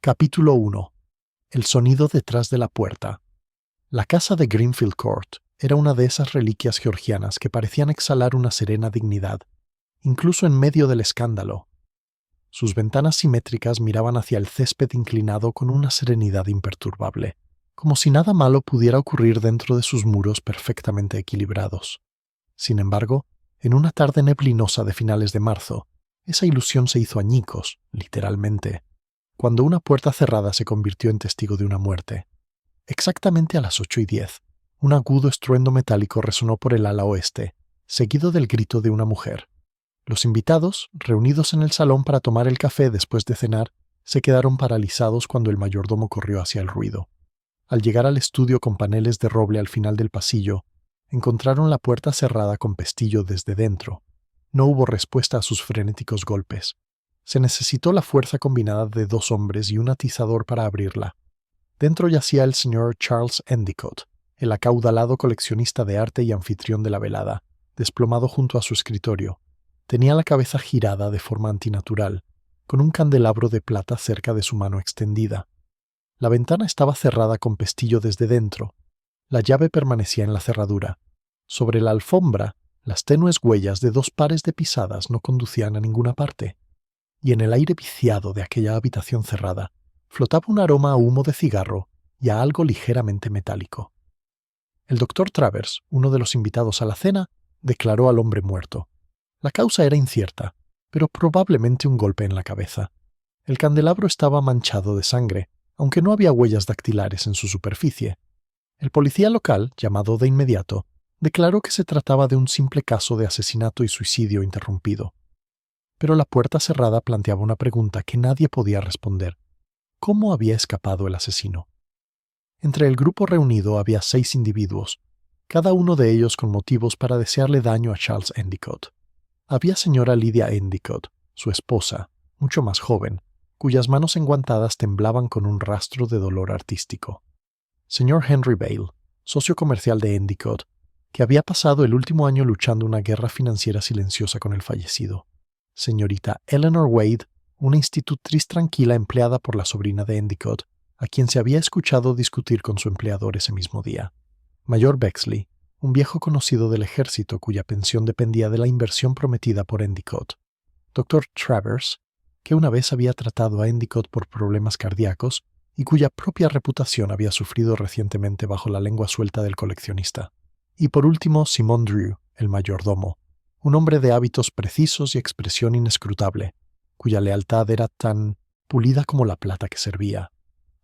Capítulo 1. El sonido detrás de la puerta. La casa de Greenfield Court era una de esas reliquias georgianas que parecían exhalar una serena dignidad, incluso en medio del escándalo. Sus ventanas simétricas miraban hacia el césped inclinado con una serenidad imperturbable, como si nada malo pudiera ocurrir dentro de sus muros perfectamente equilibrados. Sin embargo, en una tarde neblinosa de finales de marzo, esa ilusión se hizo añicos, literalmente, cuando una puerta cerrada se convirtió en testigo de una muerte. Exactamente a las 8:10, un agudo estruendo metálico resonó por el ala oeste, seguido del grito de una mujer. Los invitados, reunidos en el salón para tomar el café después de cenar, se quedaron paralizados cuando el mayordomo corrió hacia el ruido. Al llegar al estudio con paneles de roble al final del pasillo, encontraron la puerta cerrada con pestillo desde dentro. No hubo respuesta a sus frenéticos golpes. Se necesitó la fuerza combinada de 2 hombres y un atizador para abrirla. Dentro yacía el señor Charles Endicott, el acaudalado coleccionista de arte y anfitrión de la velada, desplomado junto a su escritorio. Tenía la cabeza girada de forma antinatural, con un candelabro de plata cerca de su mano extendida. La ventana estaba cerrada con pestillo desde dentro. La llave permanecía en la cerradura. Sobre la alfombra, las tenues huellas de 2 pares de pisadas no conducían a ninguna parte. Y en el aire viciado de aquella habitación cerrada, flotaba un aroma a humo de cigarro y a algo ligeramente metálico. El doctor Travers, uno de los invitados a la cena, declaró al hombre muerto. La causa era incierta, pero probablemente un golpe en la cabeza. El candelabro estaba manchado de sangre, aunque no había huellas dactilares en su superficie. El policía local, llamado de inmediato, declaró que se trataba de un simple caso de asesinato y suicidio interrumpido. Pero la puerta cerrada planteaba una pregunta que nadie podía responder. ¿Cómo había escapado el asesino? Entre el grupo reunido había 6 individuos, cada uno de ellos con motivos para desearle daño a Charles Endicott. Había señora Lydia Endicott, su esposa, mucho más joven, cuyas manos enguantadas temblaban con un rastro de dolor artístico. Señor Henry Bale, socio comercial de Endicott, que había pasado el último año luchando una guerra financiera silenciosa con el fallecido. Señorita Eleanor Wade, una institutriz tranquila empleada por la sobrina de Endicott, a quien se había escuchado discutir con su empleador ese mismo día. Mayor Bexley, un viejo conocido del ejército cuya pensión dependía de la inversión prometida por Endicott. Dr. Travers, que una vez había tratado a Endicott por problemas cardíacos y cuya propia reputación había sufrido recientemente bajo la lengua suelta del coleccionista. Y por último, Simon Drew, el mayordomo, un hombre de hábitos precisos y expresión inescrutable, cuya lealtad era tan pulida como la plata que servía.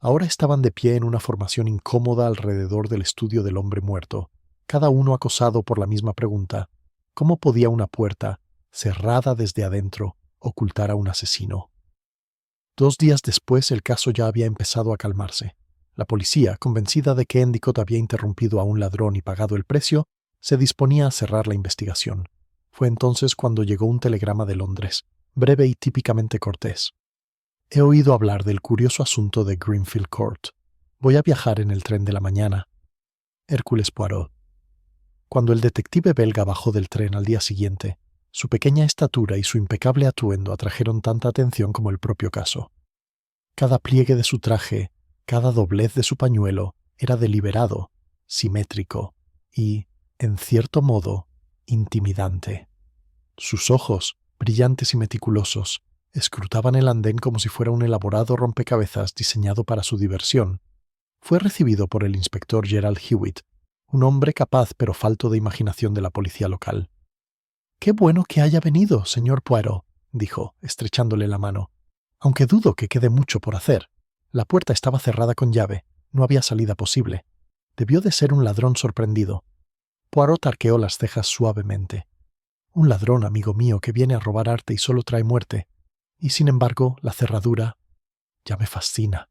Ahora estaban de pie en una formación incómoda alrededor del estudio del hombre muerto, cada uno acosado por la misma pregunta: ¿cómo podía una puerta, cerrada desde adentro, ocultar a un asesino? 2 días después el caso ya había empezado a calmarse. La policía, convencida de que Endicott había interrumpido a un ladrón y pagado el precio, se disponía a cerrar la investigación. Fue entonces cuando llegó un telegrama de Londres, breve y típicamente cortés. He oído hablar del curioso asunto de Greenfield Court. Voy a viajar en el tren de la mañana. Hércules Poirot. Cuando el detective belga bajó del tren al día siguiente, su pequeña estatura y su impecable atuendo atrajeron tanta atención como el propio caso. Cada pliegue de su traje, cada doblez de su pañuelo, era deliberado, simétrico y, en cierto modo, intimidante. Sus ojos, brillantes y meticulosos, escrutaban el andén como si fuera un elaborado rompecabezas diseñado para su diversión. Fue recibido por el inspector Gerald Hewitt, un hombre capaz pero falto de imaginación de la policía local. «Qué bueno que haya venido, señor Poirot», dijo, estrechándole la mano. «Aunque dudo que quede mucho por hacer. La puerta estaba cerrada con llave, no había salida posible. Debió de ser un ladrón sorprendido». Poirot arqueó las cejas suavemente. «Un ladrón, amigo mío, que viene a robar arte y solo trae muerte. Y sin embargo, la cerradura ya me fascina».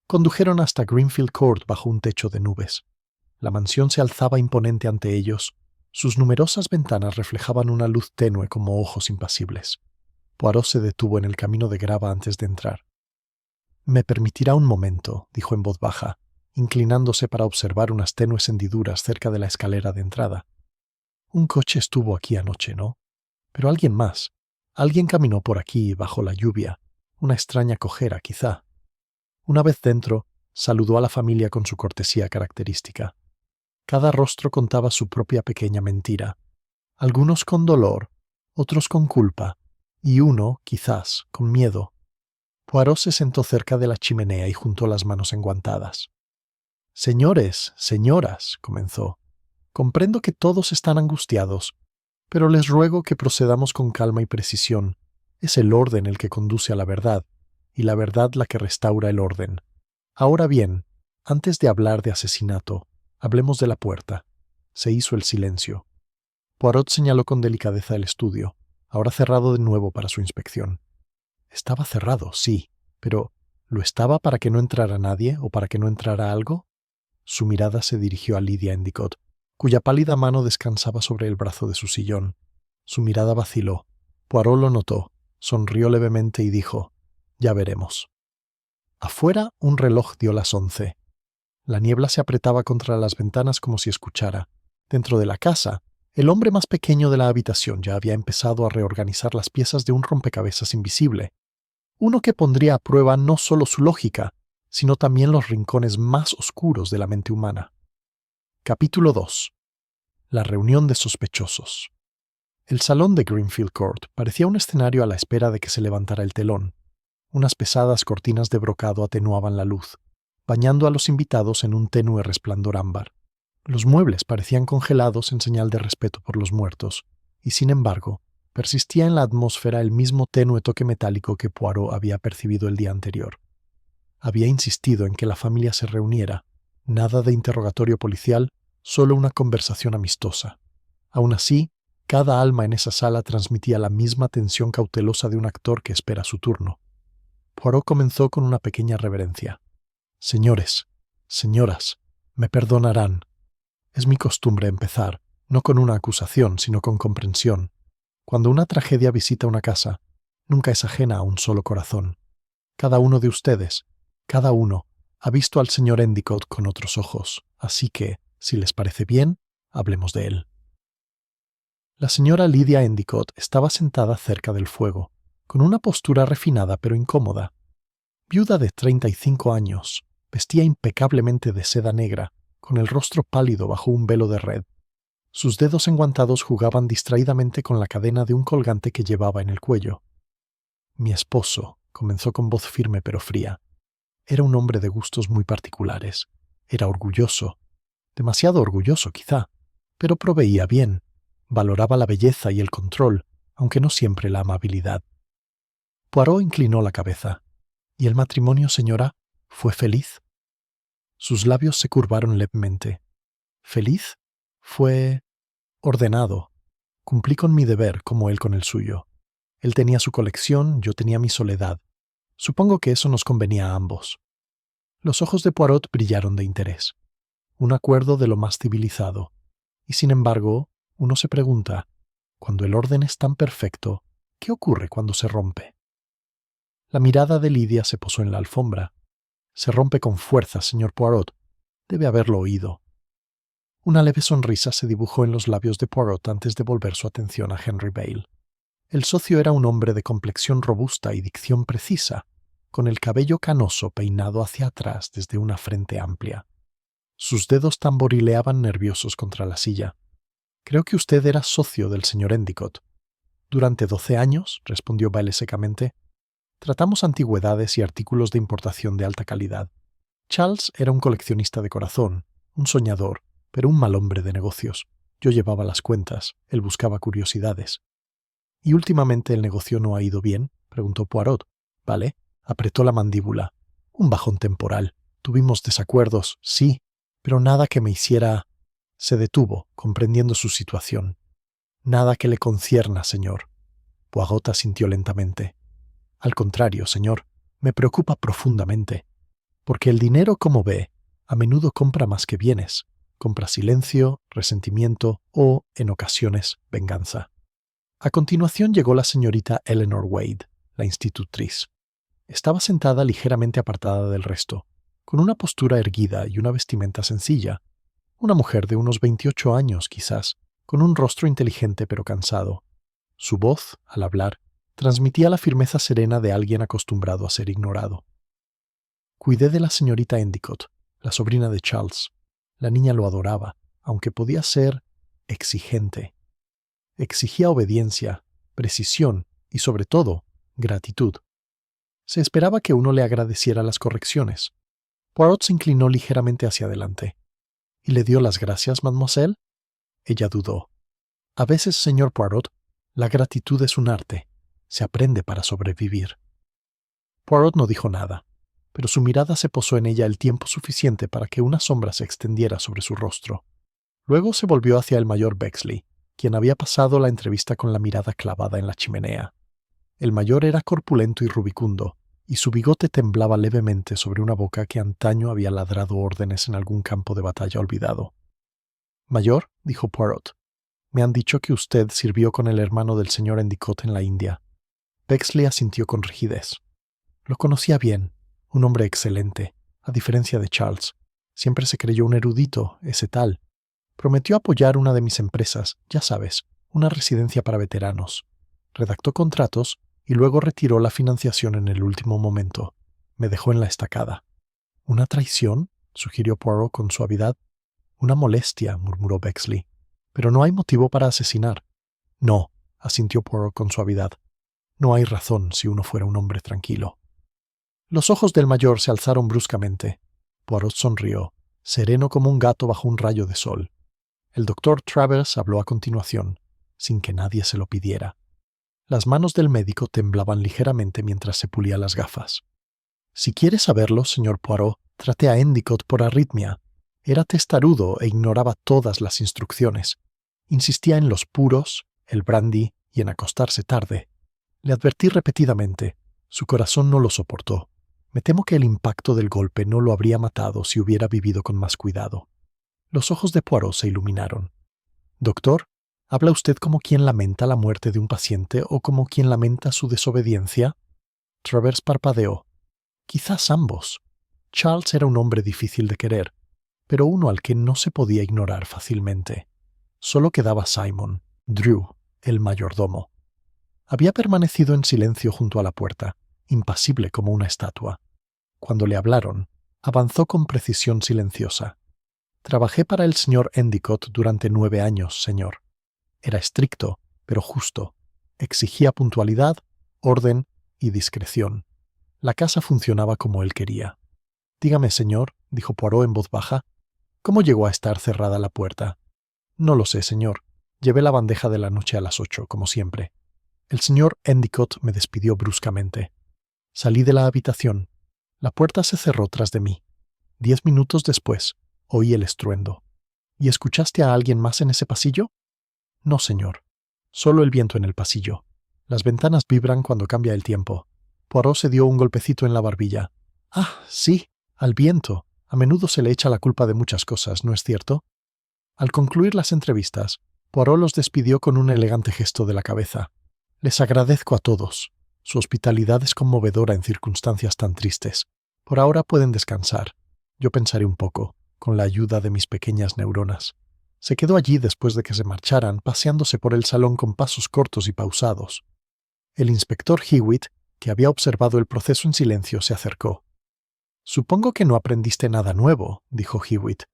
Condujeron hasta Greenfield Court bajo un techo de nubes. La mansión se alzaba imponente ante ellos. Sus numerosas ventanas reflejaban una luz tenue como ojos impasibles. Poirot se detuvo en el camino de grava antes de entrar. «Me permitirá un momento», dijo en voz baja, inclinándose para observar unas tenues hendiduras cerca de la escalera de entrada. «Un coche estuvo aquí anoche, ¿no? Pero alguien más. Alguien caminó por aquí bajo la lluvia. Una extraña cojera, quizá. Una vez dentro, saludó a la familia con su cortesía característica. Cada rostro contaba su propia pequeña mentira, algunos con dolor, otros con culpa, y uno, quizás, con miedo. Poirot se sentó cerca de la chimenea y juntó las manos enguantadas. «Señores, señoras», comenzó, «comprendo que todos están angustiados, pero les ruego que procedamos con calma y precisión. Es el orden el que conduce a la verdad, y la verdad la que restaura el orden. Ahora bien, antes de hablar de asesinato, hablemos de la puerta». Se hizo el silencio. Poirot señaló con delicadeza el estudio, ahora cerrado de nuevo para su inspección. Estaba cerrado, sí, pero ¿lo estaba para que no entrara nadie o para que no entrara algo? Su mirada se dirigió a Lydia Endicott, cuya pálida mano descansaba sobre el brazo de su sillón. Su mirada vaciló. Poirot lo notó, sonrió levemente y dijo: «Ya veremos». Afuera, un reloj dio las 11. La niebla se apretaba contra las ventanas como si escuchara. Dentro de la casa, el hombre más pequeño de la habitación ya había empezado a reorganizar las piezas de un rompecabezas invisible. Uno que pondría a prueba no solo su lógica, sino también los rincones más oscuros de la mente humana. Capítulo 2. La reunión de sospechosos. El salón de Greenfield Court parecía un escenario a la espera de que se levantara el telón. Unas pesadas cortinas de brocado atenuaban la luz, bañando a los invitados en un tenue resplandor ámbar. Los muebles parecían congelados en señal de respeto por los muertos, y sin embargo, persistía en la atmósfera el mismo tenue toque metálico que Poirot había percibido el día anterior. Había insistido en que la familia se reuniera. Nada de interrogatorio policial, solo una conversación amistosa. Aún así, cada alma en esa sala transmitía la misma tensión cautelosa de un actor que espera su turno. Poirot comenzó con una pequeña reverencia. «Señores, señoras, me perdonarán. Es mi costumbre empezar, no con una acusación, sino con comprensión. Cuando una tragedia visita una casa, nunca es ajena a un solo corazón. Cada uno de ustedes, cada uno, ha visto al señor Endicott con otros ojos, así que, si les parece bien, hablemos de él». La señora Lydia Endicott estaba sentada cerca del fuego, con una postura refinada pero incómoda. Viuda de 35 años, vestía impecablemente de seda negra, con el rostro pálido bajo un velo de red. Sus dedos enguantados jugaban distraídamente con la cadena de un colgante que llevaba en el cuello. «Mi esposo», comenzó con voz firme pero fría, «era un hombre de gustos muy particulares. Era orgulloso, demasiado orgulloso quizá, pero proveía bien. Valoraba la belleza y el control, aunque no siempre la amabilidad». Poirot inclinó la cabeza. «¿Y el matrimonio, señora, fue feliz?» Sus labios se curvaron levemente. «¿Feliz? Fue ordenado. Cumplí con mi deber como él con el suyo. Él tenía su colección, yo tenía mi soledad. Supongo que eso nos convenía a ambos». Los ojos de Poirot brillaron de interés. Un acuerdo de lo más civilizado. Y sin embargo, uno se pregunta, cuando el orden es tan perfecto, ¿qué ocurre cuando se rompe? La mirada de Lydia se posó en la alfombra. «Se rompe con fuerza, señor Poirot. Debe haberlo oído». Una leve sonrisa se dibujó en los labios de Poirot antes de volver su atención a Henry Bale. El socio era un hombre de complexión robusta y dicción precisa, con el cabello canoso peinado hacia atrás desde una frente amplia. Sus dedos tamborileaban nerviosos contra la silla. «Creo que usted era socio del señor Endicott». «Durante 12 años», respondió Bale secamente. «Tratamos antigüedades y artículos de importación de alta calidad. Charles era un coleccionista de corazón, un soñador, pero un mal hombre de negocios. Yo llevaba las cuentas, él buscaba curiosidades». «¿Y últimamente el negocio no ha ido bien?», preguntó Poirot. «Vale», apretó la mandíbula. «Un bajón temporal. Tuvimos desacuerdos, sí, pero nada que me hiciera...». Se detuvo, comprendiendo su situación. «Nada que le concierna, señor». Poirot asintió lentamente. «Al contrario, señor, me preocupa profundamente. Porque el dinero, como ve, a menudo compra más que bienes. Compra silencio, resentimiento o, en ocasiones, venganza». A continuación llegó la señorita Eleanor Wade, la institutriz. Estaba sentada ligeramente apartada del resto, con una postura erguida y una vestimenta sencilla. Una mujer de unos 28 años, quizás, con un rostro inteligente pero cansado. Su voz, al hablar, transmitía la firmeza serena de alguien acostumbrado a ser ignorado. Cuidé de la señorita Endicott, la sobrina de Charles. La niña lo adoraba, aunque podía ser exigente. Exigía obediencia, precisión y, sobre todo, gratitud. Se esperaba que uno le agradeciera las correcciones. Poirot se inclinó ligeramente hacia adelante. ¿Y le dio las gracias, mademoiselle? Ella dudó. A veces, señor Poirot, la gratitud es un arte. Se aprende para sobrevivir. Poirot no dijo nada, pero su mirada se posó en ella el tiempo suficiente para que una sombra se extendiera sobre su rostro. Luego se volvió hacia el mayor Bexley, quien había pasado la entrevista con la mirada clavada en la chimenea. El mayor era corpulento y rubicundo, y su bigote temblaba levemente sobre una boca que antaño había ladrado órdenes en algún campo de batalla olvidado. «Mayor», dijo Poirot, «me han dicho que usted sirvió con el hermano del señor Endicott en la India». Bexley asintió con rigidez. Lo conocía bien, un hombre excelente, a diferencia de Charles. Siempre se creyó un erudito, ese tal. Prometió apoyar una de mis empresas, ya sabes, una residencia para veteranos. Redactó contratos y luego retiró la financiación en el último momento. Me dejó en la estacada. ¿Una traición?, sugirió Poirot con suavidad. «Una molestia», murmuró Bexley. «Pero no hay motivo para asesinar». «No», asintió Poirot con suavidad. «No hay razón si uno fuera un hombre tranquilo». Los ojos del mayor se alzaron bruscamente. Poirot sonrió, sereno como un gato bajo un rayo de sol. El doctor Travers habló a continuación, sin que nadie se lo pidiera. Las manos del médico temblaban ligeramente mientras se pulía las gafas. «Si quiere saberlo, señor Poirot, traté a Endicott por arritmia. Era testarudo e ignoraba todas las instrucciones. Insistía en los puros, el brandy y en acostarse tarde. Le advertí repetidamente. Su corazón no lo soportó. Me temo que el impacto del golpe no lo habría matado si hubiera vivido con más cuidado». Los ojos de Poirot se iluminaron. «Doctor, ¿habla usted como quien lamenta la muerte de un paciente o como quien lamenta su desobediencia?» Travers parpadeó. «Quizás ambos. Charles era un hombre difícil de querer, pero uno al que no se podía ignorar fácilmente. Solo quedaba Simon, Drew, el mayordomo. Había permanecido en silencio junto a la puerta, impasible como una estatua. Cuando le hablaron, avanzó con precisión silenciosa. «Trabajé para el señor Endicott durante 9 años, señor. Era estricto, pero justo. Exigía puntualidad, orden y discreción. La casa funcionaba como él quería». «Dígame, señor», dijo Poirot en voz baja, «¿cómo llegó a estar cerrada la puerta?» «No lo sé, señor. Llevé la bandeja de la noche a las 8, como siempre. El señor Endicott me despidió bruscamente. Salí de la habitación. La puerta se cerró tras de mí. 10 minutos después, oí el estruendo. ¿Y escuchaste a alguien más en ese pasillo?» «No, señor. Solo el viento en el pasillo. Las ventanas vibran cuando cambia el tiempo». Poirot se dio un golpecito en la barbilla. «Ah, sí, al viento. A menudo se le echa la culpa de muchas cosas, ¿no es cierto?» Al concluir las entrevistas, Poirot los despidió con un elegante gesto de la cabeza. «Les agradezco a todos. Su hospitalidad es conmovedora en circunstancias tan tristes. Por ahora pueden descansar. Yo pensaré un poco, con la ayuda de mis pequeñas neuronas». Se quedó allí después de que se marcharan, paseándose por el salón con pasos cortos y pausados. El inspector Hewitt, que había observado el proceso en silencio, se acercó. «Supongo que no aprendiste nada nuevo», dijo Hewitt.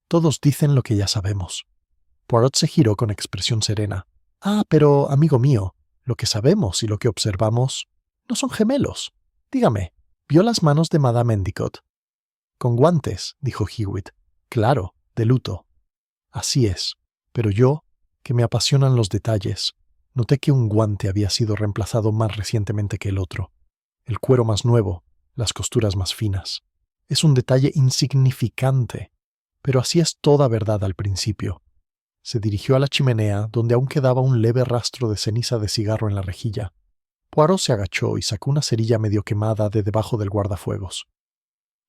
«Todos dicen lo que ya sabemos». Poirot se giró con expresión serena. «Ah, pero, amigo mío, lo que sabemos y lo que observamos no son gemelos. Dígame, ¿vio las manos de Madame Endicott?» «Con guantes», dijo Hewitt. «Claro, de luto». «Así es, pero yo, que me apasionan los detalles, noté que un guante había sido reemplazado más recientemente que el otro. El cuero más nuevo, las costuras más finas. Es un detalle insignificante, pero así es toda verdad al principio». Se dirigió a la chimenea, donde aún quedaba un leve rastro de ceniza de cigarro en la rejilla. Poirot se agachó y sacó una cerilla medio quemada de debajo del guardafuegos.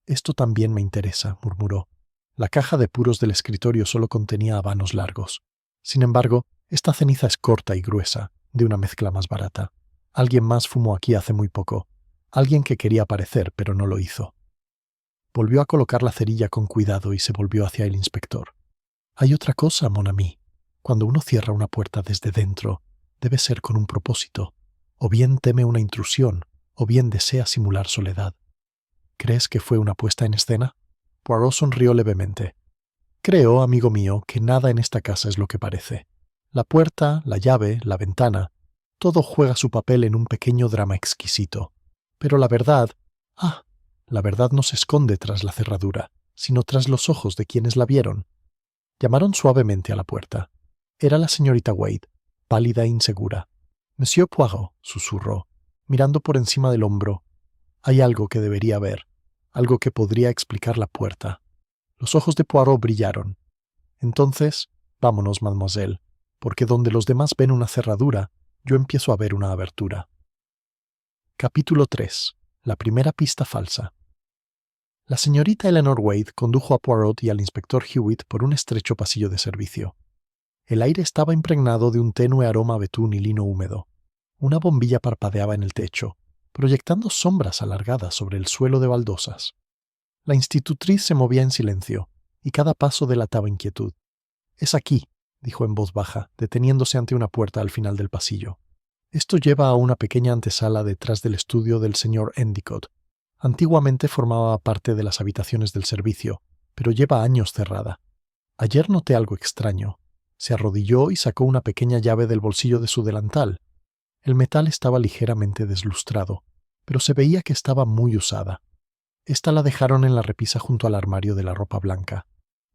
«Esto también me interesa», murmuró. La caja de puros del escritorio solo contenía habanos largos. Sin embargo, esta ceniza es corta y gruesa, de una mezcla más barata. Alguien más fumó aquí hace muy poco. Alguien que quería aparecer, pero no lo hizo. Volvió a colocar la cerilla con cuidado y se volvió hacia el inspector. «Hay otra cosa, mon ami. Cuando uno cierra una puerta desde dentro, debe ser con un propósito. O bien teme una intrusión, o bien desea simular soledad. ¿Crees que fue una puesta en escena? Poirot sonrió levemente. Creo, amigo mío, que nada en esta casa es lo que parece. La puerta, la llave, la ventana, todo juega su papel en un pequeño drama exquisito. Pero la verdad, la verdad no se esconde tras la cerradura, sino tras los ojos de quienes la vieron. Llamaron suavemente a la puerta. Era la señorita Wade, pálida e insegura. Monsieur Poirot, susurró, mirando por encima del hombro. Hay algo que debería ver, algo que podría explicar la puerta. Los ojos de Poirot brillaron. Entonces, vámonos, mademoiselle, porque donde los demás ven una cerradura, yo empiezo a ver una abertura. Capítulo 3. La primera pista falsa. La señorita Eleanor Wade condujo a Poirot y al inspector Hewitt por un estrecho pasillo de servicio. El aire estaba impregnado de un tenue aroma a betún y lino húmedo. Una bombilla parpadeaba en el techo, proyectando sombras alargadas sobre el suelo de baldosas. La institutriz se movía en silencio, y cada paso delataba inquietud. «Es aquí», dijo en voz baja, deteniéndose ante una puerta al final del pasillo. «Esto lleva a una pequeña antesala detrás del estudio del señor Endicott. Antiguamente formaba parte de las habitaciones del servicio, pero lleva años cerrada. Ayer noté algo extraño. Se arrodilló y sacó una pequeña llave del bolsillo de su delantal. El metal estaba ligeramente deslustrado, pero se veía que estaba muy usada. Esta la dejaron en la repisa junto al armario de la ropa blanca.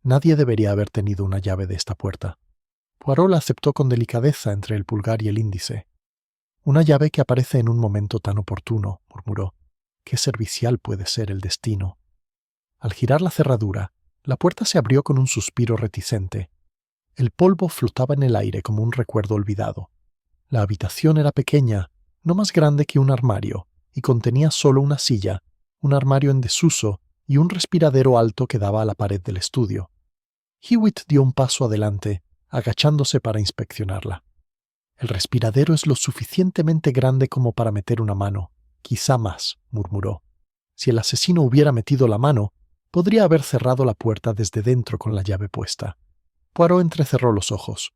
Nadie debería haber tenido una llave de esta puerta». Poirot la aceptó con delicadeza entre el pulgar y el índice. «Una llave que aparece en un momento tan oportuno», murmuró. «Qué servicial puede ser el destino». Al girar la cerradura, la puerta se abrió con un suspiro reticente. El polvo flotaba en el aire como un recuerdo olvidado. La habitación era pequeña, no más grande que un armario, y contenía solo una silla, un armario en desuso y un respiradero alto que daba a la pared del estudio. Hewitt dio un paso adelante, agachándose para inspeccionarla. «El respiradero es lo suficientemente grande como para meter una mano, quizá más», murmuró. «Si el asesino hubiera metido la mano, podría haber cerrado la puerta desde dentro con la llave puesta». Poirot entrecerró los ojos.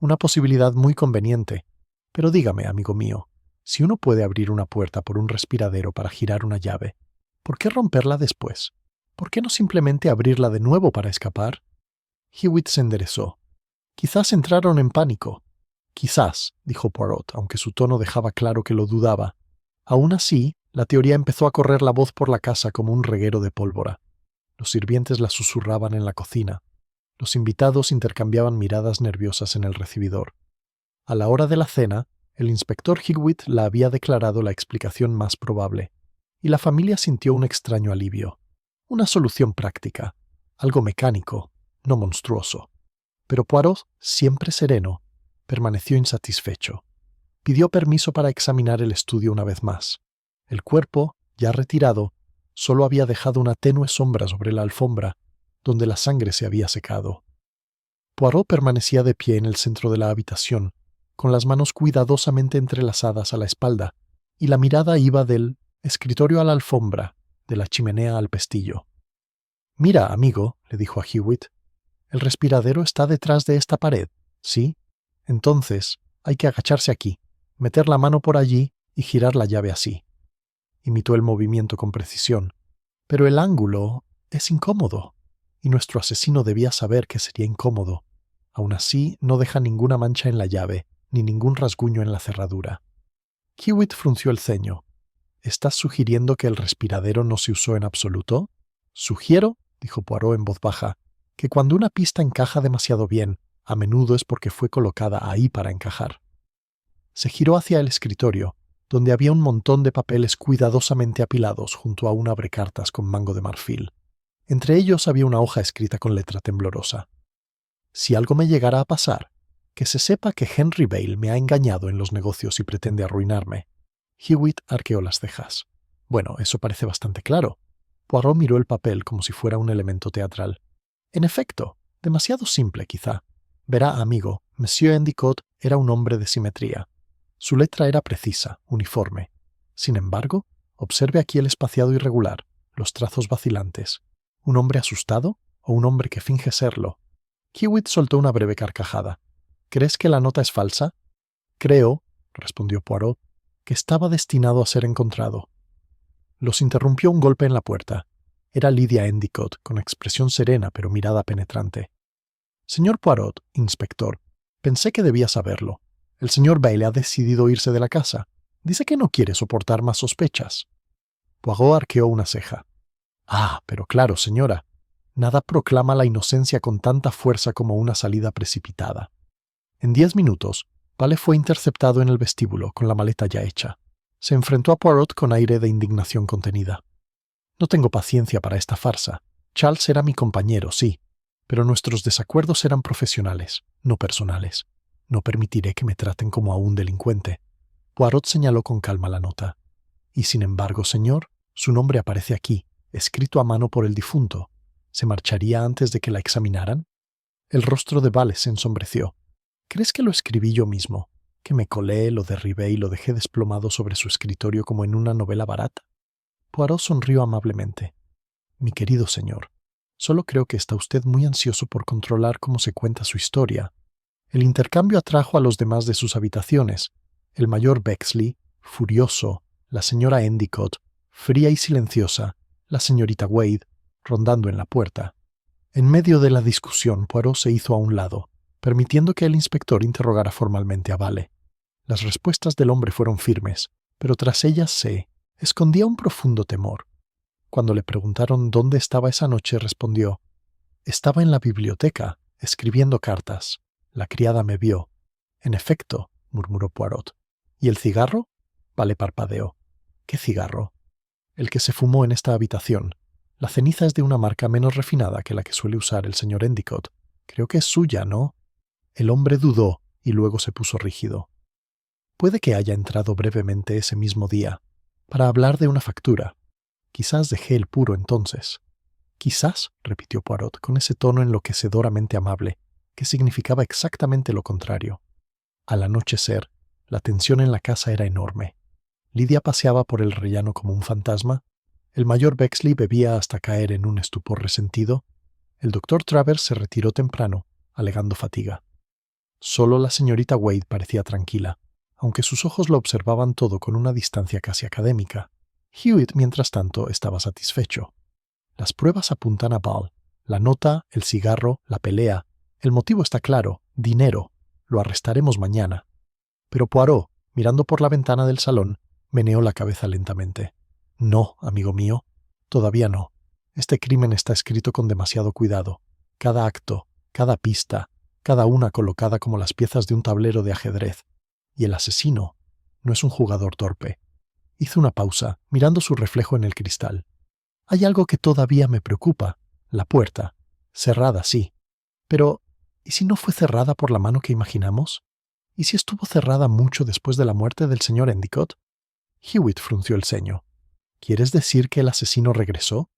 Una posibilidad muy conveniente. Pero dígame, amigo mío, si uno puede abrir una puerta por un respiradero para girar una llave, ¿por qué romperla después? ¿Por qué no simplemente abrirla de nuevo para escapar?» Hewitt se enderezó. «Quizás entraron en pánico». «Quizás», dijo Poirot, aunque su tono dejaba claro que lo dudaba. Aún así, la teoría empezó a correr la voz por la casa como un reguero de pólvora. Los sirvientes la susurraban en la cocina. Los invitados intercambiaban miradas nerviosas en el recibidor. A la hora de la cena, el inspector Hewitt la había declarado la explicación más probable, y la familia sintió un extraño alivio. Una solución práctica, algo mecánico, no monstruoso. Pero Poirot, siempre sereno, permaneció insatisfecho. Pidió permiso para examinar el estudio una vez más. El cuerpo, ya retirado, solo había dejado una tenue sombra sobre la alfombra, donde la sangre se había secado. Poirot permanecía de pie en el centro de la habitación, con las manos cuidadosamente entrelazadas a la espalda, y la mirada iba del escritorio a la alfombra, de la chimenea al pestillo. «Mira, amigo», le dijo a Hewitt, «el respiradero está detrás de esta pared, ¿sí? Entonces, hay que agacharse aquí, meter la mano por allí y girar la llave así». Imitó el movimiento con precisión. «Pero el ángulo es incómodo, y nuestro asesino debía saber que sería incómodo. Aún así, no deja ninguna mancha en la llave, ni ningún rasguño en la cerradura». Hewitt frunció el ceño. «¿Estás sugiriendo que el respiradero no se usó en absoluto?» «Sugiero», dijo Poirot en voz baja, «que cuando una pista encaja demasiado bien, a menudo es porque fue colocada ahí para encajar». Se giró hacia el escritorio, donde había un montón de papeles cuidadosamente apilados junto a un abrecartas con mango de marfil. Entre ellos había una hoja escrita con letra temblorosa. «Si algo me llegara a pasar, que se sepa que Henry Bale me ha engañado en los negocios y pretende arruinarme». Hewitt arqueó las cejas. «Bueno, eso parece bastante claro». Poirot miró el papel como si fuera un elemento teatral. «En efecto, demasiado simple quizá. Verá, amigo, Monsieur Endicott era un hombre de simetría. Su letra era precisa, uniforme. Sin embargo, observe aquí el espaciado irregular, los trazos vacilantes. ¿Un hombre asustado o un hombre que finge serlo?» Hewitt soltó una breve carcajada. «¿Crees que la nota es falsa?» «Creo», respondió Poirot, «que estaba destinado a ser encontrado». Los interrumpió un golpe en la puerta. Era Lydia Endicott, con expresión serena pero mirada penetrante. «Señor Poirot, inspector, pensé que debía saberlo. El señor Bailey ha decidido irse de la casa. Dice que no quiere soportar más sospechas». Poirot arqueó una ceja. «Ah, pero claro, señora. Nada proclama la inocencia con tanta fuerza como una salida precipitada». En 10 minutos, Vale fue interceptado en el vestíbulo con la maleta ya hecha. Se enfrentó a Poirot con aire de indignación contenida. «No tengo paciencia para esta farsa. Charles era mi compañero, sí, pero nuestros desacuerdos eran profesionales, no personales. No permitiré que me traten como a un delincuente». Poirot señaló con calma la nota. «Y sin embargo, señor, su nombre aparece aquí, escrito a mano por el difunto. ¿Se marcharía antes de que la examinaran?» El rostro de Vale se ensombreció. «¿Crees que lo escribí yo mismo? ¿Que me colé, lo derribé y lo dejé desplomado sobre su escritorio como en una novela barata?» Poirot sonrió amablemente. «Mi querido señor, solo creo que está usted muy ansioso por controlar cómo se cuenta su historia. El intercambio atrajo a los demás de sus habitaciones. El mayor Bexley, furioso, la señora Endicott, fría y silenciosa, la señorita Wade, rondando en la puerta». En medio de la discusión, Poirot se hizo a un lado, permitiendo que el inspector interrogara formalmente a Vale. Las respuestas del hombre fueron firmes, pero tras ellas se escondía un profundo temor. Cuando le preguntaron dónde estaba esa noche, respondió: «Estaba en la biblioteca, escribiendo cartas. La criada me vio». «En efecto», murmuró Poirot. «¿Y el cigarro?» Vale parpadeó. «¿Qué cigarro?» «El que se fumó en esta habitación. La ceniza es de una marca menos refinada que la que suele usar el señor Endicott. Creo que es suya, ¿no?» El hombre dudó y luego se puso rígido. «Puede que haya entrado brevemente ese mismo día, para hablar de una factura. Quizás dejé el puro entonces». «Quizás», repitió Poirot con ese tono enloquecedoramente amable, que significaba exactamente lo contrario. Al anochecer, la tensión en la casa era enorme. Lydia paseaba por el rellano como un fantasma. El mayor Bexley bebía hasta caer en un estupor resentido. El doctor Travers se retiró temprano, alegando fatiga. Solo la señorita Wade parecía tranquila, aunque sus ojos lo observaban todo con una distancia casi académica. Hewitt, mientras tanto, estaba satisfecho. Las pruebas apuntan a Ball. La nota, el cigarro, la pelea. El motivo está claro: dinero. Lo arrestaremos mañana. Pero Poirot, mirando por la ventana del salón, meneó la cabeza lentamente. «No, amigo mío, todavía no. Este crimen está escrito con demasiado cuidado. Cada acto, cada pista, cada una colocada como las piezas de un tablero de ajedrez. Y el asesino no es un jugador torpe». Hizo una pausa, mirando su reflejo en el cristal. «Hay algo que todavía me preocupa. La puerta. Cerrada, sí. Pero, ¿y si no fue cerrada por la mano que imaginamos? ¿Y si estuvo cerrada mucho después de la muerte del señor Endicott?» Hewitt frunció el ceño. «¿Quieres decir que el asesino regresó?»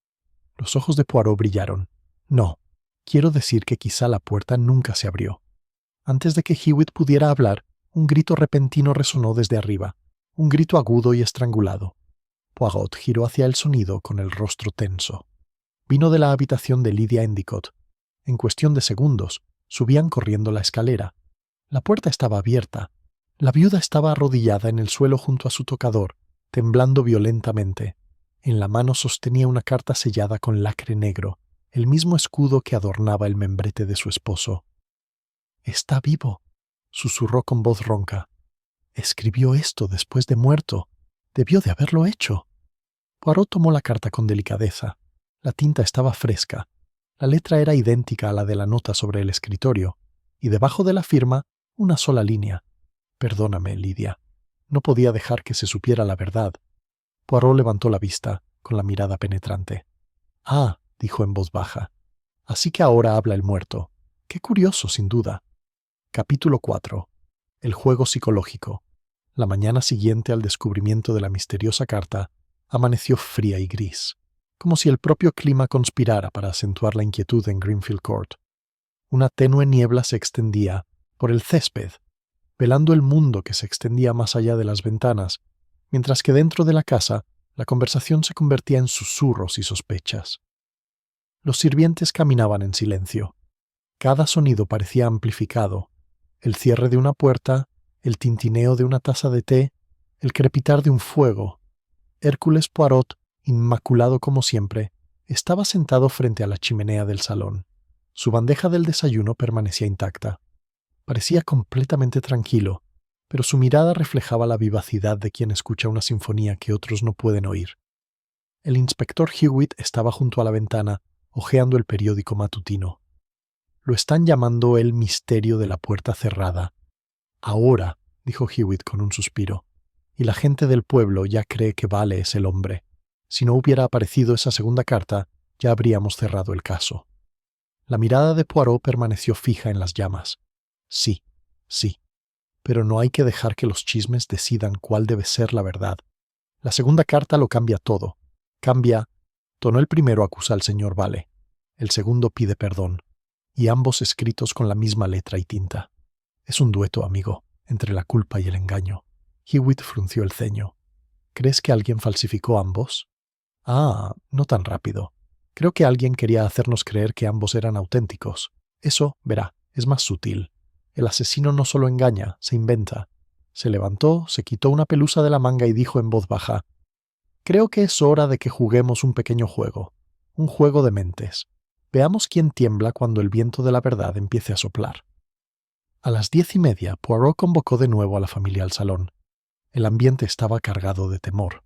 Los ojos de Poirot brillaron. «No. Quiero decir que quizá la puerta nunca se abrió». Antes de que Hewitt pudiera hablar, un grito repentino resonó desde arriba, un grito agudo y estrangulado. Poirot giró hacia el sonido con el rostro tenso. Vino de la habitación de Lydia Endicott. En cuestión de segundos, subían corriendo la escalera. La puerta estaba abierta. La viuda estaba arrodillada en el suelo junto a su tocador, temblando violentamente. En la mano sostenía una carta sellada con lacre negro, el mismo escudo que adornaba el membrete de su esposo. «Está vivo», susurró con voz ronca. «Escribió esto después de muerto. Debió de haberlo hecho». Poirot tomó la carta con delicadeza. La tinta estaba fresca. La letra era idéntica a la de la nota sobre el escritorio, y debajo de la firma, una sola línea. «Perdóname, Lydia. No podía dejar que se supiera la verdad». Poirot levantó la vista, con la mirada penetrante. «Ah», dijo en voz baja. «Así que ahora habla el muerto. Qué curioso, sin duda». Capítulo 4. El juego psicológico. La mañana siguiente al descubrimiento de la misteriosa carta, amaneció fría y gris, como si el propio clima conspirara para acentuar la inquietud en Greenfield Court. Una tenue niebla se extendía por el césped, velando el mundo que se extendía más allá de las ventanas, mientras que dentro de la casa la conversación se convertía en susurros y sospechas. Los sirvientes caminaban en silencio. Cada sonido parecía amplificado: el cierre de una puerta, el tintineo de una taza de té, el crepitar de un fuego. Hércules Poirot inmaculado como siempre, estaba sentado frente a la chimenea del salón. Su bandeja del desayuno permanecía intacta. Parecía completamente tranquilo, pero su mirada reflejaba la vivacidad de quien escucha una sinfonía que otros no pueden oír. El inspector Hewitt estaba junto a la ventana, hojeando el periódico matutino. Lo están llamando el misterio de la puerta cerrada. Ahora, dijo Hewitt con un suspiro, y la gente del pueblo ya cree que Vale es el hombre. Si no hubiera aparecido esa segunda carta, ya habríamos cerrado el caso. La mirada de Poirot permaneció fija en las llamas. Sí, sí. Pero no hay que dejar que los chismes decidan cuál debe ser la verdad. La segunda carta lo cambia todo. Cambia. Tono el primero acusa al señor Vale. El segundo pide perdón. Y ambos escritos con la misma letra y tinta. Es un dueto, amigo, entre la culpa y el engaño. Hewitt frunció el ceño. ¿Crees que alguien falsificó ambos? Ah, no tan rápido. Creo que alguien quería hacernos creer que ambos eran auténticos. Eso, verá, es más sutil. El asesino no solo engaña, se inventa. Se levantó, se quitó una pelusa de la manga y dijo en voz baja: «Creo que es hora de que juguemos un pequeño juego. Un juego de mentes. Veamos quién tiembla cuando el viento de la verdad empiece a soplar». A las 10:30, Poirot convocó de nuevo a la familia al salón. El ambiente estaba cargado de temor.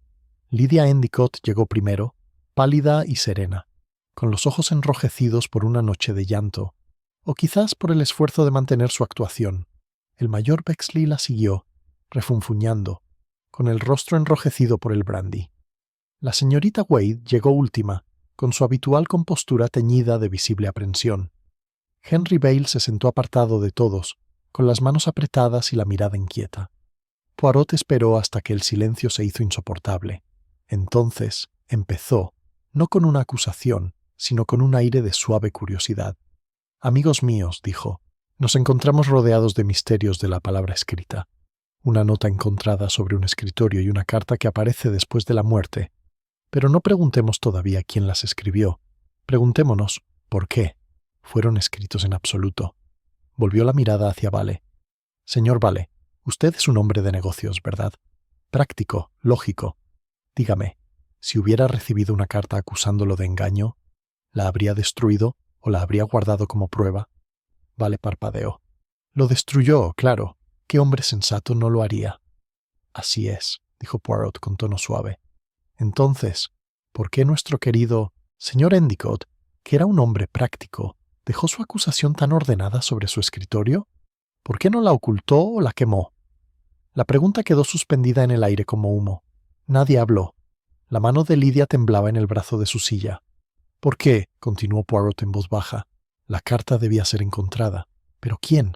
Lydia Endicott llegó primero, pálida y serena, con los ojos enrojecidos por una noche de llanto, o quizás por el esfuerzo de mantener su actuación. El mayor Bexley la siguió, refunfuñando, con el rostro enrojecido por el brandy. La señorita Wade llegó última, con su habitual compostura teñida de visible aprensión. Henry Bale se sentó apartado de todos, con las manos apretadas y la mirada inquieta. Poirot esperó hasta que el silencio se hizo insoportable. Entonces empezó, no con una acusación, sino con un aire de suave curiosidad. «Amigos míos», dijo, «nos encontramos rodeados de misterios de la palabra escrita. Una nota encontrada sobre un escritorio y una carta que aparece después de la muerte. Pero no preguntemos todavía quién las escribió. Preguntémonos por qué fueron escritos en absoluto». Volvió la mirada hacia Vale. «Señor Vale, usted es un hombre de negocios, ¿verdad? Práctico, lógico. Dígame, si hubiera recibido una carta acusándolo de engaño, ¿la habría destruido o la habría guardado como prueba?» Vale parpadeó. «Lo destruyó, claro. ¿Qué hombre sensato no lo haría?» «Así es», dijo Poirot con tono suave. «Entonces, ¿por qué nuestro querido señor Endicott, que era un hombre práctico, dejó su acusación tan ordenada sobre su escritorio? ¿Por qué no la ocultó o la quemó?» La pregunta quedó suspendida en el aire como humo. Nadie habló. La mano de Lydia temblaba en el brazo de su silla. «¿Por qué?», continuó Poirot en voz baja. «La carta debía ser encontrada. ¿Pero quién?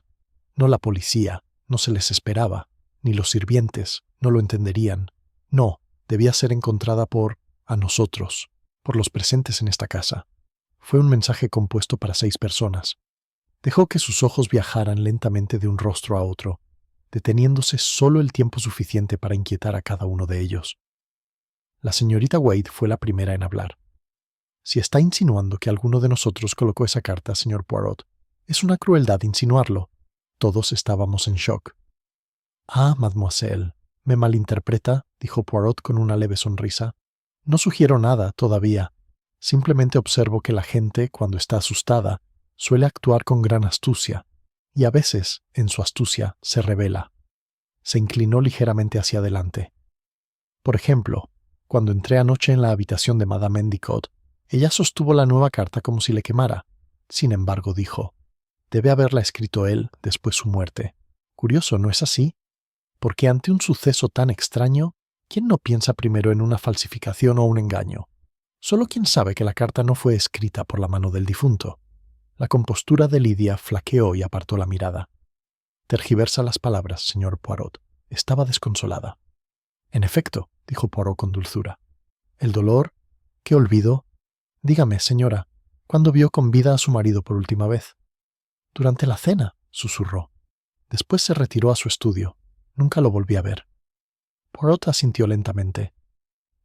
No la policía, no se les esperaba, ni los sirvientes, no lo entenderían. No, debía ser encontrada a nosotros, por los presentes en esta casa. Fue un mensaje compuesto para 6 personas». Dejó que sus ojos viajaran lentamente de un rostro a otro, deteniéndose solo el tiempo suficiente para inquietar a cada uno de ellos. La señorita Wade fue la primera en hablar. «Si está insinuando que alguno de nosotros colocó esa carta, señor Poirot, es una crueldad insinuarlo». Todos estábamos en shock. «Ah, mademoiselle, me malinterpreta», dijo Poirot con una leve sonrisa. «No sugiero nada todavía. Simplemente observo que la gente, cuando está asustada, suele actuar con gran astucia, y a veces, en su astucia, se revela». Se inclinó ligeramente hacia adelante. «Por ejemplo, cuando entré anoche en la habitación de Madame Endicott, ella sostuvo la nueva carta como si le quemara. Sin embargo, dijo, debe haberla escrito él después su muerte. Curioso, ¿no es así? Porque ante un suceso tan extraño, ¿quién no piensa primero en una falsificación o un engaño? Solo quien sabe que la carta no fue escrita por la mano del difunto». La compostura de Lydia flaqueó y apartó la mirada. «Tergiversa las palabras, señor Poirot». Estaba desconsolada. «En efecto», dijo Poirot con dulzura. «El dolor, qué olvido. Dígame, señora, ¿cuándo vio con vida a su marido por última vez?» «Durante la cena», susurró. «Después se retiró a su estudio. Nunca lo volví a ver». Poirot asintió lentamente.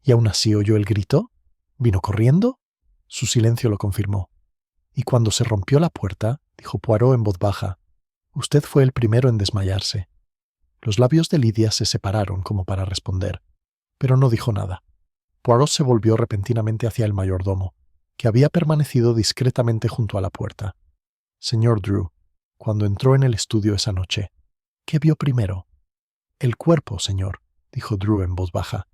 «¿Y aún así oyó el grito? ¿Vino corriendo?» Su silencio lo confirmó. «Y cuando se rompió la puerta», dijo Poirot en voz baja, «usted fue el primero en desmayarse». Los labios de Lydia se separaron como para responder, pero no dijo nada. Poirot se volvió repentinamente hacia el mayordomo, que había permanecido discretamente junto a la puerta. Señor Drew, cuando entró en el estudio esa noche, ¿qué vio primero? El cuerpo, señor, dijo Drew en voz baja.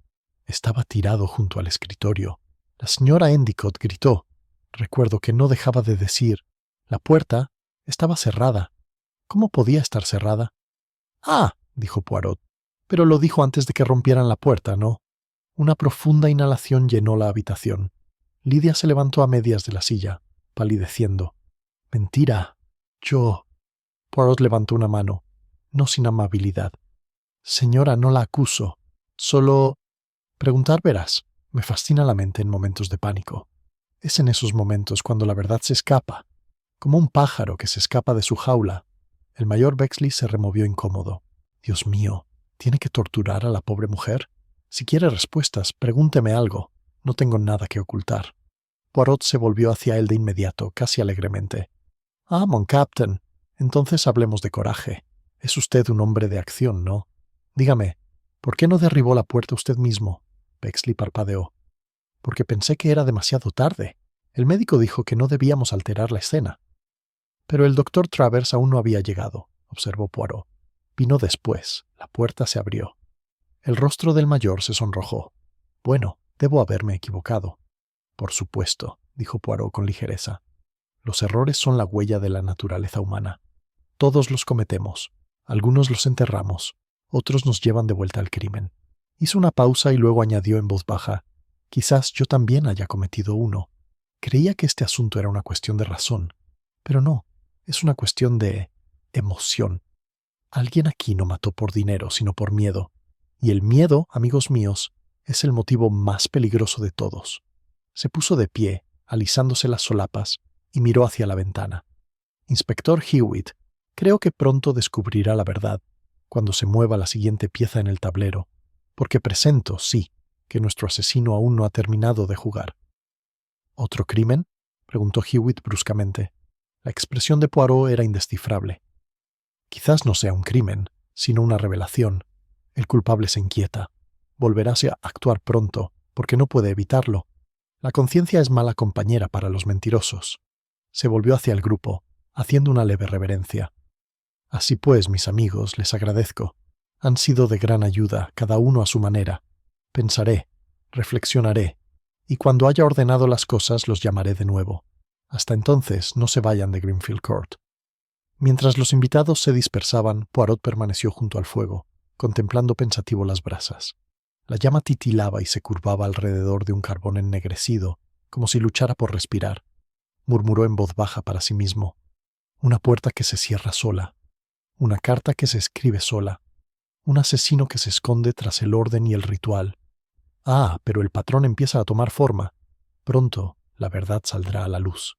Estaba tirado junto al escritorio. La señora Endicott gritó. Recuerdo que no dejaba de decir. La puerta estaba cerrada. ¿Cómo podía estar cerrada? Ah, dijo Poirot. Pero lo dijo antes de que rompieran la puerta, ¿no? Una profunda inhalación llenó la habitación. Lidia se levantó a medias de la silla, palideciendo. Mentira. Yo. Poirot levantó una mano, no sin amabilidad. Señora, no la acuso. Solo... Preguntar verás. Me fascina la mente en momentos de pánico. Es en esos momentos cuando la verdad se escapa, como un pájaro que se escapa de su jaula. El mayor Bexley se removió incómodo. Dios mío, ¿tiene que torturar a la pobre mujer? Si quiere respuestas, pregúnteme algo. No tengo nada que ocultar. Poirot se volvió hacia él de inmediato, casi alegremente. Ah, mon captain. Entonces hablemos de coraje. Es usted un hombre de acción, ¿no? Dígame, ¿por qué no derribó la puerta usted mismo? Bexley parpadeó. Porque pensé que era demasiado tarde. El médico dijo que no debíamos alterar la escena. Pero el doctor Travers aún no había llegado, observó Poirot. Vino después. La puerta se abrió. El rostro del mayor se sonrojó. Bueno, debo haberme equivocado. Por supuesto, dijo Poirot con ligereza. Los errores son la huella de la naturaleza humana. Todos los cometemos. Algunos los enterramos. Otros nos llevan de vuelta al crimen. Hizo una pausa y luego añadió en voz baja. Quizás yo también haya cometido uno. Creía que este asunto era una cuestión de razón. Pero no, es una cuestión de emoción. Alguien aquí no mató por dinero, sino por miedo. Y el miedo, amigos míos, es el motivo más peligroso de todos. Se puso de pie, alisándose las solapas, y miró hacia la ventana. Inspector Hewitt, creo que pronto descubrirá la verdad, cuando se mueva la siguiente pieza en el tablero, porque presento, sí, que nuestro asesino aún no ha terminado de jugar. ¿Otro crimen?, preguntó Hewitt bruscamente. La expresión de Poirot era indescifrable. Quizás no sea un crimen, sino una revelación. El culpable se inquieta. Volverá a actuar pronto, porque no puede evitarlo. La conciencia es mala compañera para los mentirosos. Se volvió hacia el grupo, haciendo una leve reverencia. Así pues, mis amigos, les agradezco. Han sido de gran ayuda, cada uno a su manera. Pensaré, reflexionaré, y cuando haya ordenado las cosas los llamaré de nuevo. Hasta entonces, no se vayan de Grimfield Court. Mientras los invitados se dispersaban, Poirot permaneció junto al fuego, contemplando pensativo las brasas. La llama titilaba y se curvaba alrededor de un carbón ennegrecido, como si luchara por respirar. Murmuró en voz baja para sí mismo. Una puerta que se cierra sola. Una carta que se escribe sola. Un asesino que se esconde tras el orden y el ritual. Ah, pero el patrón empieza a tomar forma. Pronto la verdad saldrá a la luz.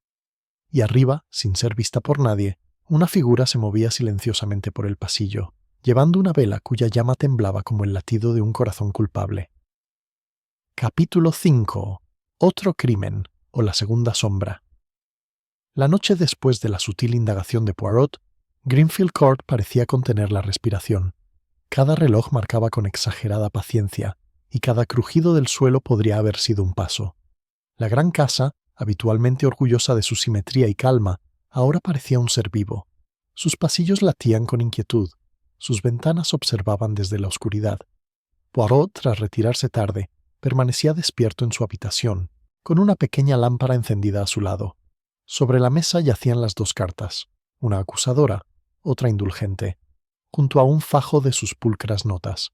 Y arriba, sin ser vista por nadie, una figura se movía silenciosamente por el pasillo, llevando una vela cuya llama temblaba como el latido de un corazón culpable. Capítulo 5. Otro crimen, o la segunda sombra. La noche después de la sutil indagación de Poirot, Grimfield Court parecía contener la respiración. Cada reloj marcaba con exagerada paciencia, y cada crujido del suelo podría haber sido un paso. La gran casa, habitualmente orgullosa de su simetría y calma, ahora parecía un ser vivo. Sus pasillos latían con inquietud, sus ventanas observaban desde la oscuridad. Poirot, tras retirarse tarde, permanecía despierto en su habitación, con una pequeña lámpara encendida a su lado. Sobre la mesa yacían las dos cartas, una acusadora, otra indulgente, junto a un fajo de sus pulcras notas.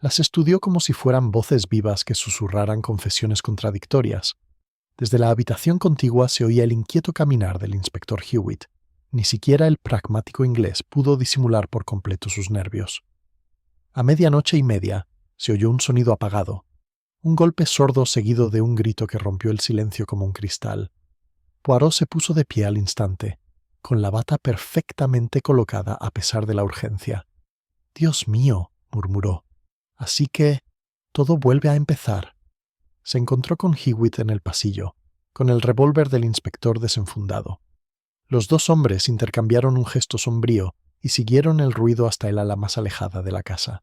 Las estudió como si fueran voces vivas que susurraran confesiones contradictorias. Desde la habitación contigua se oía el inquieto caminar del inspector Hewitt. Ni siquiera el pragmático inglés pudo disimular por completo sus nervios. A 1:30 se oyó un sonido apagado, un golpe sordo seguido de un grito que rompió el silencio como un cristal. Poirot se puso de pie al instante, con la bata perfectamente colocada a pesar de la urgencia. «Dios mío», murmuró. «Así que todo vuelve a empezar». Se encontró con Hewitt en el pasillo, con el revólver del inspector desenfundado. Los dos hombres intercambiaron un gesto sombrío y siguieron el ruido hasta el ala más alejada de la casa.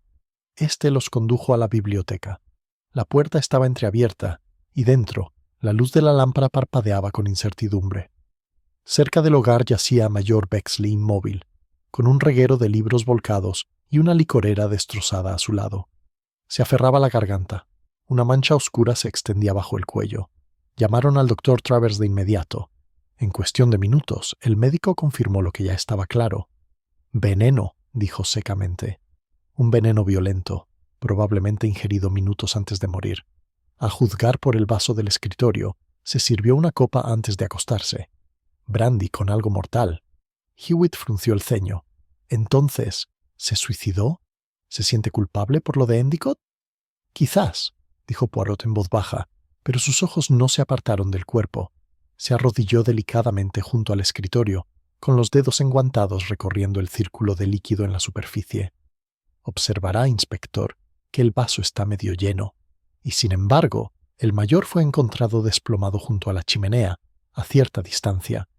Este los condujo a la biblioteca. La puerta estaba entreabierta, y dentro, la luz de la lámpara parpadeaba con incertidumbre. Cerca del hogar yacía Mayor Bexley inmóvil, con un reguero de libros volcados y una licorera destrozada a su lado. Se aferraba a la garganta. Una mancha oscura se extendía bajo el cuello. Llamaron al doctor Travers de inmediato. En cuestión de minutos, el médico confirmó lo que ya estaba claro. Veneno, dijo secamente. Un veneno violento, probablemente ingerido minutos antes de morir. A juzgar por el vaso del escritorio, se sirvió una copa antes de acostarse. Brandy con algo mortal. Hewitt frunció el ceño. Entonces, ¿se suicidó? ¿Se siente culpable por lo de Endicott? Quizás, dijo Poirot en voz baja, pero sus ojos no se apartaron del cuerpo. Se arrodilló delicadamente junto al escritorio, con los dedos enguantados recorriendo el círculo de líquido en la superficie. Observará, inspector, que el vaso está medio lleno, y sin embargo, el mayor fue encontrado desplomado junto a la chimenea, a cierta distancia.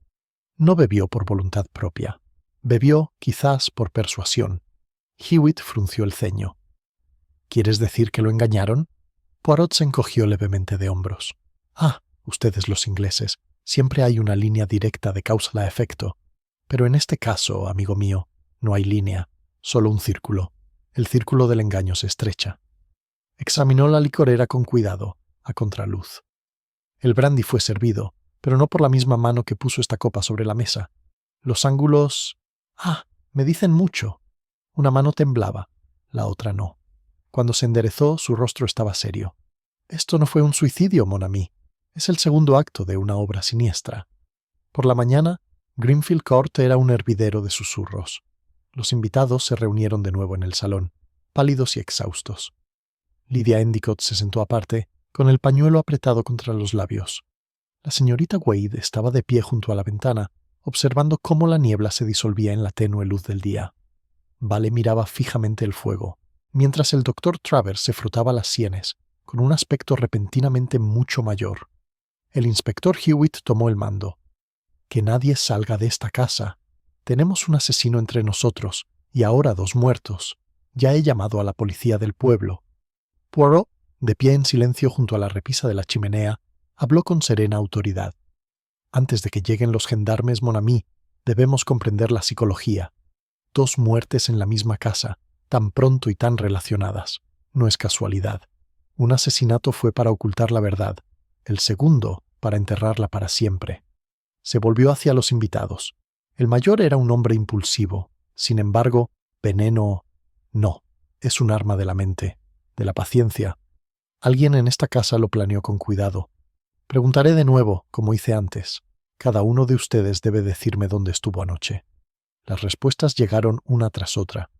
No bebió por voluntad propia. Bebió, quizás, por persuasión. Hewitt frunció el ceño. ¿Quieres decir que lo engañaron? Poirot se encogió levemente de hombros. Ah, ustedes los ingleses, siempre hay una línea directa de causa a efecto. Pero en este caso, amigo mío, no hay línea, solo un círculo. El círculo del engaño se estrecha. Examinó la licorera con cuidado, a contraluz. El brandy fue servido, pero no por la misma mano que puso esta copa sobre la mesa. Los ángulos... Ah, me dicen mucho. Una mano temblaba, la otra no. Cuando se enderezó, su rostro estaba serio. Esto no fue un suicidio, mon ami. Es el segundo acto de una obra siniestra. Por la mañana, Greenfield Court era un hervidero de susurros. Los invitados se reunieron de nuevo en el salón, pálidos y exhaustos. Lydia Endicott se sentó aparte, con el pañuelo apretado contra los labios. La señorita Wade estaba de pie junto a la ventana, observando cómo la niebla se disolvía en la tenue luz del día. Vale miraba fijamente el fuego, mientras el doctor Travers se frotaba las sienes, con un aspecto repentinamente mucho mayor. El inspector Hewitt tomó el mando. «Que nadie salga de esta casa. Tenemos un asesino entre nosotros, y ahora 2 muertos. Ya he llamado a la policía del pueblo». Poirot, de pie en silencio junto a la repisa de la chimenea, habló con serena autoridad. «Antes de que lleguen los gendarmes, mon ami, debemos comprender la psicología. 2 muertes en la misma casa, tan pronto y tan relacionadas. No es casualidad. Un asesinato fue para ocultar la verdad, el segundo para enterrarla para siempre». Se volvió hacia los invitados. El mayor era un hombre impulsivo. Sin embargo, veneno... No, es un arma de la mente, de la paciencia. Alguien en esta casa lo planeó con cuidado. Preguntaré de nuevo, como hice antes. Cada uno de ustedes debe decirme dónde estuvo anoche. Las respuestas llegaron una tras otra,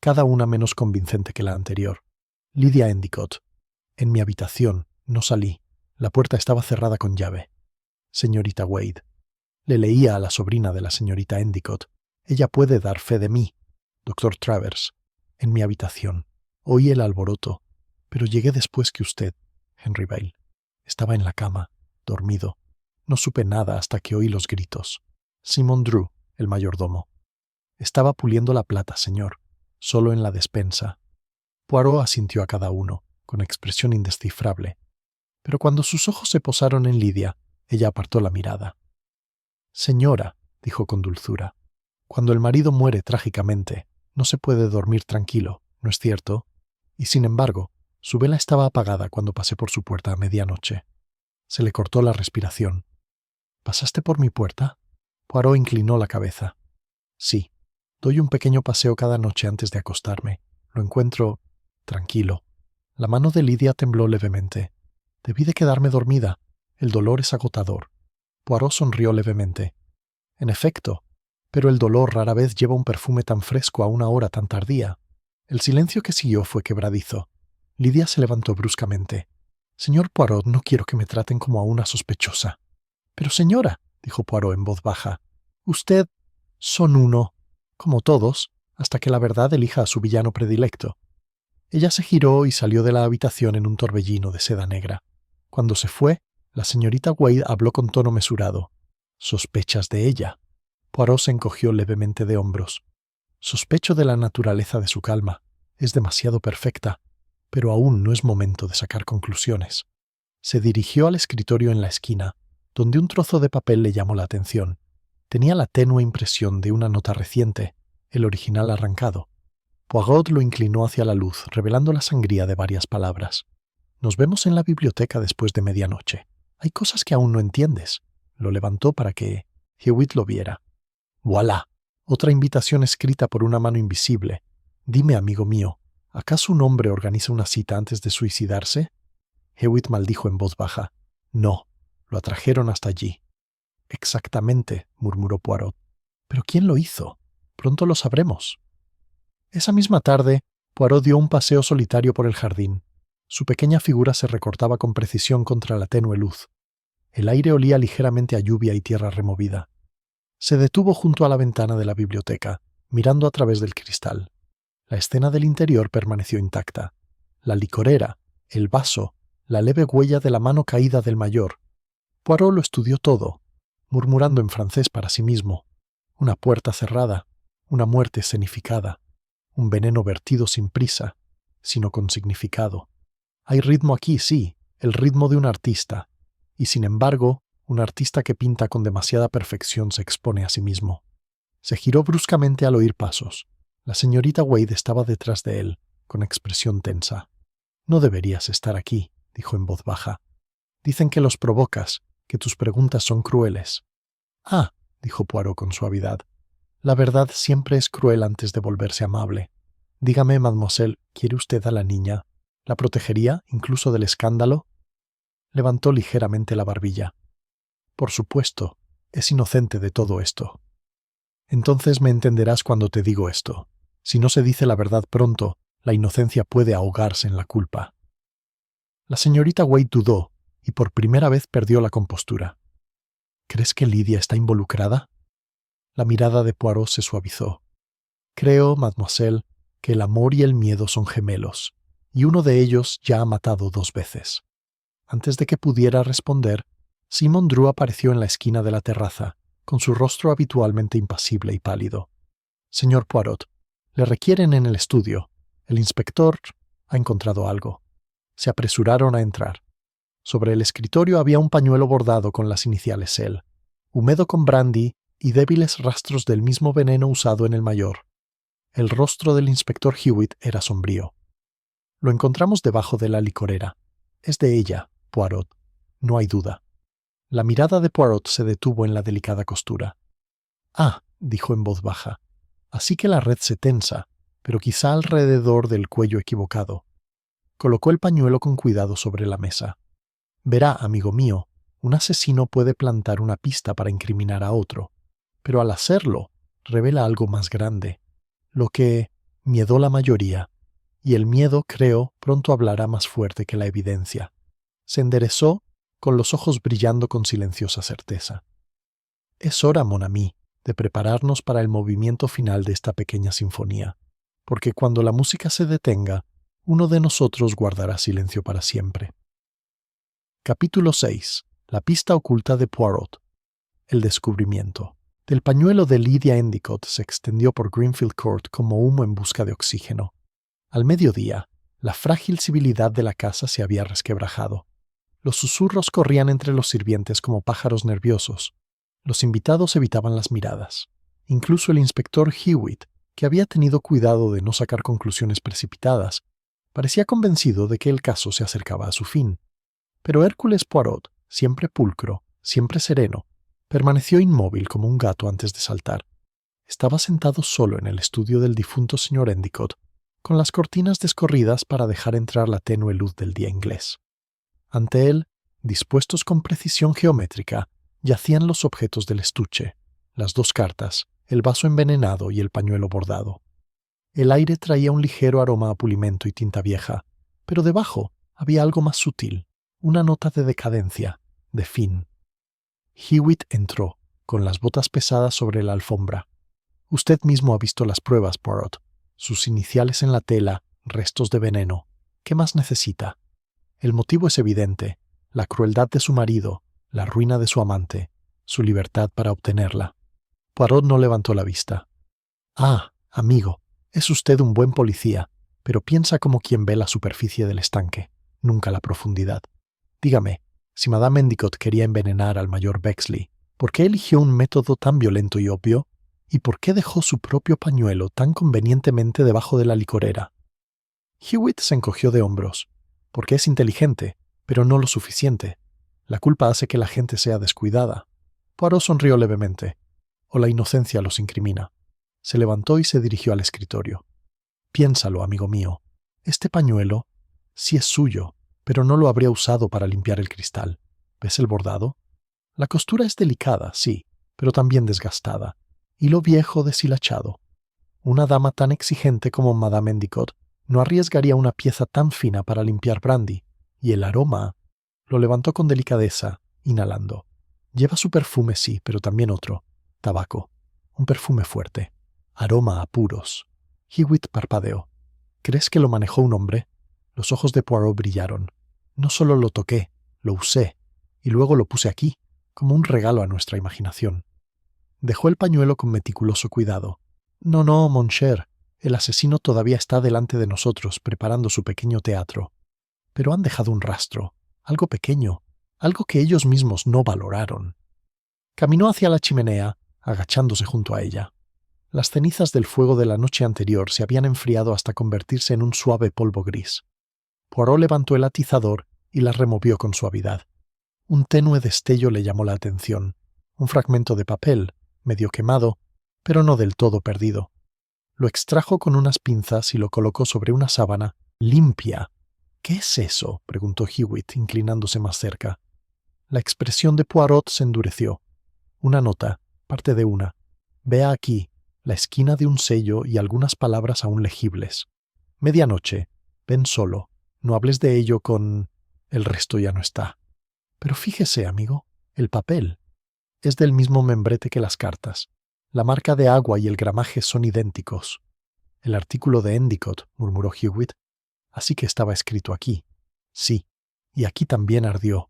cada una menos convincente que la anterior. Lydia Endicott. En mi habitación, no salí. La puerta estaba cerrada con llave. Señorita Wade. Le leía a la sobrina de la señorita Endicott. Ella puede dar fe de mí. Doctor Travers. En mi habitación. Oí el alboroto, pero llegué después que usted, Henry Bale. Estaba en la cama, dormido. No supe nada hasta que oí los gritos. Simon Drew, el mayordomo. Estaba puliendo la plata, señor, solo en la despensa. Poirot asintió a cada uno, con expresión indescifrable. Pero cuando sus ojos se posaron en Lydia, ella apartó la mirada. «Señora», dijo con dulzura, «cuando el marido muere trágicamente, no se puede dormir tranquilo, ¿no es cierto? Y sin embargo, su vela estaba apagada cuando pasé por su puerta a medianoche». Se le cortó la respiración. «¿Pasaste por mi puerta?» Poirot inclinó la cabeza. «Sí. Doy un pequeño paseo cada noche antes de acostarme. Lo encuentro tranquilo». La mano de Lydia tembló levemente. «Debí de quedarme dormida. El dolor es agotador». Poirot sonrió levemente. «En efecto, pero el dolor rara vez lleva un perfume tan fresco a una hora tan tardía». El silencio que siguió fue quebradizo. Lydia se levantó bruscamente. «Señor Poirot, no quiero que me traten como a una sospechosa». «Pero señora», dijo Poirot en voz baja, «usted son uno, como todos, hasta que la verdad elija a su villano predilecto». Ella se giró y salió de la habitación en un torbellino de seda negra. Cuando se fue, la señorita Wade habló con tono mesurado. «¿Sospechas de ella?» Poirot se encogió levemente de hombros. «Sospecho de la naturaleza de su calma. Es demasiado perfecta. Pero aún no es momento de sacar conclusiones. Se dirigió al escritorio en la esquina, donde un trozo de papel le llamó la atención. Tenía la tenue impresión de una nota reciente, el original arrancado. Poirot lo inclinó hacia la luz, revelando la sangría de varias palabras. «Nos vemos en la biblioteca después de medianoche. Hay cosas que aún no entiendes». Lo levantó para que Hewitt lo viera. «Voilà. Otra invitación escrita por una mano invisible. Dime, amigo mío, ¿acaso un hombre organiza una cita antes de suicidarse?» Hewitt maldijo en voz baja. «No, lo atrajeron hasta allí». «Exactamente», murmuró Poirot. «¿Pero quién lo hizo? Pronto lo sabremos». Esa misma tarde, Poirot dio un paseo solitario por el jardín. Su pequeña figura se recortaba con precisión contra la tenue luz. El aire olía ligeramente a lluvia y tierra removida. Se detuvo junto a la ventana de la biblioteca, mirando a través del cristal. La escena del interior permaneció intacta. La licorera, el vaso, la leve huella de la mano caída del mayor. Poirot lo estudió todo, murmurando en francés para sí mismo. Una puerta cerrada, una muerte escenificada, un veneno vertido sin prisa, sino con significado. Hay ritmo aquí, sí, el ritmo de un artista, y sin embargo, un artista que pinta con demasiada perfección se expone a sí mismo. Se giró bruscamente al oír pasos. La señorita Wade estaba detrás de él, con expresión tensa. «No deberías estar aquí», dijo en voz baja. «Dicen que los provocas, que tus preguntas son crueles». «Ah», dijo Poirot con suavidad. «La verdad siempre es cruel antes de volverse amable. Dígame, mademoiselle, ¿quiere usted a la niña? ¿La protegería, incluso del escándalo?» Levantó ligeramente la barbilla. «Por supuesto, es inocente de todo esto». «Entonces me entenderás cuando te digo esto. Si no se dice la verdad pronto, la inocencia puede ahogarse en la culpa». La señorita Wade dudó y por primera vez perdió la compostura. «¿Crees que Lidia está involucrada?» La mirada de Poirot se suavizó. «Creo, mademoiselle, que el amor y el miedo son gemelos, y uno de ellos ya ha matado 2 veces». Antes de que pudiera responder, Simon Drew apareció en la esquina de la terraza, con su rostro habitualmente impasible y pálido. «Señor Poirot, le requieren en el estudio. El inspector ha encontrado algo». Se apresuraron a entrar. Sobre el escritorio había un pañuelo bordado con las iniciales L, húmedo con brandy y débiles rastros del mismo veneno usado en el mayor. El rostro del inspector Hewitt era sombrío. «Lo encontramos debajo de la licorera. Es de ella, Poirot. No hay duda». La mirada de Poirot se detuvo en la delicada costura. «Ah», dijo en voz baja, «así que la red se tensa, pero quizá alrededor del cuello equivocado». Colocó el pañuelo con cuidado sobre la mesa. «Verá, amigo mío, un asesino puede plantar una pista para incriminar a otro, pero al hacerlo, revela algo más grande, lo que miedó la mayoría, y el miedo, creo, pronto hablará más fuerte que la evidencia». Se enderezó, con los ojos brillando con silenciosa certeza. «Es hora, mon ami, de prepararnos para el movimiento final de esta pequeña sinfonía, porque cuando la música se detenga, uno de nosotros guardará silencio para siempre». Capítulo 6. La pista oculta de Poirot. El descubrimiento. Del pañuelo de Lydia Endicott se extendió por Greenfield Court como humo en busca de oxígeno. Al mediodía, la frágil civilidad de la casa se había resquebrajado. Los susurros corrían entre los sirvientes como pájaros nerviosos. Los invitados evitaban las miradas. Incluso el inspector Hewitt, que había tenido cuidado de no sacar conclusiones precipitadas, parecía convencido de que el caso se acercaba a su fin. Pero Hércules Poirot, siempre pulcro, siempre sereno, permaneció inmóvil como un gato antes de saltar. Estaba sentado solo en el estudio del difunto señor Endicott, con las cortinas descorridas para dejar entrar la tenue luz del día inglés. Ante él, dispuestos con precisión geométrica, yacían los objetos del estuche, las 2 cartas, el vaso envenenado y el pañuelo bordado. El aire traía un ligero aroma a pulimento y tinta vieja, pero debajo había algo más sutil, una nota de decadencia, de fin. Hewitt entró, con las botas pesadas sobre la alfombra. «Usted mismo ha visto las pruebas, Poirot. Sus iniciales en la tela, restos de veneno. ¿Qué más necesita? El motivo es evidente, la crueldad de su marido, la ruina de su amante, su libertad para obtenerla». Poirot no levantó la vista. «Ah, amigo, es usted un buen policía, pero piensa como quien ve la superficie del estanque, nunca la profundidad. Dígame, si Madame Endicott quería envenenar al mayor Bexley, ¿por qué eligió un método tan violento y obvio? ¿Y por qué dejó su propio pañuelo tan convenientemente debajo de la licorera? Hewitt se encogió de hombros. Porque es inteligente, pero no lo suficiente. La culpa hace que la gente sea descuidada. Poirot sonrió levemente. O la inocencia los incrimina. Se levantó y se dirigió al escritorio. Piénsalo, amigo mío. Este pañuelo sí es suyo, pero no lo habría usado para limpiar el cristal. ¿Ves el bordado? La costura es delicada, sí, pero también desgastada. Hilo viejo deshilachado. Una dama tan exigente como Madame Endicott no arriesgaría una pieza tan fina para limpiar brandy, y el aroma lo levantó con delicadeza, inhalando. Lleva su perfume, sí, pero también otro. Tabaco. Un perfume fuerte. Aroma a puros. Hewitt parpadeó. ¿Crees que lo manejó un hombre? Los ojos de Poirot brillaron. No solo lo toqué, lo usé, y luego lo puse aquí, como un regalo a nuestra imaginación. Dejó el pañuelo con meticuloso cuidado. No, mon cher, el asesino todavía está delante de nosotros preparando su pequeño teatro. Pero han dejado un rastro, algo pequeño, algo que ellos mismos no valoraron. Caminó hacia la chimenea, agachándose junto a ella. Las cenizas del fuego de la noche anterior se habían enfriado hasta convertirse en un suave polvo gris. Poirot levantó el atizador y las removió con suavidad. Un tenue destello le llamó la atención. Un fragmento de papel, medio quemado, pero no del todo perdido. Lo extrajo con unas pinzas y lo colocó sobre una sábana limpia. ¿Qué es eso?, preguntó Hewitt, inclinándose más cerca. La expresión de Poirot se endureció. Una nota, parte de una. Vea aquí, la esquina de un sello y algunas palabras aún legibles. Medianoche. Ven solo. No hables de ello con... El resto ya no está. Pero fíjese, amigo, el papel. Es del mismo membrete que las cartas. La marca de agua y el gramaje son idénticos. El artículo de Endicott, murmuró Hewitt. Así que estaba escrito aquí. Sí, y aquí también ardió.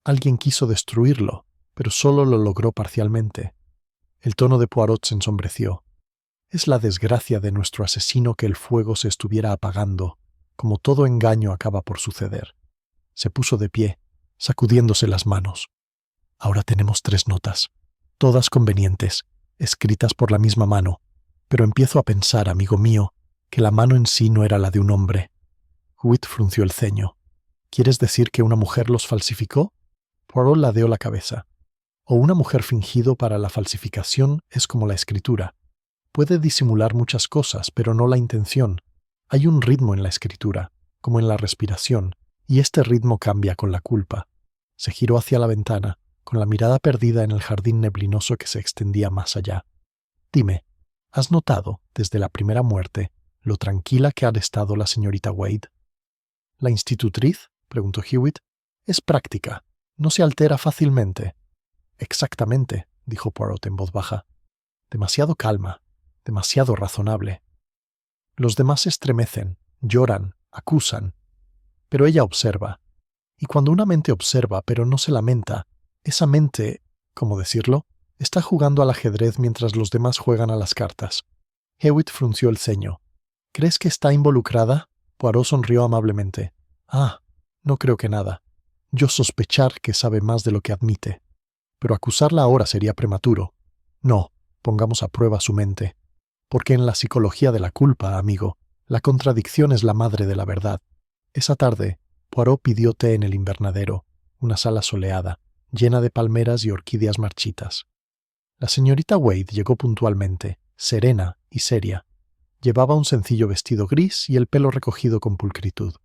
Alguien quiso destruirlo, pero solo lo logró parcialmente. El tono de Poirot se ensombreció. Es la desgracia de nuestro asesino que el fuego se estuviera apagando, como todo engaño acaba por suceder. Se puso de pie, sacudiéndose las manos. Ahora tenemos 3 notas, todas convenientes, escritas por la misma mano, pero empiezo a pensar, amigo mío, que la mano en sí no era la de un hombre. Hewitt frunció el ceño. ¿Quieres decir que una mujer los falsificó? Poirot ladeó la cabeza. O una mujer fingido para la falsificación es como la escritura. Puede disimular muchas cosas, pero no la intención. Hay un ritmo en la escritura, como en la respiración, y este ritmo cambia con la culpa. Se giró hacia la ventana, con la mirada perdida en el jardín neblinoso que se extendía más allá. Dime, ¿has notado, desde la primera muerte, lo tranquila que ha estado la señorita Wade? ¿La institutriz?, preguntó Hewitt. Es práctica. No se altera fácilmente. Exactamente, dijo Poirot en voz baja. Demasiado calma, demasiado razonable. Los demás estremecen, lloran, acusan. Pero ella observa. Y cuando una mente observa pero no se lamenta, esa mente, ¿cómo decirlo?, está jugando al ajedrez mientras los demás juegan a las cartas. Hewitt frunció el ceño. ¿Crees que está involucrada? Poirot sonrió amablemente. Ah, no creo que nada. Yo sospechar que sabe más de lo que admite. Pero acusarla ahora sería prematuro. No, pongamos a prueba su mente. Porque en la psicología de la culpa, amigo, la contradicción es la madre de la verdad. Esa tarde, Poirot pidió té en el invernadero, una sala soleada, llena de palmeras y orquídeas marchitas. La señorita Wade llegó puntualmente, serena y seria. Llevaba un sencillo vestido gris y el pelo recogido con pulcritud.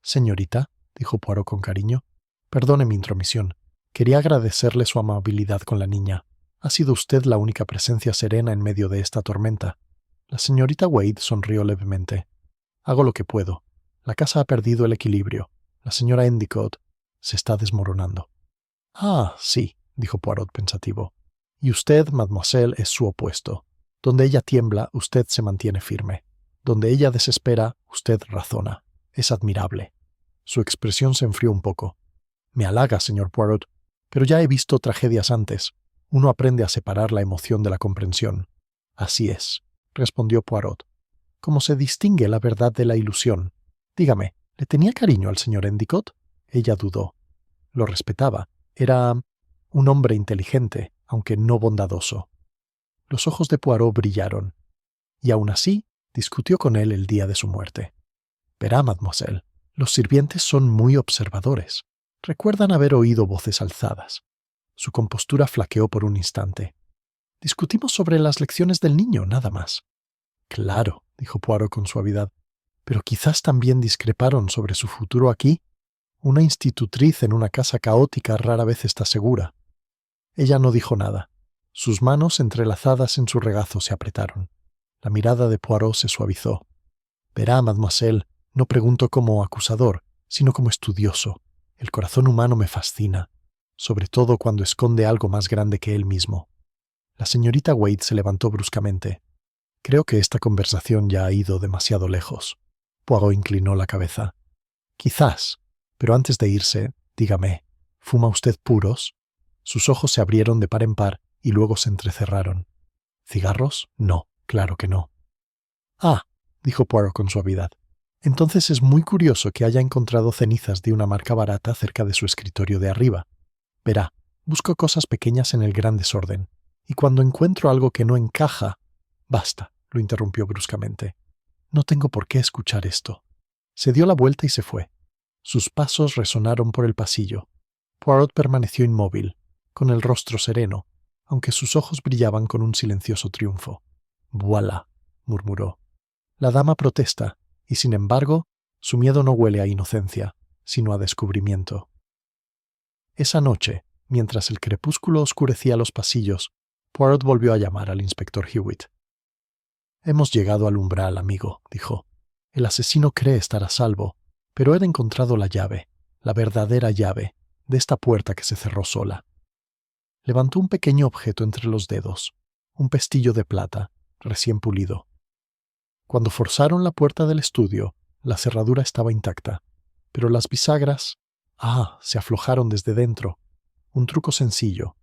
«Señorita», dijo Poirot con cariño, «perdone mi intromisión. Quería agradecerle su amabilidad con la niña. Ha sido usted la única presencia serena en medio de esta tormenta». La señorita Wade sonrió levemente. «Hago lo que puedo. La casa ha perdido el equilibrio. La señora Endicott se está desmoronando». «Ah, sí», dijo Poirot pensativo. «Y usted, mademoiselle, es su opuesto. Donde ella tiembla, usted se mantiene firme. Donde ella desespera, usted razona. Es admirable». Su expresión se enfrió un poco. «Me halaga, señor Poirot, pero ya he visto tragedias antes. Uno aprende a separar la emoción de la comprensión». «Así es», respondió Poirot. ¿Cómo se distingue la verdad de la ilusión? Dígame, ¿le tenía cariño al señor Endicott? Ella dudó. Lo respetaba. Era un hombre inteligente, aunque no bondadoso. Los ojos de Poirot brillaron, y aún así discutió con él el día de su muerte. Verá, mademoiselle, los sirvientes son muy observadores. Recuerdan haber oído voces alzadas. Su compostura flaqueó por un instante. Discutimos sobre las lecciones del niño, nada más. Claro, dijo Poirot con suavidad, pero quizás también discreparon sobre su futuro aquí. Una institutriz en una casa caótica rara vez está segura. Ella no dijo nada. Sus manos entrelazadas en su regazo se apretaron. La mirada de Poirot se suavizó. Verá, mademoiselle, no pregunto como acusador, sino como estudioso. El corazón humano me fascina, sobre todo cuando esconde algo más grande que él mismo. La señorita Wade se levantó bruscamente. Creo que esta conversación ya ha ido demasiado lejos. Poirot inclinó la cabeza. Quizás, pero antes de irse, dígame, ¿fuma usted puros? Sus ojos se abrieron de par en par y luego se entrecerraron. ¿Cigarros? No, claro que no. Ah, dijo Poirot con suavidad. Entonces es muy curioso que haya encontrado cenizas de una marca barata cerca de su escritorio de arriba. Verá, busco cosas pequeñas en el gran desorden, y cuando encuentro algo que no encaja... Basta, lo interrumpió bruscamente. No tengo por qué escuchar esto. Se dio la vuelta y se fue. Sus pasos resonaron por el pasillo. Poirot permaneció inmóvil, con el rostro sereno, aunque sus ojos brillaban con un silencioso triunfo. «Voilà», murmuró. La dama protesta, y sin embargo, su miedo no huele a inocencia, sino a descubrimiento. Esa noche, mientras el crepúsculo oscurecía los pasillos, Poirot volvió a llamar al inspector Hewitt. «Hemos llegado al umbral, amigo», dijo. «El asesino cree estar a salvo, pero he encontrado la llave, la verdadera llave, de esta puerta que se cerró sola». Levantó un pequeño objeto entre los dedos, un pestillo de plata, recién pulido. Cuando forzaron la puerta del estudio, la cerradura estaba intacta, pero las bisagras, se aflojaron desde dentro. Un truco sencillo,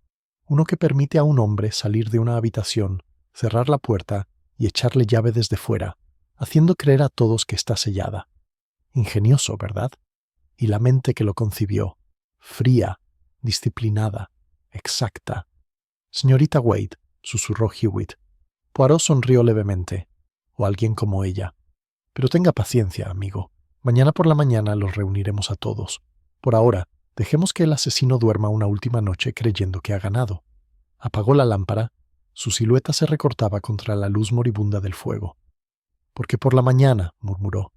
uno que permite a un hombre salir de una habitación, cerrar la puerta y echarle llave desde fuera, haciendo creer a todos que está sellada. Ingenioso, ¿verdad? Y la mente que lo concibió, fría, disciplinada, exacta. «Señorita Wade», susurró Hewitt. Poirot sonrió levemente. «O alguien como ella. Pero tenga paciencia, amigo. Mañana por la mañana los reuniremos a todos. Por ahora, dejemos que el asesino duerma una última noche creyendo que ha ganado». Apagó la lámpara. Su silueta se recortaba contra la luz moribunda del fuego. «Porque por la mañana», murmuró,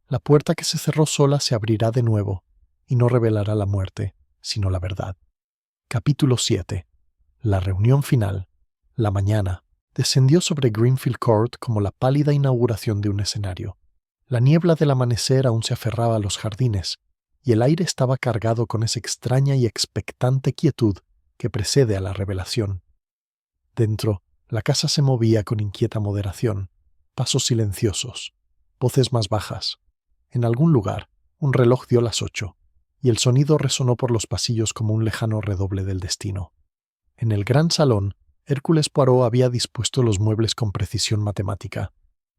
«la puerta que se cerró sola se abrirá de nuevo y no revelará la muerte, sino la verdad». Capítulo 7. La reunión final. La mañana descendió sobre Greenfield Court como la pálida inauguración de un escenario. La niebla del amanecer aún se aferraba a los jardines, y el aire estaba cargado con esa extraña y expectante quietud que precede a la revelación. Dentro, la casa se movía con inquieta moderación, pasos silenciosos, voces más bajas. En algún lugar, un reloj dio las 8, y el sonido resonó por los pasillos como un lejano redoble del destino. En el gran salón, Hércules Poirot había dispuesto los muebles con precisión matemática.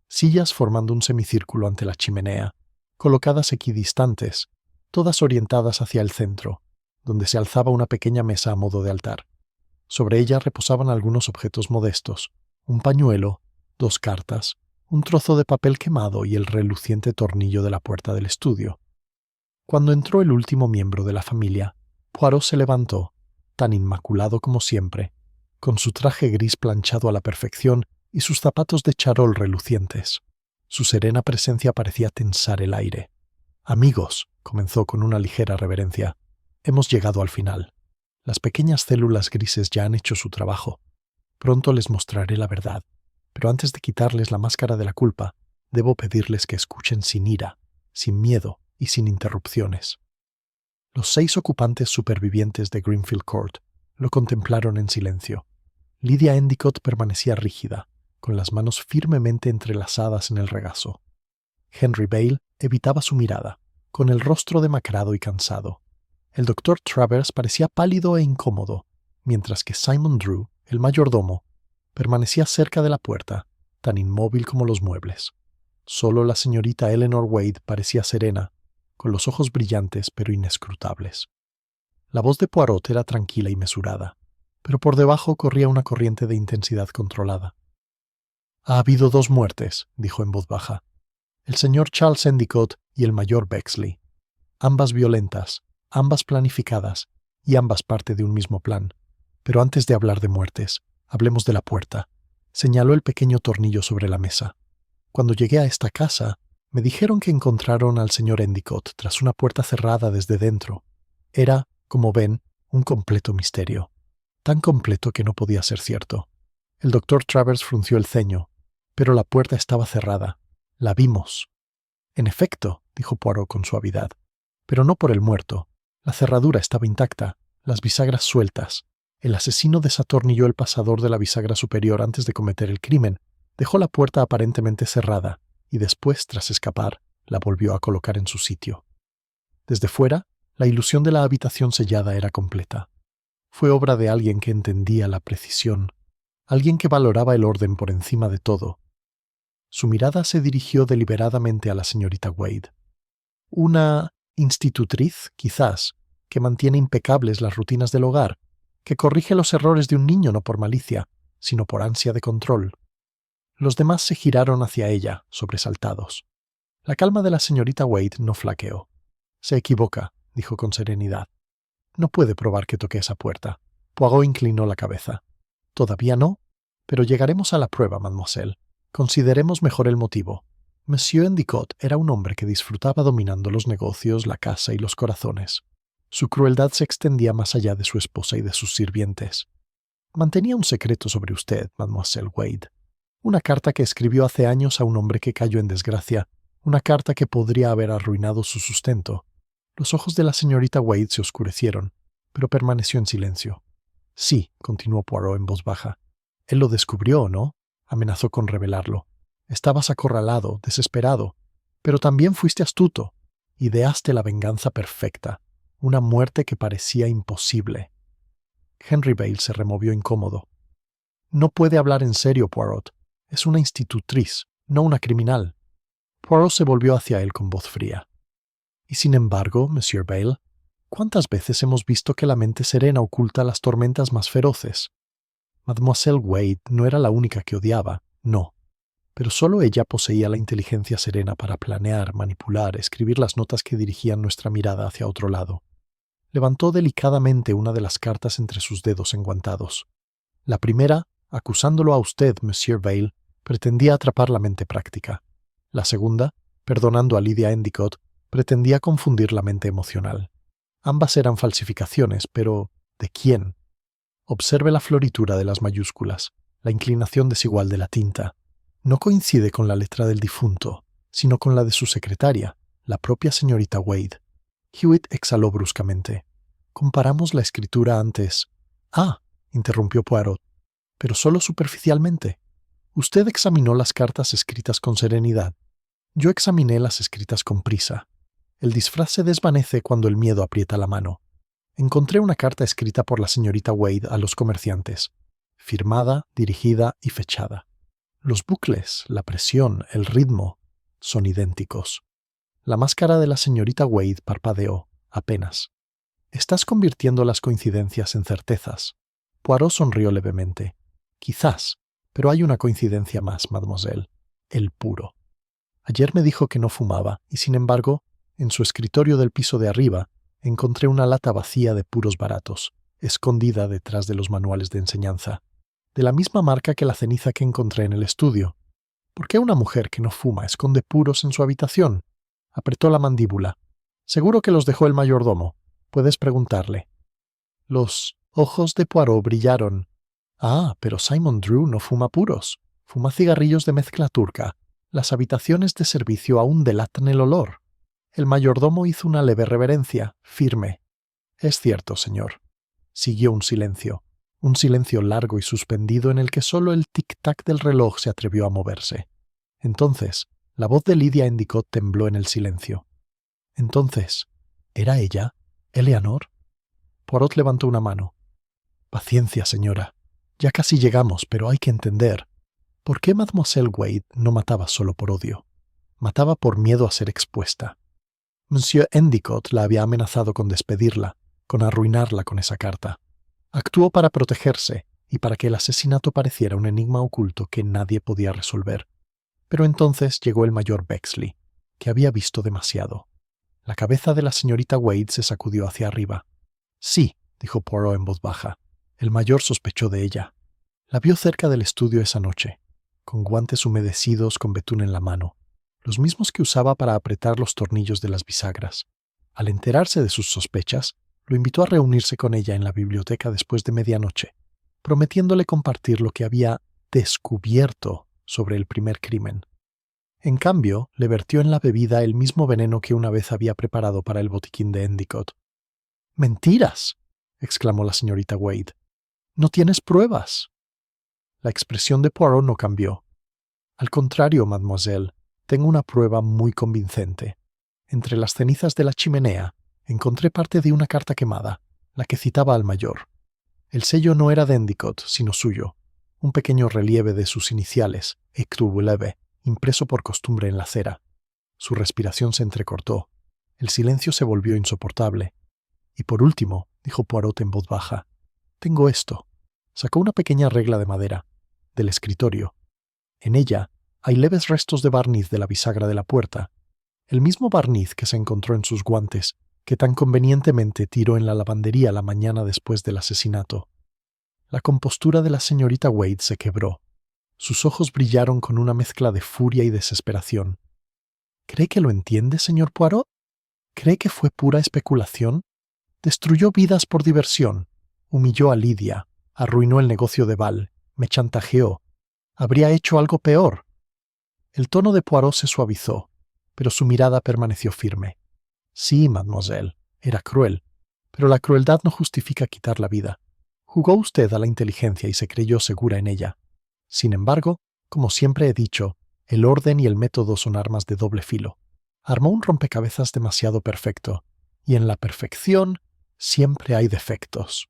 Sillas formando un semicírculo ante la chimenea, colocadas equidistantes, todas orientadas hacia el centro, donde se alzaba una pequeña mesa a modo de altar. Sobre ella reposaban algunos objetos modestos, un pañuelo, 2 cartas, un trozo de papel quemado y el reluciente tornillo de la puerta del estudio. Cuando entró el último miembro de la familia, Poirot se levantó, tan inmaculado como siempre, con su traje gris planchado a la perfección y sus zapatos de charol relucientes. Su serena presencia parecía tensar el aire. «Amigos», comenzó con una ligera reverencia, «hemos llegado al final. Las pequeñas células grises ya han hecho su trabajo. Pronto les mostraré la verdad, pero antes de quitarles la máscara de la culpa, debo pedirles que escuchen sin ira, sin miedo y sin interrupciones». Los 6 ocupantes supervivientes de Greenfield Court lo contemplaron en silencio. Lydia Endicott permanecía rígida, con las manos firmemente entrelazadas en el regazo. Henry Bale evitaba su mirada, con el rostro demacrado y cansado. El doctor Travers parecía pálido e incómodo, mientras que Simon Drew, el mayordomo, permanecía cerca de la puerta, tan inmóvil como los muebles. Solo la señorita Eleanor Wade parecía serena, con los ojos brillantes pero inescrutables. La voz de Poirot era tranquila y mesurada, pero por debajo corría una corriente de intensidad controlada. «Ha habido 2 muertes», dijo en voz baja. «El señor Charles Endicott y el mayor Bexley. Ambas violentas, ambas planificadas y ambas parte de un mismo plan. Pero antes de hablar de muertes, hablemos de la puerta». Señaló el pequeño tornillo sobre la mesa. «Cuando llegué a esta casa, me dijeron que encontraron al señor Endicott tras una puerta cerrada desde dentro. Era, como ven, un completo misterio. Tan completo que no podía ser cierto». El doctor Travers frunció el ceño, pero la puerta estaba cerrada. La vimos. «En efecto», dijo Poirot con suavidad, «pero no por el muerto. La cerradura estaba intacta, las bisagras sueltas. El asesino desatornilló el pasador de la bisagra superior antes de cometer el crimen, dejó la puerta aparentemente cerrada y después, tras escapar, la volvió a colocar en su sitio. Desde fuera, la ilusión de la habitación sellada era completa. Fue obra de alguien que entendía la precisión, alguien que valoraba el orden por encima de todo». Su mirada se dirigió deliberadamente a la señorita Wade. «Una institutriz, quizás, que mantiene impecables las rutinas del hogar, que corrige los errores de un niño no por malicia, sino por ansia de control». Los demás se giraron hacia ella, sobresaltados. La calma de la señorita Wade no flaqueó. «Se equivoca», dijo con serenidad. «No puede probar que toqué esa puerta». Poirot inclinó la cabeza. «Todavía no, pero llegaremos a la prueba, mademoiselle. Consideremos mejor el motivo. Monsieur Endicott era un hombre que disfrutaba dominando los negocios, la casa y los corazones. Su crueldad se extendía más allá de su esposa y de sus sirvientes. Mantenía un secreto sobre usted, mademoiselle Wade. Una carta que escribió hace años a un hombre que cayó en desgracia, una carta que podría haber arruinado su sustento». Los ojos de la señorita Wade se oscurecieron, pero permaneció en silencio. «Sí», continuó Poirot en voz baja. «Él lo descubrió, ¿no? Amenazó con revelarlo. Estabas acorralado, desesperado, pero también fuiste astuto. Ideaste la venganza perfecta, una muerte que parecía imposible». Henry Vail se removió incómodo. «No puede hablar en serio, Poirot. Es una institutriz, no una criminal». Poirot se volvió hacia él con voz fría. «Y sin embargo, Monsieur Vail, ¿cuántas veces hemos visto que la mente serena oculta las tormentas más feroces? Mademoiselle Wade no era la única que odiaba, no, pero solo ella poseía la inteligencia serena para planear, manipular, escribir las notas que dirigían nuestra mirada hacia otro lado». Levantó delicadamente una de las cartas entre sus dedos enguantados. La primera, acusándolo a usted, Monsieur Vail, pretendía atrapar la mente práctica. La segunda, perdonando a Lydia Endicott, pretendía confundir la mente emocional. Ambas eran falsificaciones, pero ¿de quién? Observe la floritura de las mayúsculas, la inclinación desigual de la tinta. No coincide con la letra del difunto, sino con la de su secretaria, la propia señorita Wade. Hewitt exhaló bruscamente. «Comparamos la escritura antes». «Ah», interrumpió Poirot, «pero solo superficialmente. Usted examinó las cartas escritas con serenidad. Yo examiné las escritas con prisa. El disfraz se desvanece cuando el miedo aprieta la mano. Encontré una carta escrita por la señorita Wade a los comerciantes, firmada, dirigida y fechada. Los bucles, la presión, el ritmo, son idénticos». La máscara de la señorita Wade parpadeó, apenas. «Estás convirtiendo las coincidencias en certezas». Poirot sonrió levemente. «Quizás, pero hay una coincidencia más, mademoiselle. El puro. Ayer me dijo que no fumaba, y sin embargo, en su escritorio del piso de arriba, encontré una lata vacía de puros baratos, escondida detrás de los manuales de enseñanza, de la misma marca que la ceniza que encontré en el estudio. ¿Por qué una mujer que no fuma esconde puros en su habitación?». Apretó la mandíbula. «Seguro que los dejó el mayordomo. Puedes preguntarle». Los ojos de Poirot brillaron. «Ah, pero Simon Drew no fuma puros. Fuma cigarrillos de mezcla turca. Las habitaciones de servicio aún delatan el olor». El mayordomo hizo una leve reverencia, firme. «Es cierto, señor». Siguió un silencio largo y suspendido en el que solo el tic-tac del reloj se atrevió a moverse. Entonces, la voz de Lydia Endicott tembló en el silencio. Entonces, ¿era ella, Eleanor? Poirot levantó una mano. «Paciencia, señora. Ya casi llegamos, pero hay que entender. ¿Por qué Mademoiselle Wade no mataba solo por odio? Mataba por miedo a ser expuesta. Monsieur Endicott la había amenazado con despedirla, con arruinarla con esa carta. Actuó para protegerse y para que el asesinato pareciera un enigma oculto que nadie podía resolver. Pero entonces llegó el mayor Bexley, que había visto demasiado. La cabeza de la señorita Wade se sacudió hacia arriba. Sí, dijo Poirot en voz baja. El mayor sospechó de ella. La vio cerca del estudio esa noche, con guantes humedecidos con betún en la mano, los mismos que usaba para apretar los tornillos de las bisagras. Al enterarse de sus sospechas, lo invitó a reunirse con ella en la biblioteca después de medianoche, prometiéndole compartir lo que había descubierto sobre el primer crimen. En cambio, le vertió en la bebida el mismo veneno que una vez había preparado para el botiquín de Endicott. «¡Mentiras!», exclamó la señorita Wade. «No tienes pruebas». La expresión de Poirot no cambió. «Al contrario, mademoiselle, tengo una prueba muy convincente. Entre las cenizas de la chimenea encontré parte de una carta quemada, la que citaba al mayor. El sello no era de Endicott, sino suyo, un pequeño relieve de sus iniciales, Hector Bouleve, impreso por costumbre en la cera. Su respiración se entrecortó. El silencio se volvió insoportable. Y por último, dijo Poirot en voz baja, «tengo esto». Sacó una pequeña regla de madera, del escritorio. En ella hay leves restos de barniz de la bisagra de la puerta, el mismo barniz que se encontró en sus guantes, que tan convenientemente tiró en la lavandería la mañana después del asesinato. La compostura de la señorita Wade se quebró. Sus ojos brillaron con una mezcla de furia y desesperación. «¿Cree que lo entiende, señor Poirot? ¿Cree que fue pura especulación? Destruyó vidas por diversión, humilló a Lidia, arruinó el negocio de Val, me chantajeó. Habría hecho algo peor». El tono de Poirot se suavizó, pero su mirada permaneció firme. «Sí, mademoiselle, era cruel, pero la crueldad no justifica quitar la vida. Jugó usted a la inteligencia y se creyó segura en ella. Sin embargo, como siempre he dicho, el orden y el método son armas de doble filo. Armó un rompecabezas demasiado perfecto, y en la perfección siempre hay defectos».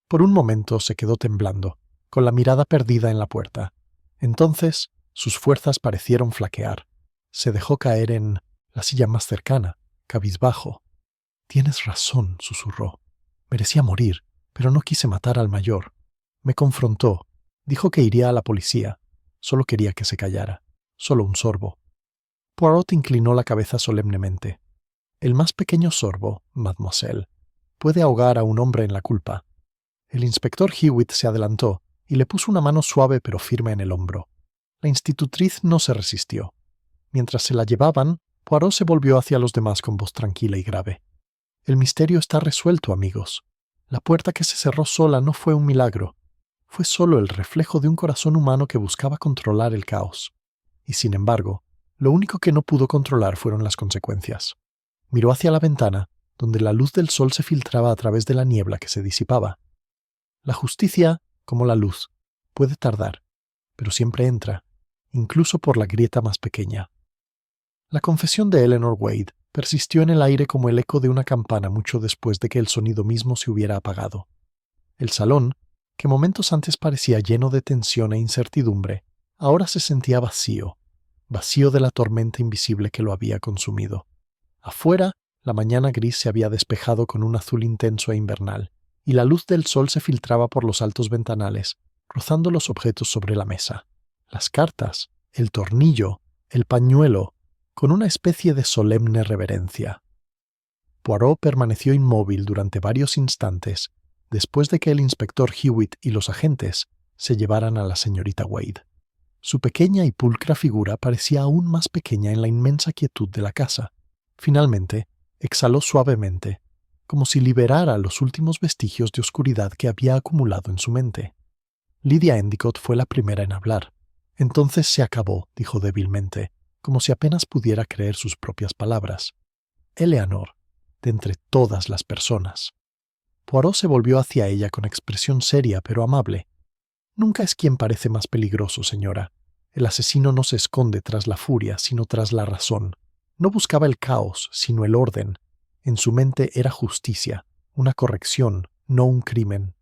Por un momento se quedó temblando, con la mirada perdida en la puerta. Entonces, sus fuerzas parecieron flaquear. Se dejó caer en la silla más cercana, cabizbajo. «Tienes razón», susurró. «Merecía morir, pero no quise matar al mayor. Me confrontó. Dijo que iría a la policía. Solo quería que se callara. Solo un sorbo». Poirot inclinó la cabeza solemnemente. «El más pequeño sorbo, mademoiselle, puede ahogar a un hombre en la culpa». El inspector Hewitt se adelantó y le puso una mano suave pero firme en el hombro. La institutriz no se resistió. Mientras se la llevaban, Poirot se volvió hacia los demás con voz tranquila y grave. «El misterio está resuelto, amigos. La puerta que se cerró sola no fue un milagro. Fue solo el reflejo de un corazón humano que buscaba controlar el caos. Y sin embargo, lo único que no pudo controlar fueron las consecuencias». Miró hacia la ventana, donde la luz del sol se filtraba a través de la niebla que se disipaba. La justicia, como la luz, puede tardar, pero siempre entra, incluso por la grieta más pequeña. La confesión de Eleanor Wade persistió en el aire como el eco de una campana mucho después de que el sonido mismo se hubiera apagado. El salón, que momentos antes parecía lleno de tensión e incertidumbre, ahora se sentía vacío, vacío de la tormenta invisible que lo había consumido. Afuera, la mañana gris se había despejado con un azul intenso e invernal, y la luz del sol se filtraba por los altos ventanales, rozando los objetos sobre la mesa. Las cartas, el tornillo, el pañuelo, con una especie de solemne reverencia. Poirot permaneció inmóvil durante varios instantes después de que el inspector Hewitt y los agentes se llevaran a la señorita Wade. Su pequeña y pulcra figura parecía aún más pequeña en la inmensa quietud de la casa. Finalmente, exhaló suavemente, como si liberara los últimos vestigios de oscuridad que había acumulado en su mente. Lydia Endicott fue la primera en hablar. «Entonces se acabó», dijo débilmente, como si apenas pudiera creer sus propias palabras. «Eleanor, de entre todas las personas». Poirot se volvió hacia ella con expresión seria pero amable. «Nunca es quien parece más peligroso, señora. El asesino no se esconde tras la furia, sino tras la razón. No buscaba el caos, sino el orden. En su mente era justicia, una corrección, no un crimen».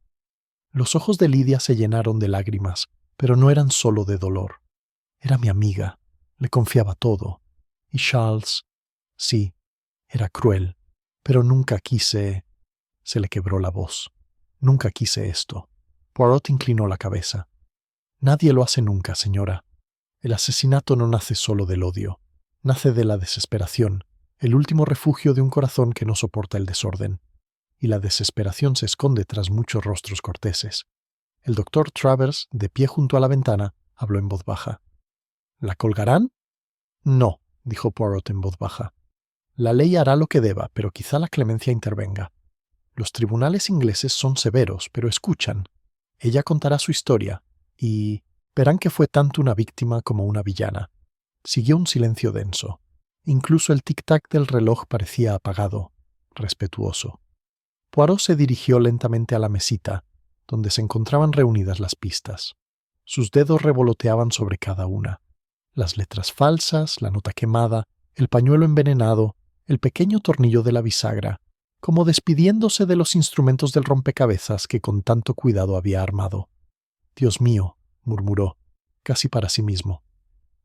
Los ojos de Lidia se llenaron de lágrimas, pero no eran solo de dolor. «Era mi amiga. Le confiaba todo. Y Charles, sí, era cruel, pero nunca quise... Se le quebró la voz. Nunca quise esto. Poirot inclinó la cabeza. Nadie lo hace nunca, señora. El asesinato no nace solo del odio. Nace de la desesperación, el último refugio de un corazón que no soporta el desorden. Y la desesperación se esconde tras muchos rostros corteses. El doctor Travers, de pie junto a la ventana, habló en voz baja. ¿La colgarán? No, dijo Poirot en voz baja. La ley hará lo que deba, pero quizá la clemencia intervenga. Los tribunales ingleses son severos, pero escuchan. Ella contará su historia, y verán que fue tanto una víctima como una villana. Siguió un silencio denso. Incluso el tic-tac del reloj parecía apagado, respetuoso. Poirot se dirigió lentamente a la mesita, donde se encontraban reunidas las pistas. Sus dedos revoloteaban sobre cada una. Las letras falsas, la nota quemada, el pañuelo envenenado, el pequeño tornillo de la bisagra, como despidiéndose de los instrumentos del rompecabezas que con tanto cuidado había armado. «Dios mío», murmuró, casi para sí mismo.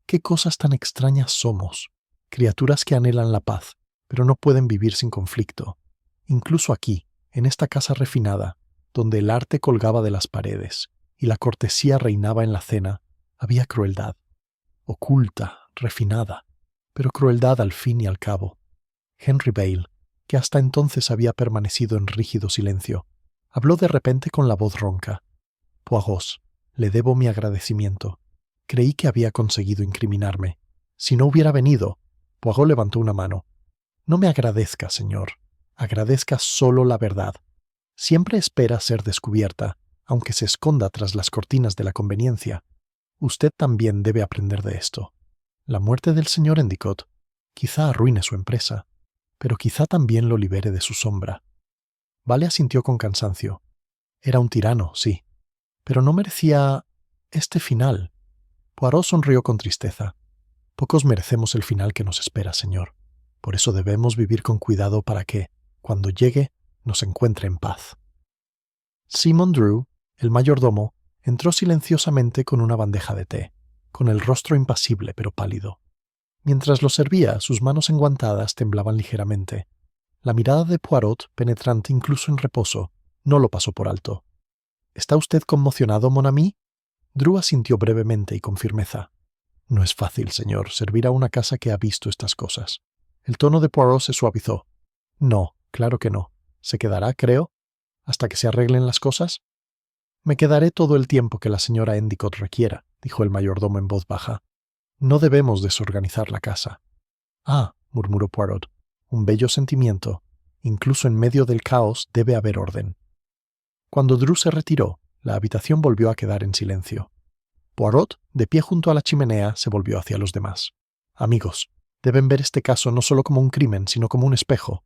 «Qué cosas tan extrañas somos, criaturas que anhelan la paz, pero no pueden vivir sin conflicto. Incluso aquí, en esta casa refinada, donde el arte colgaba de las paredes y la cortesía reinaba en la cena, había crueldad. Oculta, refinada, pero crueldad al fin y al cabo. Henry Bale, que hasta entonces había permanecido en rígido silencio, habló de repente con la voz ronca. «Poirot, le debo mi agradecimiento. Creí que había conseguido incriminarme. Si no hubiera venido...» Poirot levantó una mano. «No me agradezca, señor. Agradezca solo la verdad. Siempre espera ser descubierta, aunque se esconda tras las cortinas de la conveniencia. Usted también debe aprender de esto. La muerte del señor Endicott quizá arruine su empresa, pero quizá también lo libere de su sombra». Vale asintió con cansancio. Era un tirano, sí, pero no merecía este final. Poirot sonrió con tristeza. «Pocos merecemos el final que nos espera, señor. Por eso debemos vivir con cuidado para que, cuando llegue, nos encuentre en paz». Simon Drew, el mayordomo, entró silenciosamente con una bandeja de té, con el rostro impasible pero pálido. Mientras lo servía, sus manos enguantadas temblaban ligeramente. La mirada de Poirot, penetrante incluso en reposo, no lo pasó por alto. «¿Está usted conmocionado, mon ami?» Drew asintió brevemente y con firmeza. «No es fácil, señor, servir a una casa que ha visto estas cosas». El tono de Poirot se suavizó. «No, claro que no. Se quedará, creo, hasta que se arreglen las cosas». «Me quedaré todo el tiempo que la señora Endicott requiera», dijo el mayordomo en voz baja. «No debemos desorganizar la casa». «Ah», murmuró Poirot, «un bello sentimiento. Incluso en medio del caos debe haber orden». Cuando Drew se retiró, la habitación volvió a quedar en silencio. Poirot, de pie junto a la chimenea, se volvió hacia los demás. «Amigos, deben ver este caso no solo como un crimen, sino como un espejo.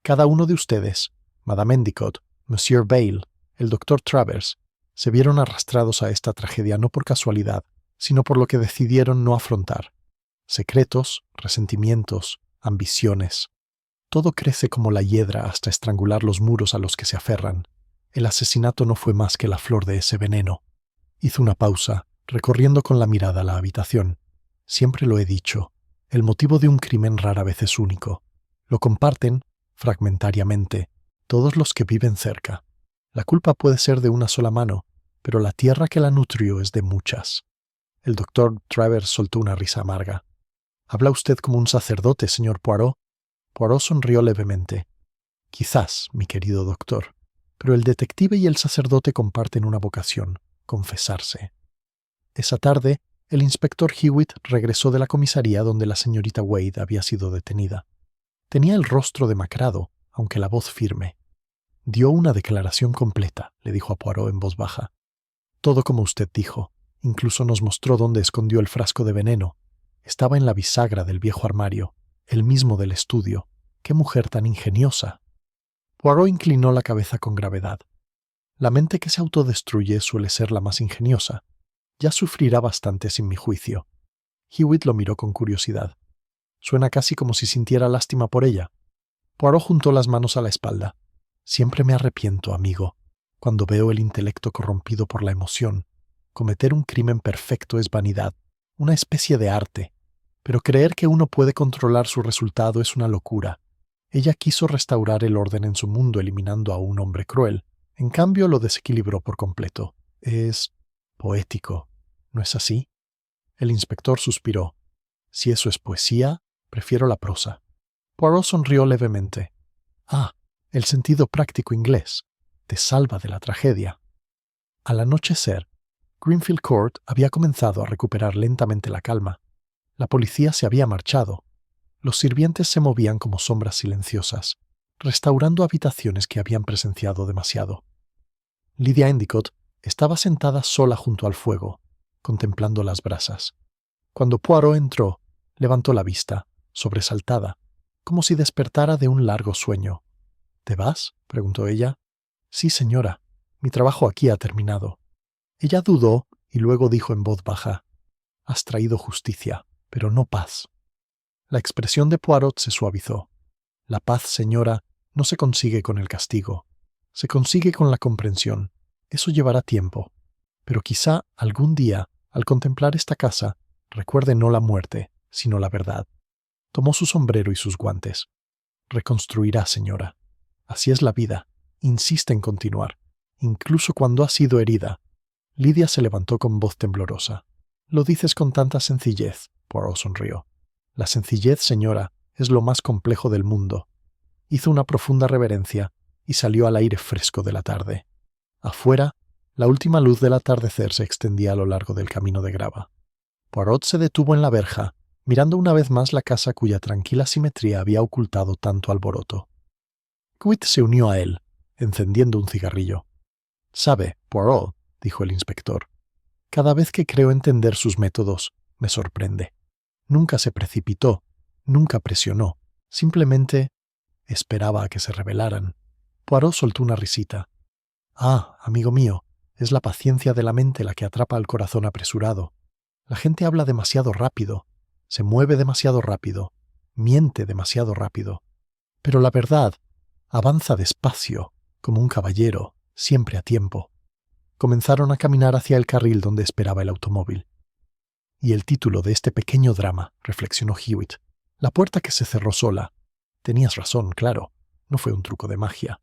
Cada uno de ustedes, Madame Endicott, Monsieur Bale, el doctor Travers, se vieron arrastrados a esta tragedia no por casualidad, sino por lo que decidieron no afrontar. Secretos, resentimientos, ambiciones. Todo crece como la hiedra hasta estrangular los muros a los que se aferran. El asesinato no fue más que la flor de ese veneno». Hizo una pausa, recorriendo con la mirada la habitación. «Siempre lo he dicho, el motivo de un crimen rara vez es único. Lo comparten, fragmentariamente, todos los que viven cerca. La culpa puede ser de una sola mano, pero la tierra que la nutrió es de muchas». El doctor Travers soltó una risa amarga. «Habla usted como un sacerdote, señor Poirot». Poirot sonrió levemente. «Quizás, mi querido doctor, pero el detective y el sacerdote comparten una vocación, confesarse». Esa tarde, el inspector Hewitt regresó de la comisaría donde la señorita Wade había sido detenida. Tenía el rostro demacrado, aunque la voz firme. «Dio una declaración completa», le dijo a Poirot en voz baja. «Todo como usted dijo. Incluso nos mostró dónde escondió el frasco de veneno. Estaba en la bisagra del viejo armario, el mismo del estudio. ¡Qué mujer tan ingeniosa!». Poirot inclinó la cabeza con gravedad. La mente que se autodestruye suele ser la más ingeniosa. Ya sufrirá bastante sin mi juicio. Hewitt lo miró con curiosidad. Suena casi como si sintiera lástima por ella. Poirot juntó las manos a la espalda. «Siempre me arrepiento, amigo, cuando veo el intelecto corrompido por la emoción. Cometer un crimen perfecto es vanidad, una especie de arte. pero creer que uno puede controlar su resultado es una locura. Ella quiso restaurar el orden en su mundo eliminando a un hombre cruel. En cambio, lo desequilibró por completo. Es poético, ¿no es así? El inspector suspiró. Si eso es poesía, prefiero la prosa. Poirot sonrió levemente. Ah, el sentido práctico inglés. Te salva de la tragedia. Al anochecer, Greenfield Court había comenzado a recuperar lentamente la calma. La policía se había marchado. Los sirvientes se movían como sombras silenciosas, restaurando habitaciones que habían presenciado demasiado. Lydia Endicott estaba sentada sola junto al fuego, contemplando las brasas. Cuando Poirot entró, levantó la vista, sobresaltada, como si despertara de un largo sueño. ¿Te vas?, preguntó ella. Sí, señora. Mi trabajo aquí ha terminado. Ella dudó y luego dijo en voz baja: Has traído justicia, pero no paz. La expresión de Poirot se suavizó. La paz, señora, no se consigue con el castigo. Se consigue con la comprensión. Eso llevará tiempo. Pero quizá algún día, al contemplar esta casa, recuerde no la muerte, sino la verdad. Tomó su sombrero y sus guantes. Reconstruirá, señora. Así es la vida. Insiste en continuar, incluso cuando ha sido herida. Lydia se levantó con voz temblorosa. Lo dices con tanta sencillez, Poirot sonrió. La sencillez, señora, es lo más complejo del mundo. Hizo una profunda reverencia y salió al aire fresco de la tarde. Afuera, la última luz del atardecer se extendía a lo largo del camino de grava. Poirot se detuvo en la verja, mirando una vez más la casa cuya tranquila simetría había ocultado tanto alboroto. Hewitt se unió a él, encendiendo un cigarrillo. «Sabe, Poirot», dijo el inspector, «cada vez que creo entender sus métodos, me sorprende. Nunca se precipitó, nunca presionó, simplemente esperaba a que se rebelaran». Poirot soltó una risita. «Ah, amigo mío, es la paciencia de la mente la que atrapa al corazón apresurado. La gente habla demasiado rápido, se mueve demasiado rápido, miente demasiado rápido. Pero la verdad avanza despacio, como un caballero, siempre a tiempo». Comenzaron a caminar hacia el carril donde esperaba el automóvil. «Y el título de este pequeño drama», reflexionó Hewitt, «la puerta que se cerró sola». Tenías razón, claro, no fue un truco de magia.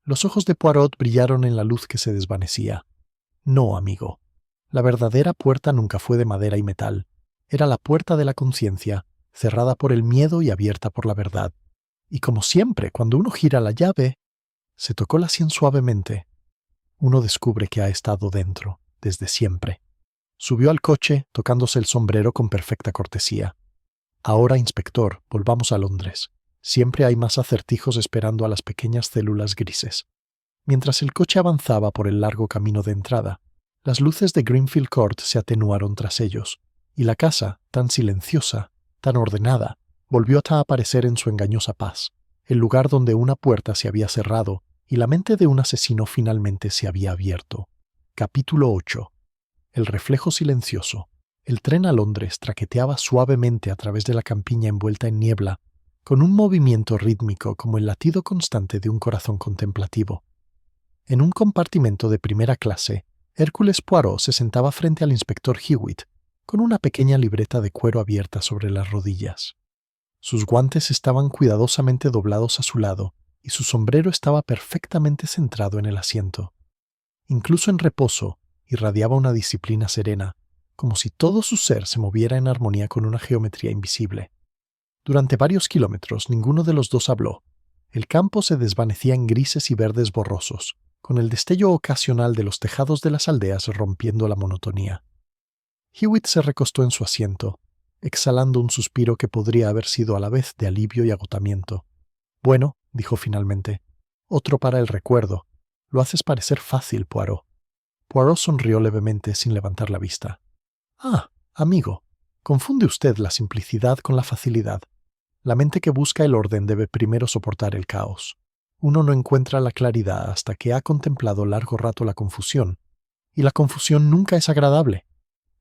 Los ojos de Poirot brillaron en la luz que se desvanecía. «No, amigo. La verdadera puerta nunca fue de madera y metal. Era la puerta de la conciencia, cerrada por el miedo y abierta por la verdad. Y como siempre, cuando uno gira la llave...» Se tocó la sien suavemente. Uno descubre que ha estado dentro, desde siempre. Subió al coche, tocándose el sombrero con perfecta cortesía. «Ahora, inspector, volvamos a Londres. Siempre hay más acertijos esperando a las pequeñas células grises». Mientras el coche avanzaba por el largo camino de entrada, las luces de Greenfield Court se atenuaron tras ellos, y la casa, tan silenciosa, tan ordenada, volvió a aparecer en su engañosa paz, el lugar donde una puerta se había cerrado y la mente de un asesino finalmente se había abierto. Capítulo 8. El reflejo silencioso. El tren a Londres traqueteaba suavemente a través de la campiña envuelta en niebla, con un movimiento rítmico como el latido constante de un corazón contemplativo. En un compartimento de primera clase, Hércules Poirot se sentaba frente al inspector Hewitt, con una pequeña libreta de cuero abierta sobre las rodillas. Sus guantes estaban cuidadosamente doblados a su lado, y su sombrero estaba perfectamente centrado en el asiento. Incluso en reposo, irradiaba una disciplina serena, como si todo su ser se moviera en armonía con una geometría invisible. Durante varios kilómetros ninguno de los dos habló. El campo se desvanecía en grises y verdes borrosos, con el destello ocasional de los tejados de las aldeas rompiendo la monotonía. Hewitt se recostó en su asiento, exhalando un suspiro que podría haber sido a la vez de alivio y agotamiento. «Bueno», dijo finalmente, «otro para el recuerdo. Lo haces parecer fácil, Poirot». Poirot sonrió levemente sin levantar la vista. «Ah, amigo, confunde usted la simplicidad con la facilidad. La mente que busca el orden debe primero soportar el caos. Uno no encuentra la claridad hasta que ha contemplado largo rato la confusión, y la confusión nunca es agradable».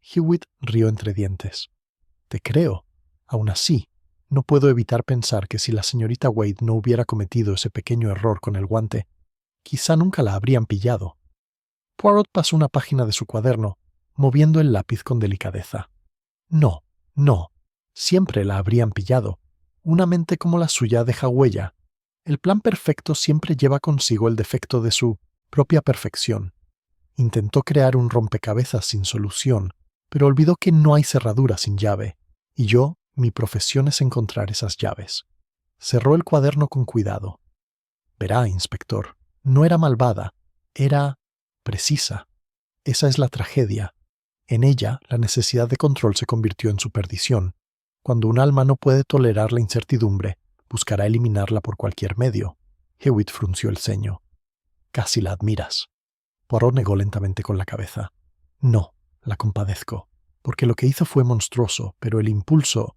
Hewitt rió entre dientes. «Te creo. Aún así, no puedo evitar pensar que si la señorita Wade no hubiera cometido ese pequeño error con el guante, quizá nunca la habrían pillado». Poirot pasó una página de su cuaderno, moviendo el lápiz con delicadeza. «No, no. Siempre la habrían pillado. Una mente como la suya deja huella. El plan perfecto siempre lleva consigo el defecto de su propia perfección. Intentó crear un rompecabezas sin solución, pero olvidó que no hay cerradura sin llave, y mi profesión es encontrar esas llaves. Cerró el cuaderno con cuidado. Verá, inspector, no era malvada, era precisa. Esa es la tragedia. En ella, la necesidad de control se convirtió en su perdición. Cuando un alma no puede tolerar la incertidumbre, buscará eliminarla por cualquier medio. Hewitt frunció el ceño. Casi la admiras. Poirot negó lentamente con la cabeza. No, la compadezco, porque lo que hizo fue monstruoso, pero el impulso...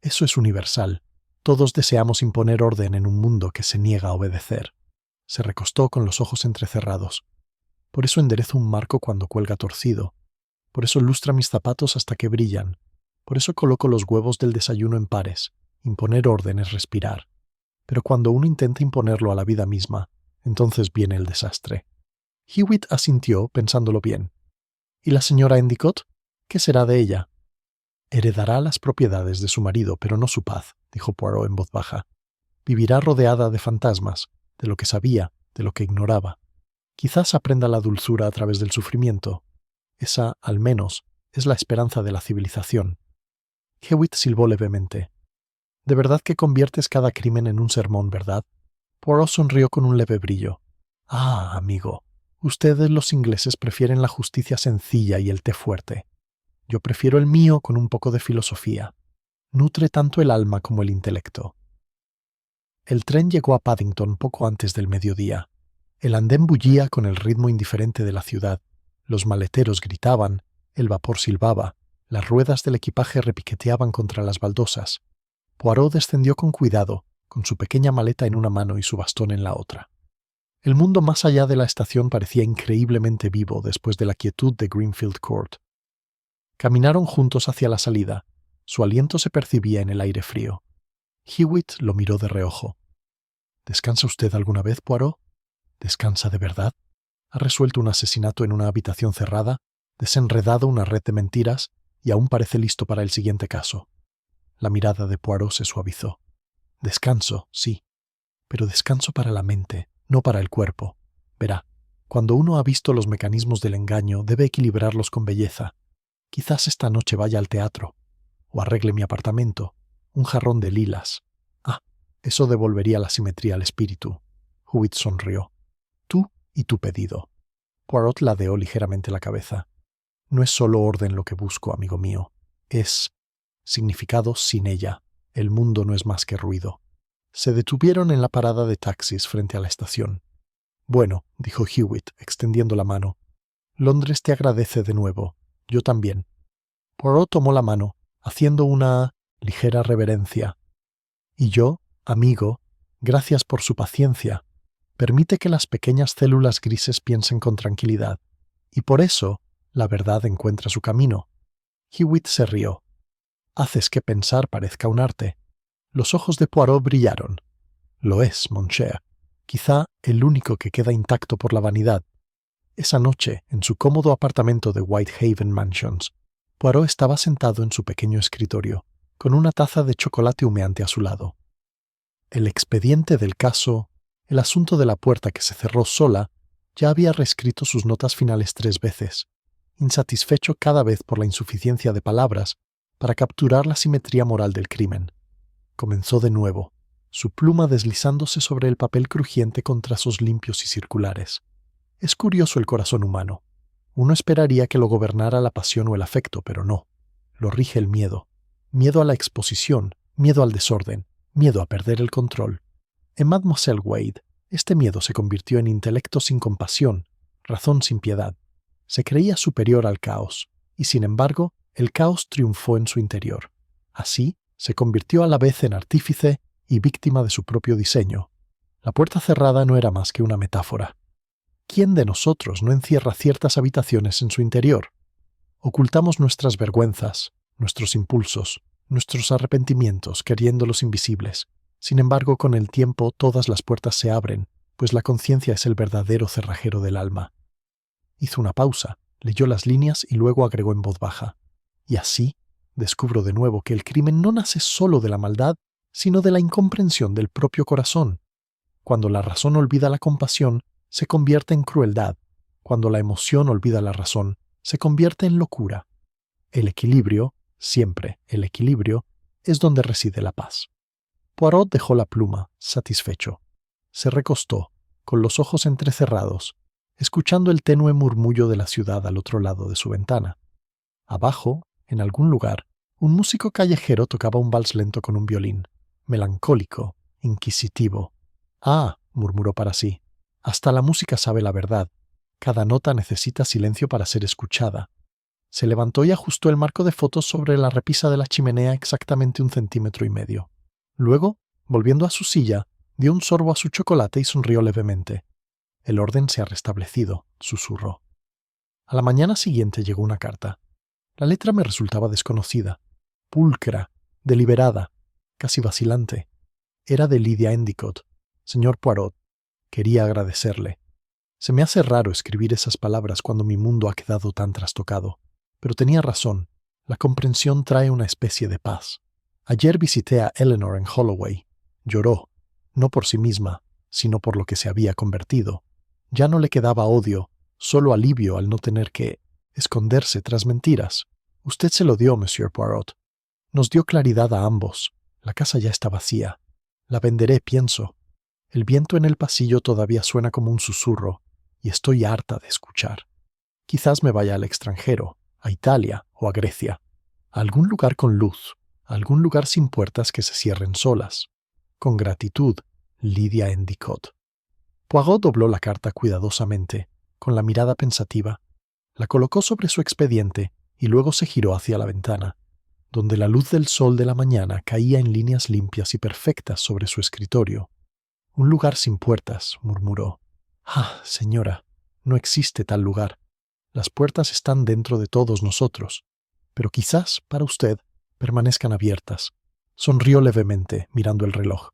eso es universal. Todos deseamos imponer orden en un mundo que se niega a obedecer. Se recostó con los ojos entrecerrados. Por eso enderezo un marco cuando cuelga torcido. Por eso lustra mis zapatos hasta que brillan. Por eso coloco los huevos del desayuno en pares. Imponer orden es respirar. Pero cuando uno intenta imponerlo a la vida misma, entonces viene el desastre. Hewitt asintió, pensándolo bien. ¿Y la señora Endicott? ¿Qué será de ella? Heredará las propiedades de su marido, pero no su paz, dijo Poirot en voz baja. Vivirá rodeada de fantasmas, de lo que sabía, de lo que ignoraba. Quizás aprenda la dulzura a través del sufrimiento. Esa, al menos, es la esperanza de la civilización. Hewitt silbó levemente. «De verdad que conviertes cada crimen en un sermón, ¿verdad?» Poirot sonrió con un leve brillo. «Ah, amigo, ustedes los ingleses prefieren la justicia sencilla y el té fuerte. Yo prefiero el mío con un poco de filosofía. Nutre tanto el alma como el intelecto». El tren llegó a Paddington poco antes del mediodía. El andén bullía con el ritmo indiferente de la ciudad. Los maleteros gritaban, el vapor silbaba, las ruedas del equipaje repiqueteaban contra las baldosas. Poirot descendió con cuidado, con su pequeña maleta en una mano y su bastón en la otra. El mundo más allá de la estación parecía increíblemente vivo después de la quietud de Greenfield Court. Caminaron juntos hacia la salida. Su aliento se percibía en el aire frío. Hewitt lo miró de reojo. «¿Descansa usted alguna vez, Poirot? ¿Descansa de verdad? ¿Ha resuelto un asesinato en una habitación cerrada, desenredado una red de mentiras y aún parece listo para el siguiente caso?» La mirada de Poirot se suavizó. «Descanso, sí, pero descanso para la mente, no para el cuerpo. Verá, cuando uno ha visto los mecanismos del engaño, debe equilibrarlos con belleza. Quizás esta noche vaya al teatro, o arregle mi apartamento, un jarrón de lilas. Eso devolvería la simetría al espíritu». Hewitt sonrió. «Tú y tu pedido». Poirot ladeó ligeramente la cabeza. «No es solo orden lo que busco, amigo mío. Es significado sin ella. El mundo no es más que ruido». Se detuvieron en la parada de taxis frente a la estación. «Bueno», dijo Hewitt, extendiendo la mano. «Londres te agradece de nuevo. Yo también». Poirot tomó la mano, haciendo una ligera reverencia. «Y yo, amigo, gracias por su paciencia. Permite que las pequeñas células grises piensen con tranquilidad. Y por eso, la verdad encuentra su camino». Hewitt se rió. «Haces que pensar parezca un arte». Los ojos de Poirot brillaron. «Lo es, mon cher. Quizá el único que queda intacto por la vanidad». Esa noche, en su cómodo apartamento de Whitehaven Mansions, Poirot estaba sentado en su pequeño escritorio, con una taza de chocolate humeante a su lado. El expediente del caso, el asunto de la puerta que se cerró sola, ya había reescrito sus notas finales 3 veces, insatisfecho cada vez por la insuficiencia de palabras para capturar la simetría moral del crimen. Comenzó de nuevo, su pluma deslizándose sobre el papel crujiente con trazos limpios y circulares. Es curioso el corazón humano. Uno esperaría que lo gobernara la pasión o el afecto, pero no. Lo rige el miedo. Miedo a la exposición, miedo al desorden, miedo a perder el control. En Mademoiselle Wade, este miedo se convirtió en intelecto sin compasión, razón sin piedad. Se creía superior al caos, y sin embargo, el caos triunfó en su interior. Así, se convirtió a la vez en artífice y víctima de su propio diseño. La puerta cerrada no era más que una metáfora. ¿Quién de nosotros no encierra ciertas habitaciones en su interior? Ocultamos nuestras vergüenzas, nuestros impulsos, nuestros arrepentimientos queriéndolos invisibles. Sin embargo, con el tiempo todas las puertas se abren, pues la conciencia es el verdadero cerrajero del alma. Hizo una pausa, leyó las líneas y luego agregó en voz baja. Y así, descubro de nuevo que el crimen no nace solo de la maldad, sino de la incomprensión del propio corazón. Cuando la razón olvida la compasión, se convierte en crueldad. Cuando la emoción olvida la razón, se convierte en locura. El equilibrio, siempre el equilibrio, es donde reside la paz. Poirot dejó la pluma, satisfecho. Se recostó, con los ojos entrecerrados, escuchando el tenue murmullo de la ciudad al otro lado de su ventana. Abajo, en algún lugar, un músico callejero tocaba un vals lento con un violín, melancólico, inquisitivo. «Ah», murmuró para sí, «hasta la música sabe la verdad. Cada nota necesita silencio para ser escuchada». Se levantó y ajustó el marco de fotos sobre la repisa de la chimenea exactamente 1,5 centímetros. Luego, volviendo a su silla, dio un sorbo a su chocolate y sonrió levemente. «El orden se ha restablecido», susurró. A la mañana siguiente llegó una carta. La letra me resultaba desconocida, pulcra, deliberada, casi vacilante. Era de Lydia Endicott. «Señor Poirot, quería agradecerle. Se me hace raro escribir esas palabras cuando mi mundo ha quedado tan trastocado. Pero tenía razón. La comprensión trae una especie de paz. Ayer visité a Eleanor en Holloway. Lloró, no por sí misma, sino por lo que se había convertido. Ya no le quedaba odio, solo alivio al no tener que esconderse tras mentiras. Usted se lo dio, Monsieur Poirot. Nos dio claridad a ambos. La casa ya está vacía. La venderé, pienso. El viento en el pasillo todavía suena como un susurro, y estoy harta de escuchar. Quizás me vaya al extranjero, a Italia o a Grecia, a algún lugar con luz, a algún lugar sin puertas que se cierren solas. Con gratitud, Lydia Endicott. Poirot dobló la carta cuidadosamente, con la mirada pensativa, la colocó sobre su expediente y luego se giró hacia la ventana, donde la luz del sol de la mañana caía en líneas limpias y perfectas sobre su escritorio. «Un lugar sin puertas», murmuró. «Ah, señora, no existe tal lugar. Las puertas están dentro de todos nosotros, pero quizás, para usted, permanezcan abiertas». Sonrió levemente, mirando el reloj.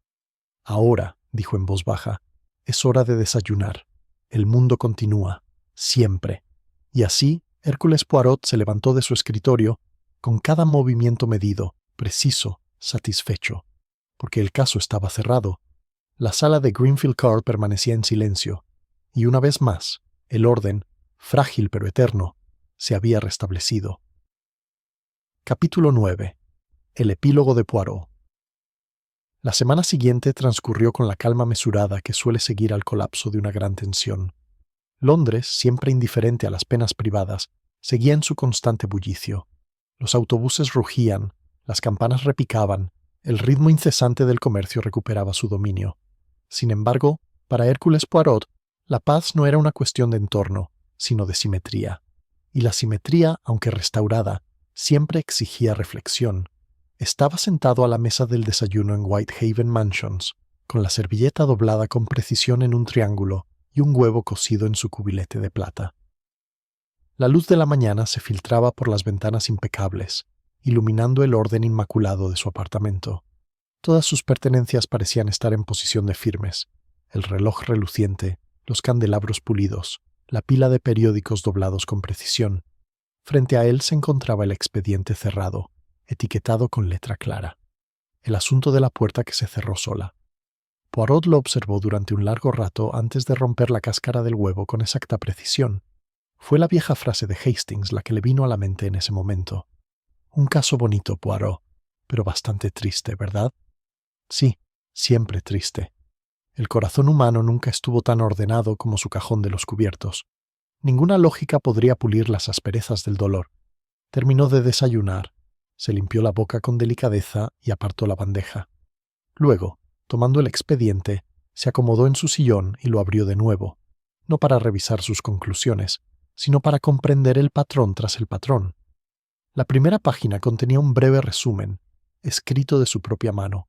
«Ahora», dijo en voz baja, «es hora de desayunar. El mundo continúa, siempre». Y así, Hércules Poirot se levantó de su escritorio, con cada movimiento medido, preciso, satisfecho, porque el caso estaba cerrado. La sala de Greenfield Court permanecía en silencio, y una vez más, el orden, frágil pero eterno, se había restablecido. Capítulo 9. El epílogo de Poirot. La semana siguiente transcurrió con la calma mesurada que suele seguir al colapso de una gran tensión. Londres, siempre indiferente a las penas privadas, seguía en su constante bullicio. Los autobuses rugían, las campanas repicaban, el ritmo incesante del comercio recuperaba su dominio. Sin embargo, para Hércules Poirot, la paz no era una cuestión de entorno, sino de simetría. Y la simetría, aunque restaurada, siempre exigía reflexión. Estaba sentado a la mesa del desayuno en Whitehaven Mansions, con la servilleta doblada con precisión en un triángulo y un huevo cocido en su cubilete de plata. La luz de la mañana se filtraba por las ventanas impecables, iluminando el orden inmaculado de su apartamento. Todas sus pertenencias parecían estar en posición de firmes: el reloj reluciente, los candelabros pulidos, la pila de periódicos doblados con precisión. Frente a él se encontraba el expediente cerrado, etiquetado con letra clara. El asunto de la puerta que se cerró sola. Poirot lo observó durante un largo rato antes de romper la cáscara del huevo con exacta precisión. Fue la vieja frase de Hastings la que le vino a la mente en ese momento. «Un caso bonito, Poirot, pero bastante triste, ¿verdad?» «Sí, siempre triste. El corazón humano nunca estuvo tan ordenado como su cajón de los cubiertos. Ninguna lógica podría pulir las asperezas del dolor». Terminó de desayunar, se limpió la boca con delicadeza y apartó la bandeja. Luego, tomando el expediente, se acomodó en su sillón y lo abrió de nuevo, no para revisar sus conclusiones, sino para comprender el patrón tras el patrón. La primera página contenía un breve resumen, escrito de su propia mano.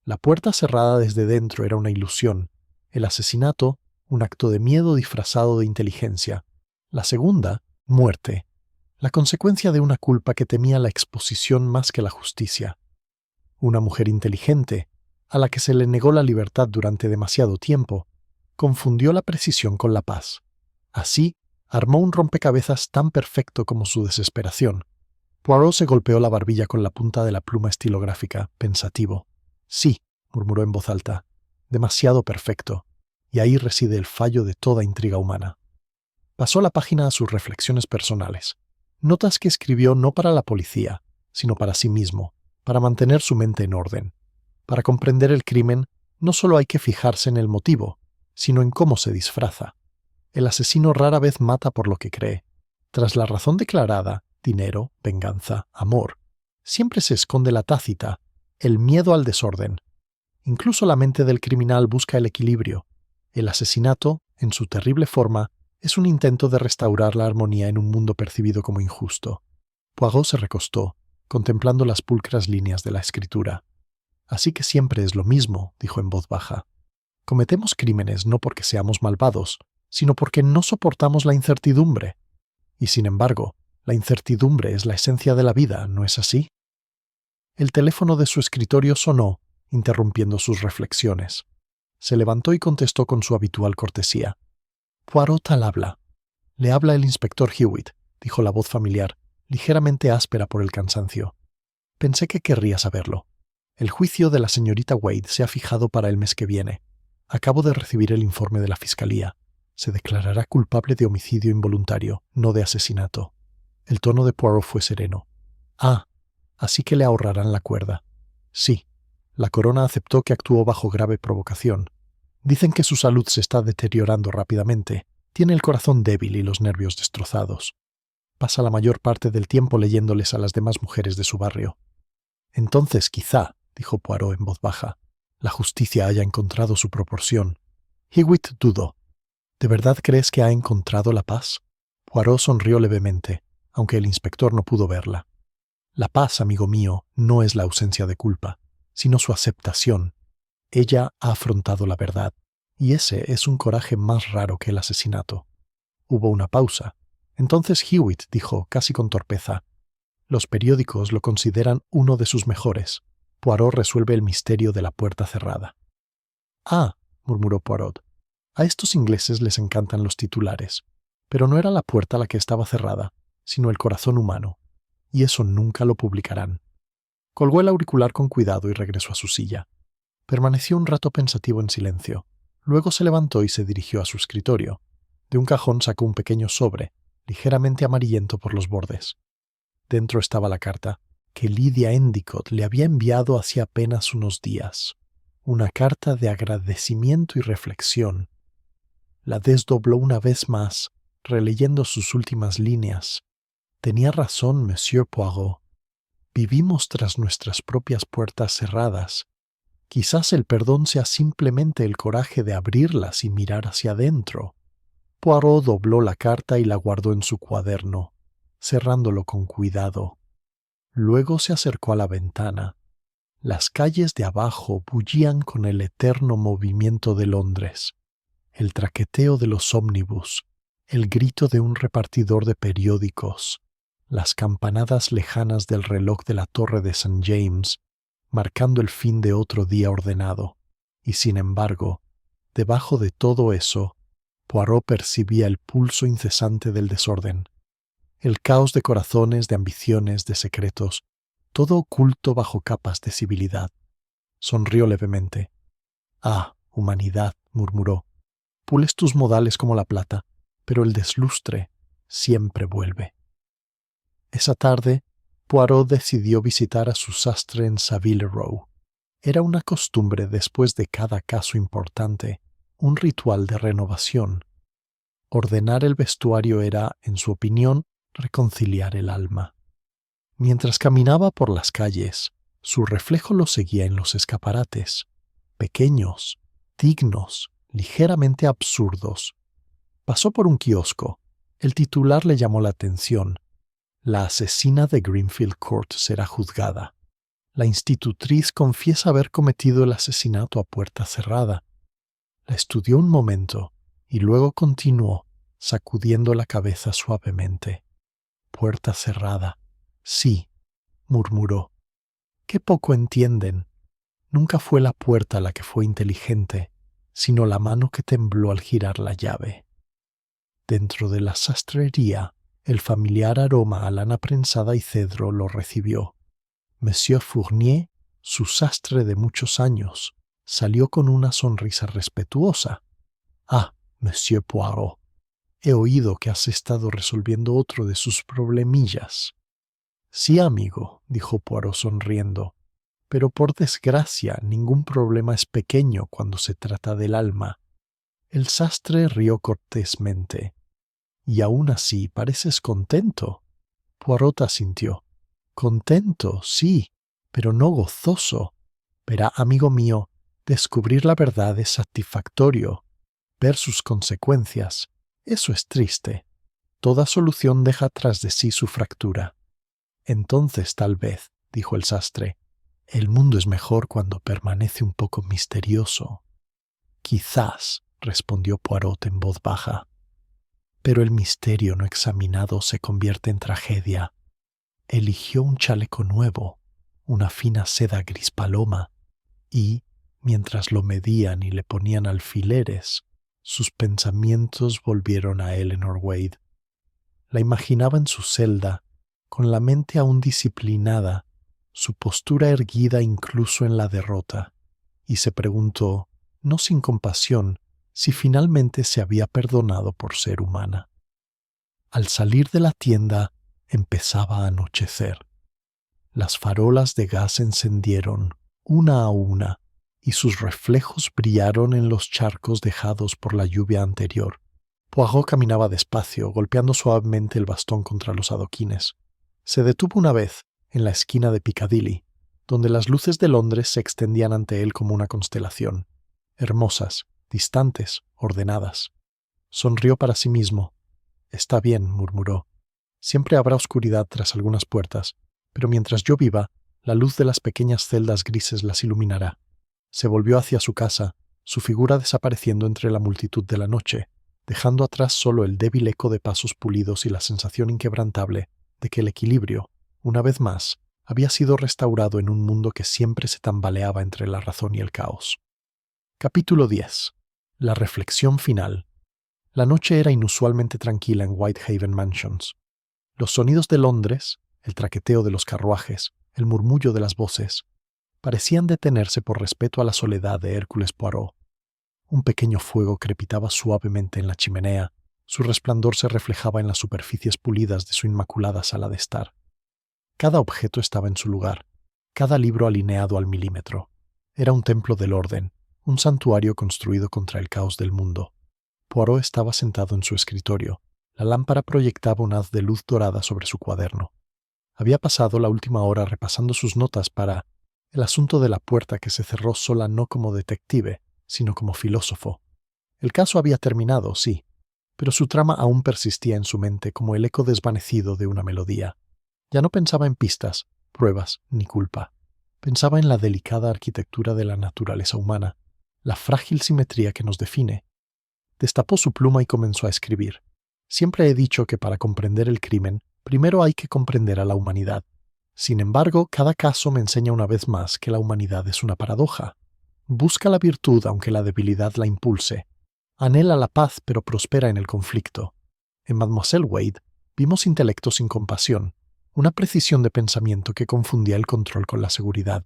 La puerta cerrada desde dentro era una ilusión, el asesinato, un acto de miedo disfrazado de inteligencia. La segunda, muerte, la consecuencia de una culpa que temía la exposición más que la justicia. Una mujer inteligente, a la que se le negó la libertad durante demasiado tiempo, confundió la precisión con la paz. Así, armó un rompecabezas tan perfecto como su desesperación. Poirot se golpeó la barbilla con la punta de la pluma estilográfica, pensativo. Sí, murmuró en voz alta, demasiado perfecto, y ahí reside el fallo de toda intriga humana. Pasó la página a sus reflexiones personales, notas que escribió no para la policía, sino para sí mismo, para mantener su mente en orden. Para comprender el crimen, no solo hay que fijarse en el motivo, sino en cómo se disfraza. El asesino rara vez mata por lo que cree. Tras la razón declarada, dinero, venganza, amor, siempre se esconde la tácita, el miedo al desorden. Incluso la mente del criminal busca el equilibrio. El asesinato, en su terrible forma, es un intento de restaurar la armonía en un mundo percibido como injusto. Poirot se recostó, contemplando las pulcras líneas de la escritura. Así que siempre es lo mismo, dijo en voz baja. Cometemos crímenes no porque seamos malvados, sino porque no soportamos la incertidumbre. Y sin embargo, la incertidumbre es la esencia de la vida, ¿no es así? El teléfono de su escritorio sonó, interrumpiendo sus reflexiones. Se levantó y contestó con su habitual cortesía. Poirot al habla. Le habla el inspector Hewitt, dijo la voz familiar, ligeramente áspera por el cansancio. Pensé que querría saberlo. El juicio de la señorita Wade se ha fijado para el mes que viene. Acabo de recibir el informe de la fiscalía. Se declarará culpable de homicidio involuntario, no de asesinato. El tono de Poirot fue sereno. Ah, así que le ahorrarán la cuerda. Sí, la corona aceptó que actuó bajo grave provocación. Dicen que su salud se está deteriorando rápidamente. Tiene el corazón débil y los nervios destrozados. Pasa la mayor parte del tiempo leyéndoles a las demás mujeres de su barrio. Entonces, quizá, dijo Poirot en voz baja, la justicia haya encontrado su proporción. Hewitt dudó. ¿De verdad crees que ha encontrado la paz? Poirot sonrió levemente, aunque el inspector no pudo verla. La paz, amigo mío, no es la ausencia de culpa, sino su aceptación. Ella ha afrontado la verdad, y ese es un coraje más raro que el asesinato. Hubo una pausa. Entonces Hewitt dijo, casi con torpeza, los periódicos lo consideran uno de sus mejores. Poirot resuelve el misterio de la puerta cerrada. Ah, murmuró Poirot. A estos ingleses les encantan los titulares. Pero no era la puerta la que estaba cerrada, sino el corazón humano. Y eso nunca lo publicarán. Colgó el auricular con cuidado y regresó a su silla. Permaneció un rato pensativo en silencio. Luego se levantó y se dirigió a su escritorio. De un cajón sacó un pequeño sobre, ligeramente amarillento por los bordes. Dentro estaba la carta que Lydia Endicott le había enviado hacía apenas unos días. Una carta de agradecimiento y reflexión. La desdobló una vez más, releyendo sus últimas líneas. Tenía razón, Monsieur Poirot. Vivimos tras nuestras propias puertas cerradas. Quizás el perdón sea simplemente el coraje de abrirlas y mirar hacia adentro. Poirot dobló la carta y la guardó en su cuaderno, cerrándolo con cuidado. Luego se acercó a la ventana. Las calles de abajo bullían con el eterno movimiento de Londres, el traqueteo de los ómnibus, el grito de un repartidor de periódicos, las campanadas lejanas del reloj de la torre de St. James, marcando el fin de otro día ordenado. Y sin embargo, debajo de todo eso, Poirot percibía el pulso incesante del desorden, el caos de corazones, de ambiciones, de secretos, todo oculto bajo capas de civilidad. Sonrió levemente. «Ah, humanidad», murmuró, «pules tus modales como la plata, pero el deslustre siempre vuelve». Esa tarde, Poirot decidió visitar a su sastre en Savile Row. Era una costumbre después de cada caso importante, un ritual de renovación. Ordenar el vestuario era, en su opinión, reconciliar el alma. Mientras caminaba por las calles, su reflejo lo seguía en los escaparates, pequeños, dignos, ligeramente absurdos. Pasó por un kiosco. El titular le llamó la atención. La asesina de Greenfield Court será juzgada. La institutriz confiesa haber cometido el asesinato a puerta cerrada. La estudió un momento y luego continuó, sacudiendo la cabeza suavemente. Puerta cerrada. Sí, murmuró. Qué poco entienden. Nunca fue la puerta la que fue inteligente, sino la mano que tembló al girar la llave. Dentro de la sastrería, El familiar aroma a lana prensada y cedro lo recibió. Monsieur Fournier, su sastre de muchos años, salió con una sonrisa respetuosa. «Ah, Monsieur Poirot, he oído que has estado resolviendo otro de sus problemillas». «Sí, amigo», dijo Poirot sonriendo, «pero por desgracia ningún problema es pequeño cuando se trata del alma». El sastre rió cortésmente. «Y aún así pareces contento». Poirot asintió. «Contento, sí, pero no gozoso. Verá, amigo mío, descubrir la verdad es satisfactorio. Ver sus consecuencias, eso es triste. Toda solución deja tras de sí su fractura». «Entonces, tal vez», dijo el sastre, «el mundo es mejor cuando permanece un poco misterioso». «Quizás», respondió Poirot en voz baja. «Pero el misterio no examinado se convierte en tragedia». Eligió un chaleco nuevo, una fina seda gris paloma, y, mientras lo medían y le ponían alfileres, sus pensamientos volvieron a Eleanor Wade. La imaginaba en su celda, con la mente aún disciplinada, su postura erguida incluso en la derrota, y se preguntó, no sin compasión, si finalmente se había perdonado por ser humana. Al salir de la tienda, empezaba a anochecer. Las farolas de gas se encendieron, una a una, y sus reflejos brillaron en los charcos dejados por la lluvia anterior. Poirot caminaba despacio, golpeando suavemente el bastón contra los adoquines. Se detuvo una vez, en la esquina de Piccadilly, donde las luces de Londres se extendían ante él como una constelación, hermosas, distantes, ordenadas. Sonrió para sí mismo. «Está bien», murmuró. «Siempre habrá oscuridad tras algunas puertas, pero mientras yo viva, la luz de las pequeñas celdas grises las iluminará». Se volvió hacia su casa, su figura desapareciendo entre la multitud de la noche, dejando atrás solo el débil eco de pasos pulidos y la sensación inquebrantable de que el equilibrio, una vez más, había sido restaurado en un mundo que siempre se tambaleaba entre la razón y el caos. Capítulo 10. La reflexión final. La noche era inusualmente tranquila en Whitehaven Mansions. Los sonidos de Londres, el traqueteo de los carruajes, el murmullo de las voces, parecían detenerse por respeto a la soledad de Hércules Poirot. Un pequeño fuego crepitaba suavemente en la chimenea, su resplandor se reflejaba en las superficies pulidas de su inmaculada sala de estar. Cada objeto estaba en su lugar, cada libro alineado al milímetro. Era un templo del orden, un santuario construido contra el caos del mundo. Poirot estaba sentado en su escritorio. La lámpara proyectaba un haz de luz dorada sobre su cuaderno. Había pasado la última hora repasando sus notas para el asunto de la puerta que se cerró sola no como detective, sino como filósofo. El caso había terminado, sí, pero su trama aún persistía en su mente como el eco desvanecido de una melodía. Ya no pensaba en pistas, pruebas ni culpa. Pensaba en la delicada arquitectura de la naturaleza humana, la frágil simetría que nos define. Destapó su pluma y comenzó a escribir. Siempre he dicho que para comprender el crimen, primero hay que comprender a la humanidad. Sin embargo, cada caso me enseña una vez más que la humanidad es una paradoja. Busca la virtud aunque la debilidad la impulse. Anhela la paz pero prospera en el conflicto. En Mademoiselle Wade vimos intelecto sin compasión, una precisión de pensamiento que confundía el control con la seguridad.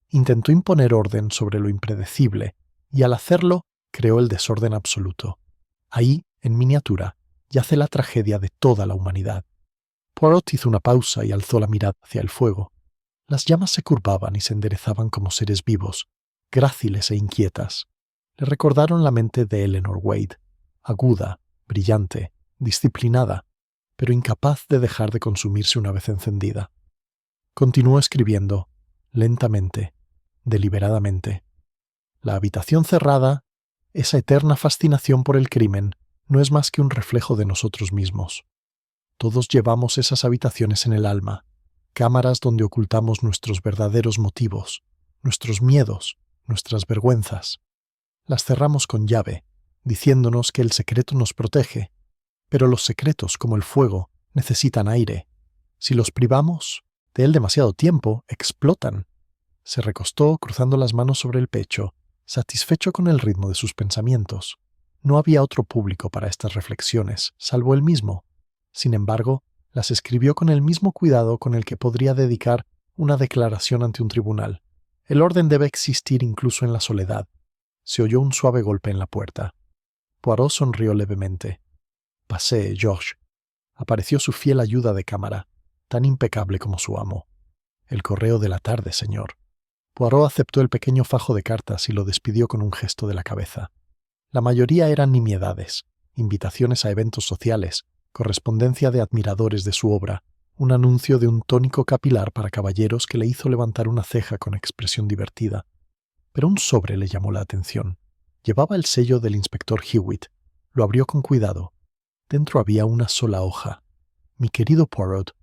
Intentó imponer orden sobre lo impredecible y al hacerlo creó el desorden absoluto. Ahí, en miniatura, yace la tragedia de toda la humanidad. Poirot hizo una pausa y alzó la mirada hacia el fuego. Las llamas se curvaban y se enderezaban como seres vivos, gráciles e inquietas. Le recordaron la mente de Eleanor Wade, aguda, brillante, disciplinada, pero incapaz de dejar de consumirse una vez encendida. Continuó escribiendo, lentamente, deliberadamente. La habitación cerrada, esa eterna fascinación por el crimen, no es más que un reflejo de nosotros mismos. Todos llevamos esas habitaciones en el alma, cámaras donde ocultamos nuestros verdaderos motivos, nuestros miedos, nuestras vergüenzas. Las cerramos con llave, diciéndonos que el secreto nos protege, pero los secretos, como el fuego, necesitan aire. Si los privamos de él demasiado tiempo, explotan. Se recostó cruzando las manos sobre el pecho, satisfecho con el ritmo de sus pensamientos. No había otro público para estas reflexiones, salvo él mismo. Sin embargo, las escribió con el mismo cuidado con el que podría dedicar una declaración ante un tribunal. El orden debe existir incluso en la soledad. Se oyó un suave golpe en la puerta. Poirot sonrió levemente. «Pasé, George». Apareció su fiel ayuda de cámara, tan impecable como su amo. «El correo de la tarde, señor». Poirot aceptó el pequeño fajo de cartas y lo despidió con un gesto de la cabeza. La mayoría eran nimiedades, invitaciones a eventos sociales, correspondencia de admiradores de su obra, un anuncio de un tónico capilar para caballeros que le hizo levantar una ceja con expresión divertida. Pero un sobre le llamó la atención. Llevaba el sello del inspector Hewitt. Lo abrió con cuidado. Dentro había una sola hoja. «Mi querido Poirot,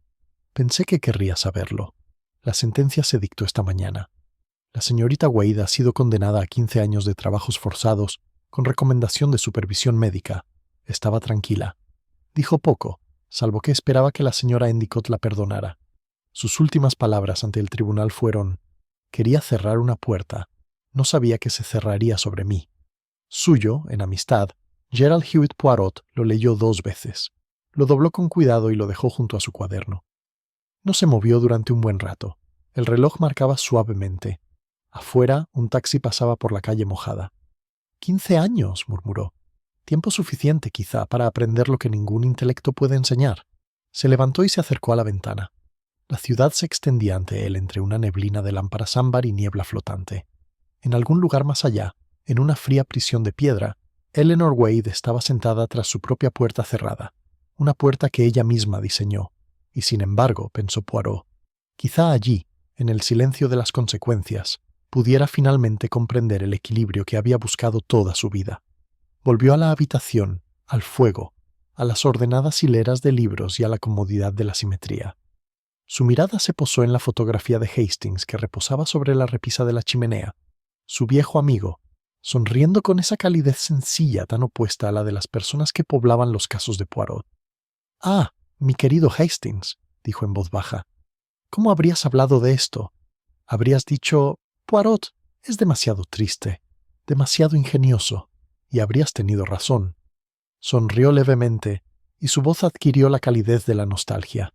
pensé que querría saberlo. La sentencia se dictó esta mañana. La señorita Wade ha sido condenada a 15 años de trabajos forzados con recomendación de supervisión médica. Estaba tranquila. Dijo poco, salvo que esperaba que la señora Endicott la perdonara. Sus últimas palabras ante el tribunal fueron: «Quería cerrar una puerta. No sabía que se cerraría sobre mí». Suyo, en amistad, Gerald Hewitt Poirot lo leyó 2 veces. Lo dobló con cuidado y lo dejó junto a su cuaderno. No se movió durante un buen rato. El reloj marcaba suavemente. Afuera, un taxi pasaba por la calle mojada. «15 años», murmuró. «Tiempo suficiente, quizá, para aprender lo que ningún intelecto puede enseñar». Se levantó y se acercó a la ventana. La ciudad se extendía ante él entre una neblina de lámparas ámbar y niebla flotante. En algún lugar más allá, en una fría prisión de piedra, Eleanor Wade estaba sentada tras su propia puerta cerrada, una puerta que ella misma diseñó. Y sin embargo, pensó Poirot, quizá allí, en el silencio de las consecuencias, pudiera finalmente comprender el equilibrio que había buscado toda su vida. Volvió a la habitación, al fuego, a las ordenadas hileras de libros y a la comodidad de la simetría. Su mirada se posó en la fotografía de Hastings que reposaba sobre la repisa de la chimenea, su viejo amigo, sonriendo con esa calidez sencilla tan opuesta a la de las personas que poblaban los casos de Poirot. «Ah, mi querido Hastings», dijo en voz baja, «¿cómo habrías hablado de esto? Habrías dicho: Poirot, es demasiado triste, demasiado ingenioso, y habrías tenido razón». Sonrió levemente, y su voz adquirió la calidez de la nostalgia.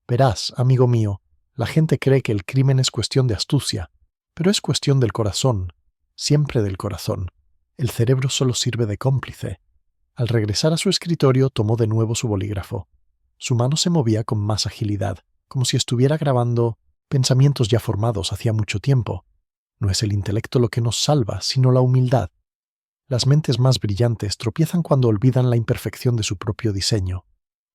«Verás, amigo mío, la gente cree que el crimen es cuestión de astucia, pero es cuestión del corazón, siempre del corazón. El cerebro solo sirve de cómplice». Al regresar a su escritorio, tomó de nuevo su bolígrafo. Su mano se movía con más agilidad, como si estuviera grabando pensamientos ya formados hacía mucho tiempo. No es el intelecto lo que nos salva, sino la humildad. Las mentes más brillantes tropiezan cuando olvidan la imperfección de su propio diseño.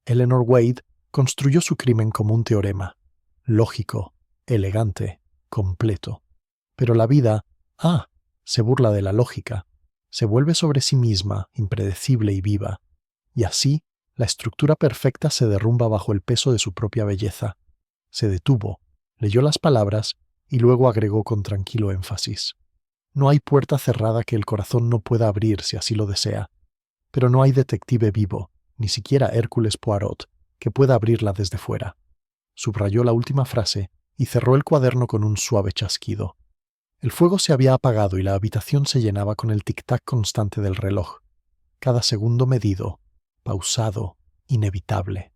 Eleanor Wade construyó su crimen como un teorema, lógico, elegante, completo. Pero la vida, se burla de la lógica. Se vuelve sobre sí misma, impredecible y viva, y así la estructura perfecta se derrumba bajo el peso de su propia belleza. Se detuvo, leyó las palabras y luego agregó con tranquilo énfasis: «No hay puerta cerrada que el corazón no pueda abrir si así lo desea, pero no hay detective vivo, ni siquiera Hércules Poirot, que pueda abrirla desde fuera». Subrayó la última frase y cerró el cuaderno con un suave chasquido. El fuego se había apagado y la habitación se llenaba con el tic-tac constante del reloj, cada segundo medido, pausado, inevitable.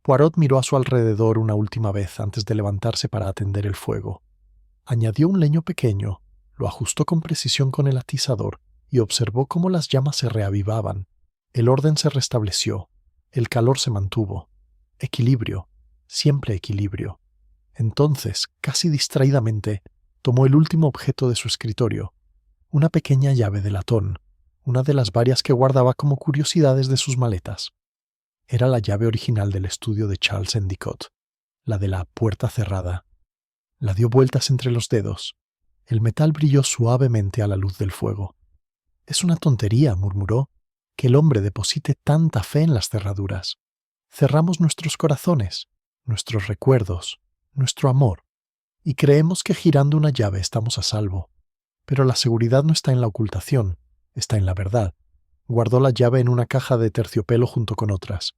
Poirot miró a su alrededor una última vez antes de levantarse para atender el fuego. Añadió un leño pequeño, lo ajustó con precisión con el atizador y observó cómo las llamas se reavivaban. El orden se restableció, el calor se mantuvo. Equilibrio, siempre equilibrio. Entonces, casi distraídamente, tomó el último objeto de su escritorio, una pequeña llave de latón, una de las varias que guardaba como curiosidades de sus maletas. Era la llave original del estudio de Charles Endicott, la de la puerta cerrada. La dio vueltas entre los dedos. El metal brilló suavemente a la luz del fuego. «Es una tontería», murmuró, «que el hombre deposite tanta fe en las cerraduras. Cerramos nuestros corazones, nuestros recuerdos, nuestro amor, y creemos que girando una llave estamos a salvo. Pero la seguridad no está en la ocultación, está en la verdad». Guardó la llave en una caja de terciopelo junto con otras.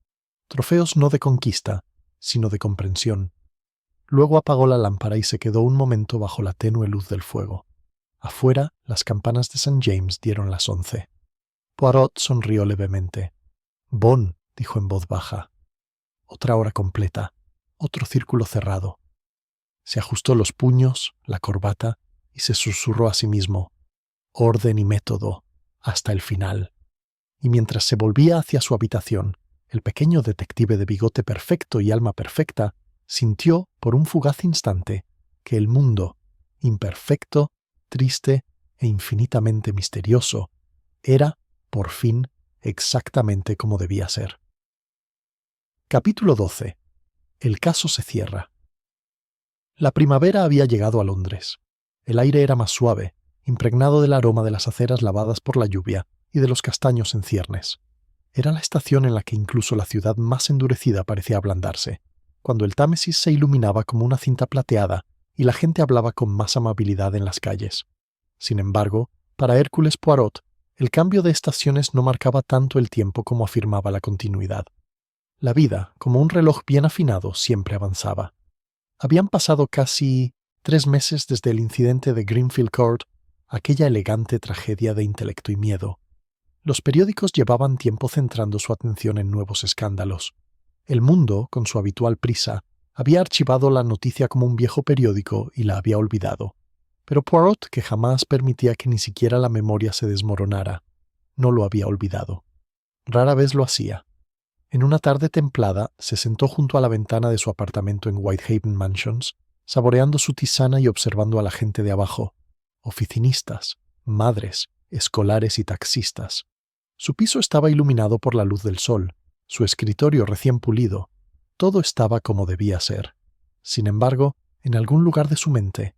Trofeos no de conquista, sino de comprensión. Luego apagó la lámpara y se quedó un momento bajo la tenue luz del fuego. Afuera, las campanas de St. James dieron las 11. Poirot sonrió levemente. «Bon», dijo en voz baja. Otra hora completa, otro círculo cerrado. Se ajustó los puños, la corbata, y se susurró a sí mismo: orden y método, hasta el final. Y mientras se volvía hacia su habitación, el pequeño detective de bigote perfecto y alma perfecta sintió, por un fugaz instante, que el mundo, imperfecto, triste e infinitamente misterioso, era, por fin, exactamente como debía ser. Capítulo 12. El caso se cierra. La primavera había llegado a Londres. El aire era más suave, impregnado del aroma de las aceras lavadas por la lluvia y de los castaños en ciernes. Era la estación en la que incluso la ciudad más endurecida parecía ablandarse, cuando el Támesis se iluminaba como una cinta plateada y la gente hablaba con más amabilidad en las calles. Sin embargo, para Hércules Poirot, el cambio de estaciones no marcaba tanto el tiempo como afirmaba la continuidad. La vida, como un reloj bien afinado, siempre avanzaba. Habían pasado casi 3 meses desde el incidente de Greenfield Court, aquella elegante tragedia de intelecto y miedo. Los periódicos llevaban tiempo centrando su atención en nuevos escándalos. El Mundo, con su habitual prisa, había archivado la noticia como un viejo periódico y la había olvidado. Pero Poirot, que jamás permitía que ni siquiera la memoria se desmoronara, no lo había olvidado. Rara vez lo hacía. En una tarde templada se sentó junto a la ventana de su apartamento en Whitehaven Mansions, saboreando su tisana y observando a la gente de abajo: oficinistas, madres, escolares y taxistas. Su piso estaba iluminado por la luz del sol, su escritorio recién pulido. Todo estaba como debía ser. Sin embargo, en algún lugar de su mente,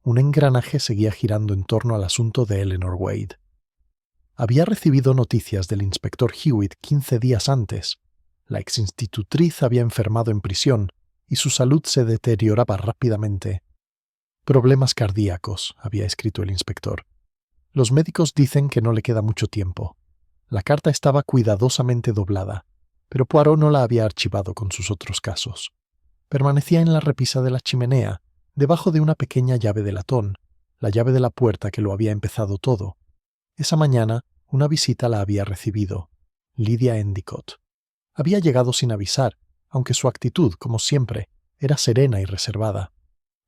un engranaje seguía girando en torno al asunto de Eleanor Wade. Había recibido noticias del inspector Hewitt 15 días antes. La exinstitutriz había enfermado en prisión y su salud se deterioraba rápidamente. Problemas cardíacos, había escrito el inspector. Los médicos dicen que no le queda mucho tiempo. La carta estaba cuidadosamente doblada, pero Poirot no la había archivado con sus otros casos. Permanecía en la repisa de la chimenea, debajo de una pequeña llave de latón, la llave de la puerta que lo había empezado todo. Esa mañana, una visita la había recibido: Lydia Endicott. Había llegado sin avisar, aunque su actitud, como siempre, era serena y reservada.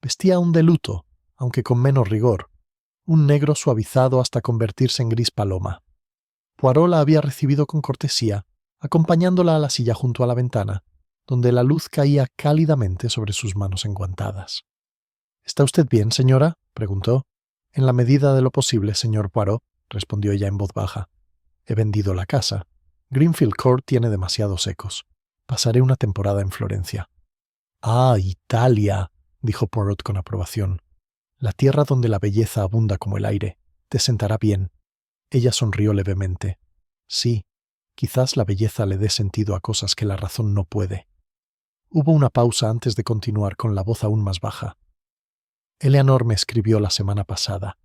Vestía aún de luto, aunque con menos rigor, un negro suavizado hasta convertirse en gris paloma. Poirot la había recibido con cortesía, acompañándola a la silla junto a la ventana, donde la luz caía cálidamente sobre sus manos enguantadas. —¿Está usted bien, señora? —preguntó. —En la medida de lo posible, señor Poirot —respondió ella en voz baja—. He vendido la casa. Greenfield Court tiene demasiados ecos. Pasaré una temporada en Florencia. —¡Ah, Italia! —dijo Poirot con aprobación. —La tierra donde la belleza abunda como el aire. Te sentará bien. Ella sonrió levemente. Sí, quizás la belleza le dé sentido a cosas que la razón no puede. Hubo una pausa antes de continuar con la voz aún más baja. Eleanor me escribió la semana pasada,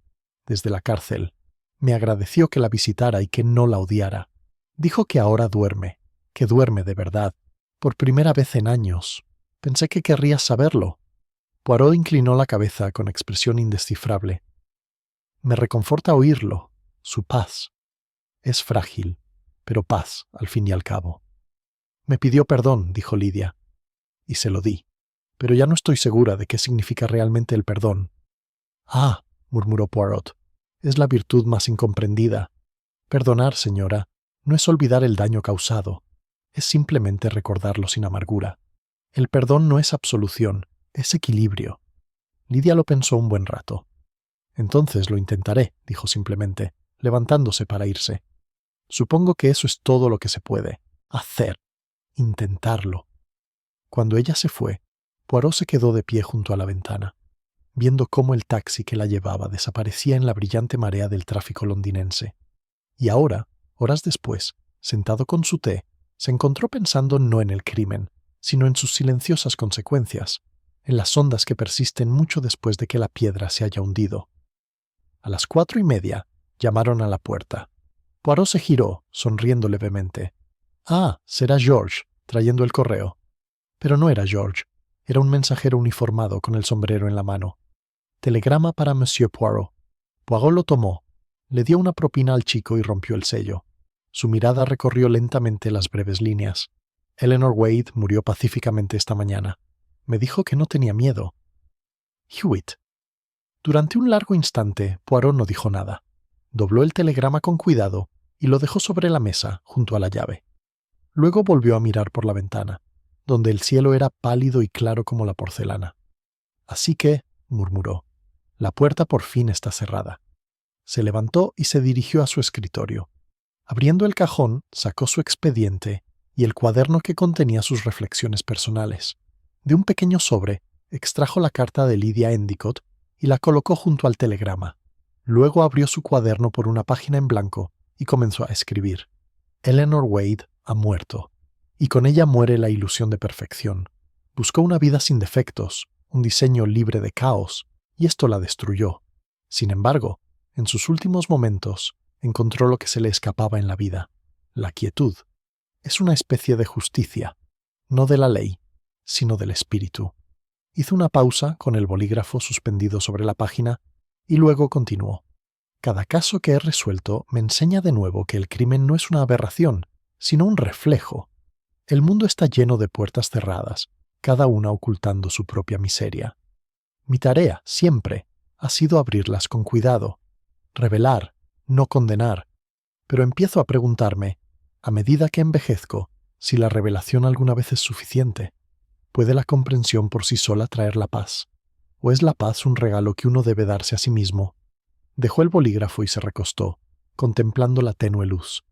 desde la cárcel. Me agradeció que la visitara y que no la odiara. Dijo que ahora duerme, que duerme de verdad, por primera vez en años. Pensé que querrías saberlo. Poirot inclinó la cabeza con expresión indescifrable. Me reconforta oírlo. Su paz. Es frágil, pero paz, al fin y al cabo. Me pidió perdón, dijo Lydia, y se lo di. Pero ya no estoy segura de qué significa realmente el perdón. Ah, murmuró Poirot, es la virtud más incomprendida. Perdonar, señora, no es olvidar el daño causado, es simplemente recordarlo sin amargura. El perdón no es absolución, es equilibrio. Lydia lo pensó un buen rato. Entonces lo intentaré, dijo simplemente, levantándose para irse. Supongo que eso es todo lo que se puede. Hacer. Intentarlo. Cuando ella se fue, Poirot se quedó de pie junto a la ventana, viendo cómo el taxi que la llevaba desaparecía en la brillante marea del tráfico londinense. Y ahora, horas después, sentado con su té, se encontró pensando no en el crimen, sino en sus silenciosas consecuencias, en las ondas que persisten mucho después de que la piedra se haya hundido. A las 4:30 llamaron a la puerta. Poirot se giró, sonriendo levemente. Ah, será George, trayendo el correo. Pero no era George. Era un mensajero uniformado con el sombrero en la mano. Telegrama para Monsieur Poirot. Poirot lo tomó, le dio una propina al chico y rompió el sello. Su mirada recorrió lentamente las breves líneas. Eleanor Wade murió pacíficamente esta mañana. Me dijo que no tenía miedo. Hewitt. Durante un largo instante, Poirot no dijo nada. Dobló el telegrama con cuidado y lo dejó sobre la mesa, junto a la llave. Luego volvió a mirar por la ventana, donde el cielo era pálido y claro como la porcelana. Así que, murmuró, la puerta por fin está cerrada. Se levantó y se dirigió a su escritorio. Abriendo el cajón, sacó su expediente y el cuaderno que contenía sus reflexiones personales. De un pequeño sobre, extrajo la carta de Lydia Endicott y la colocó junto al telegrama. Luego abrió su cuaderno por una página en blanco y comenzó a escribir. Eleanor Wade ha muerto, y con ella muere la ilusión de perfección. Buscó una vida sin defectos, un diseño libre de caos, y esto la destruyó. Sin embargo, en sus últimos momentos, encontró lo que se le escapaba en la vida, la quietud. Es una especie de justicia, no de la ley, sino del espíritu. Hizo una pausa con el bolígrafo suspendido sobre la página y luego continuó. Cada caso que he resuelto me enseña de nuevo que el crimen no es una aberración, sino un reflejo. El mundo está lleno de puertas cerradas, cada una ocultando su propia miseria. Mi tarea, siempre, ha sido abrirlas con cuidado, revelar, no condenar, pero empiezo a preguntarme, a medida que envejezco, si la revelación alguna vez es suficiente. ¿Puede la comprensión por sí sola traer la paz? ¿O es la paz un regalo que uno debe darse a sí mismo? Dejó el bolígrafo y se recostó, contemplando la tenue luz.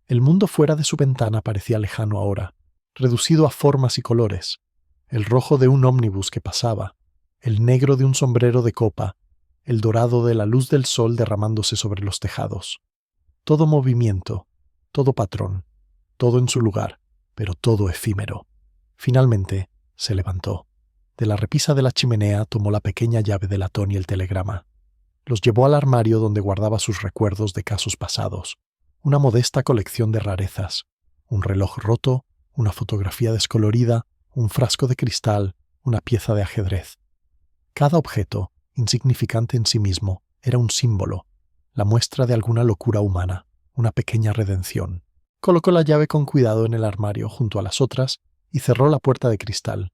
El mundo fuera de su ventana parecía lejano ahora, reducido a formas y colores. El rojo de un ómnibus que pasaba, el negro de un sombrero de copa, el dorado de la luz del sol derramándose sobre los tejados. Todo movimiento, todo patrón, todo en su lugar, pero todo efímero. Finalmente, se levantó. De la repisa de la chimenea tomó la pequeña llave de latón y el telegrama. Los llevó al armario donde guardaba sus recuerdos de casos pasados, una modesta colección de rarezas, un reloj roto, una fotografía descolorida, un frasco de cristal, una pieza de ajedrez. Cada objeto, insignificante en sí mismo, era un símbolo, la muestra de alguna locura humana, una pequeña redención. Colocó la llave con cuidado en el armario junto a las otras y cerró la puerta de cristal.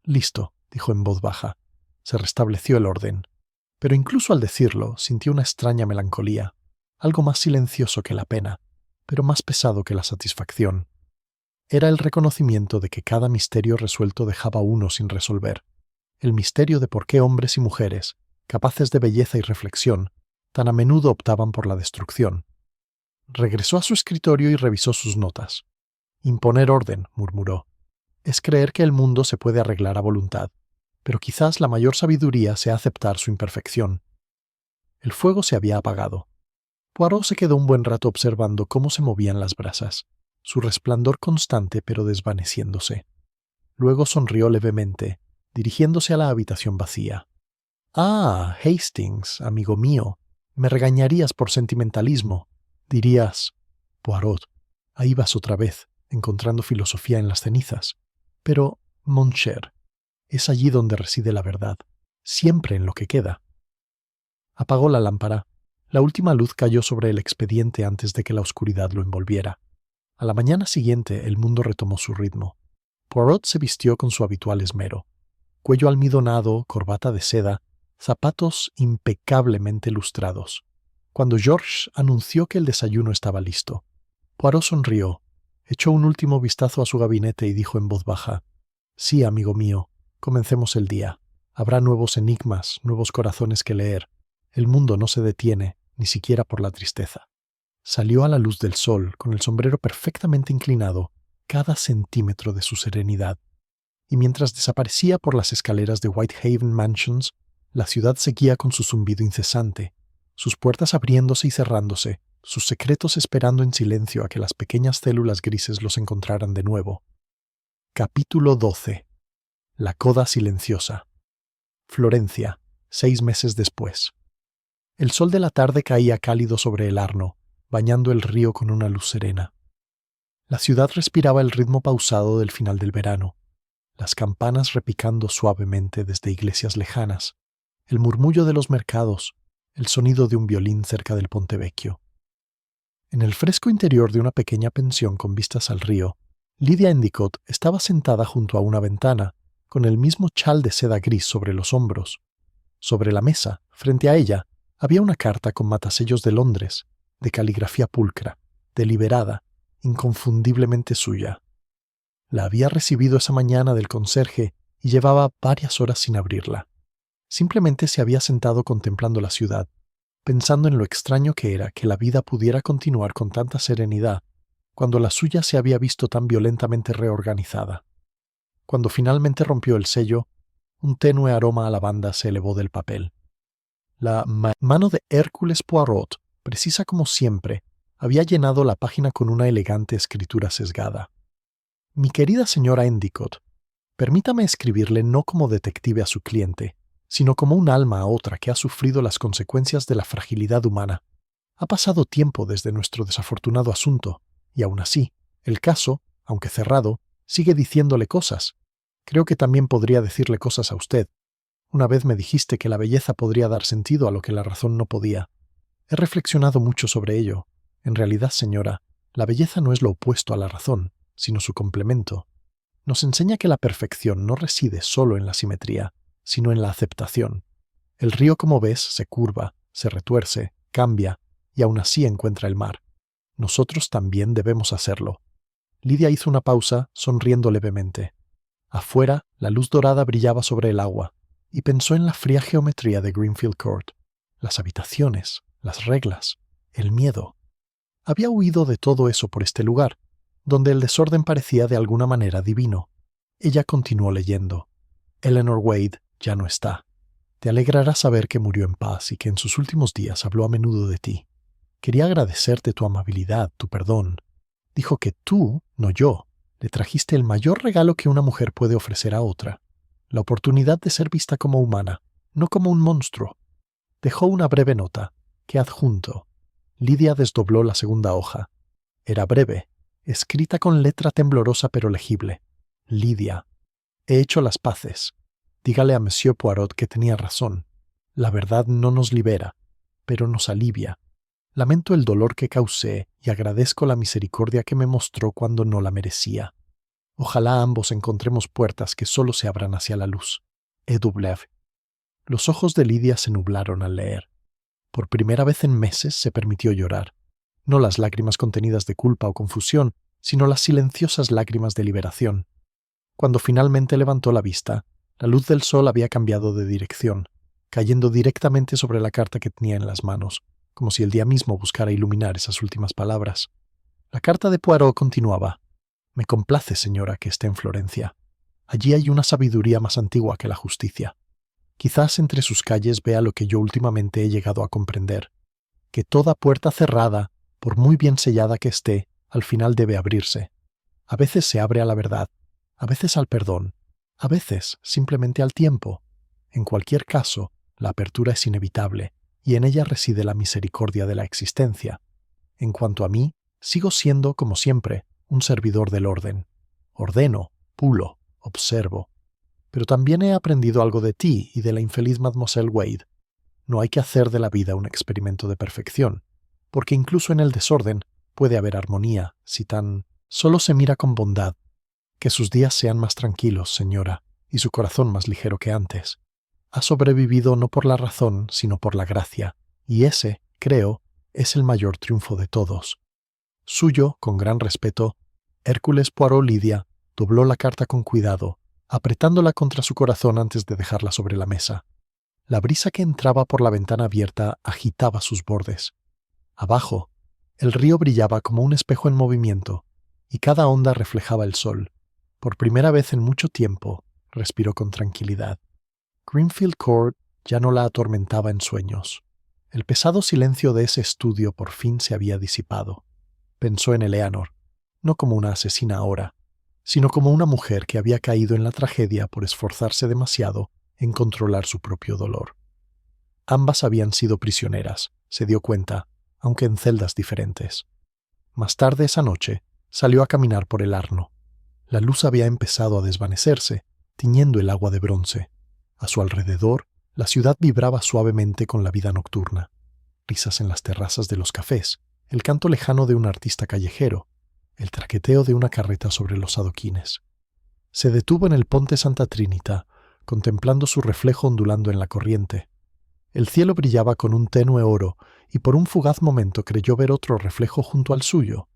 «Listo», dijo en voz baja. Se restableció el orden. Pero incluso al decirlo, sintió una extraña melancolía, algo más silencioso que la pena, pero más pesado que la satisfacción. Era el reconocimiento de que cada misterio resuelto dejaba uno sin resolver. El misterio de por qué hombres y mujeres, capaces de belleza y reflexión, tan a menudo optaban por la destrucción. Regresó a su escritorio y revisó sus notas. «Imponer orden», murmuró. «Es creer que el mundo se puede arreglar a voluntad, pero quizás la mayor sabiduría sea aceptar su imperfección». El fuego se había apagado. Poirot se quedó un buen rato observando cómo se movían las brasas, su resplandor constante pero desvaneciéndose. Luego sonrió levemente, dirigiéndose a la habitación vacía. «Ah, Hastings, amigo mío, me regañarías por sentimentalismo. Dirías, Poirot, ahí vas otra vez, encontrando filosofía en las cenizas. Pero, mon cher, es allí donde reside la verdad, siempre en lo que queda». Apagó la lámpara. La última luz cayó sobre el expediente antes de que la oscuridad lo envolviera. A la mañana siguiente el mundo retomó su ritmo. Poirot se vistió con su habitual esmero. Cuello almidonado, corbata de seda, zapatos impecablemente lustrados. Cuando George anunció que el desayuno estaba listo, Poirot sonrió, echó un último vistazo a su gabinete y dijo en voz baja: «Sí, amigo mío, comencemos el día. Habrá nuevos enigmas, nuevos corazones que leer. El mundo no se detiene, ni siquiera por la tristeza». Salió a la luz del sol, con el sombrero perfectamente inclinado, cada centímetro de su serenidad. Y mientras desaparecía por las escaleras de Whitehaven Mansions, la ciudad seguía con su zumbido incesante, sus puertas abriéndose y cerrándose, sus secretos esperando en silencio a que las pequeñas células grises los encontraran de nuevo. Capítulo 12. La coda silenciosa. Florencia, 6 meses después. El sol de la tarde caía cálido sobre el Arno, bañando el río con una luz serena. La ciudad respiraba el ritmo pausado del final del verano, las campanas repicando suavemente desde iglesias lejanas, el murmullo de los mercados, el sonido de un violín cerca del Ponte Vecchio. En el fresco interior de una pequeña pensión con vistas al río, Lydia Endicott estaba sentada junto a una ventana, con el mismo chal de seda gris sobre los hombros. Sobre la mesa, frente a ella, había una carta con matasellos de Londres, de caligrafía pulcra, deliberada, inconfundiblemente suya. La había recibido esa mañana del conserje y llevaba varias horas sin abrirla. Simplemente se había sentado contemplando la ciudad, pensando en lo extraño que era que la vida pudiera continuar con tanta serenidad, cuando la suya se había visto tan violentamente reorganizada. Cuando finalmente rompió el sello, un tenue aroma a lavanda se elevó del papel. La mano de Hércules Poirot, precisa como siempre, había llenado la página con una elegante escritura sesgada. Mi querida señora Endicott, permítame escribirle no como detective a su cliente, sino como un alma a otra que ha sufrido las consecuencias de la fragilidad humana. Ha pasado tiempo desde nuestro desafortunado asunto, y aún así, el caso, aunque cerrado, sigue diciéndole cosas. Creo que también podría decirle cosas a usted. Una vez me dijiste que la belleza podría dar sentido a lo que la razón no podía. He reflexionado mucho sobre ello. En realidad, señora, la belleza no es lo opuesto a la razón, sino su complemento. Nos enseña que la perfección no reside solo en la simetría, sino en la aceptación. El río, como ves, se curva, se retuerce, cambia, y aún así encuentra el mar. Nosotros también debemos hacerlo. Lydia hizo una pausa, sonriendo levemente. Afuera, la luz dorada brillaba sobre el agua, y pensó en la fría geometría de Greenfield Court, las habitaciones, las reglas, el miedo. Había huido de todo eso por este lugar, donde el desorden parecía de alguna manera divino. Ella continuó leyendo. Eleanor Wade ya no está. Te alegrará saber que murió en paz y que en sus últimos días habló a menudo de ti. Quería agradecerte tu amabilidad, tu perdón. Dijo que tú, no yo, le trajiste el mayor regalo que una mujer puede ofrecer a otra, la oportunidad de ser vista como humana, no como un monstruo. Dejó una breve nota, que adjunto. Lydia desdobló la segunda hoja. Era breve, escrita con letra temblorosa pero legible. Lydia. He hecho las paces. Dígale a Monsieur Poirot que tenía razón. La verdad no nos libera, pero nos alivia. Lamento el dolor que causé y agradezco la misericordia que me mostró cuando no la merecía. Ojalá ambos encontremos puertas que solo se abran hacia la luz. E.W. Los ojos de Lydia se nublaron al leer. Por primera vez en meses se permitió llorar. No las lágrimas contenidas de culpa o confusión, sino las silenciosas lágrimas de liberación. Cuando finalmente levantó la vista, la luz del sol había cambiado de dirección, cayendo directamente sobre la carta que tenía en las manos, como si el día mismo buscara iluminar esas últimas palabras. La carta de Poirot continuaba. Me complace, señora, que esté en Florencia. Allí hay una sabiduría más antigua que la justicia. Quizás entre sus calles vea lo que yo últimamente he llegado a comprender, que toda puerta cerrada, por muy bien sellada que esté, al final debe abrirse. A veces se abre a la verdad, a veces al perdón, a veces simplemente al tiempo. En cualquier caso, la apertura es inevitable, y en ella reside la misericordia de la existencia. En cuanto a mí, sigo siendo, como siempre, un servidor del orden. Ordeno, pulo, observo. Pero también he aprendido algo de ti y de la infeliz Mademoiselle Wade. No hay que hacer de la vida un experimento de perfección, porque incluso en el desorden puede haber armonía, si tan solo se mira con bondad. Que sus días sean más tranquilos, señora, y su corazón más ligero que antes. Ha sobrevivido no por la razón, sino por la gracia, y ese, creo, es el mayor triunfo de todos. Suyo, con gran respeto, Hércules Poirot. Lydia dobló la carta con cuidado, apretándola contra su corazón antes de dejarla sobre la mesa. La brisa que entraba por la ventana abierta agitaba sus bordes. Abajo, el río brillaba como un espejo en movimiento, y cada onda reflejaba el sol. Por primera vez en mucho tiempo, respiró con tranquilidad. Greenfield Court ya no la atormentaba en sueños. El pesado silencio de ese estudio por fin se había disipado. Pensó en Eleanor, no como una asesina ahora, sino como una mujer que había caído en la tragedia por esforzarse demasiado en controlar su propio dolor. Ambas habían sido prisioneras, se dio cuenta, aunque en celdas diferentes. Más tarde esa noche, salió a caminar por el Arno. La luz había empezado a desvanecerse, tiñendo el agua de bronce. A su alrededor, la ciudad vibraba suavemente con la vida nocturna. Risas en las terrazas de los cafés, el canto lejano de un artista callejero, el traqueteo de una carreta sobre los adoquines. Se detuvo en el Ponte Santa Trinita, contemplando su reflejo ondulando en la corriente. El cielo brillaba con un tenue oro y por un fugaz momento creyó ver otro reflejo junto al suyo,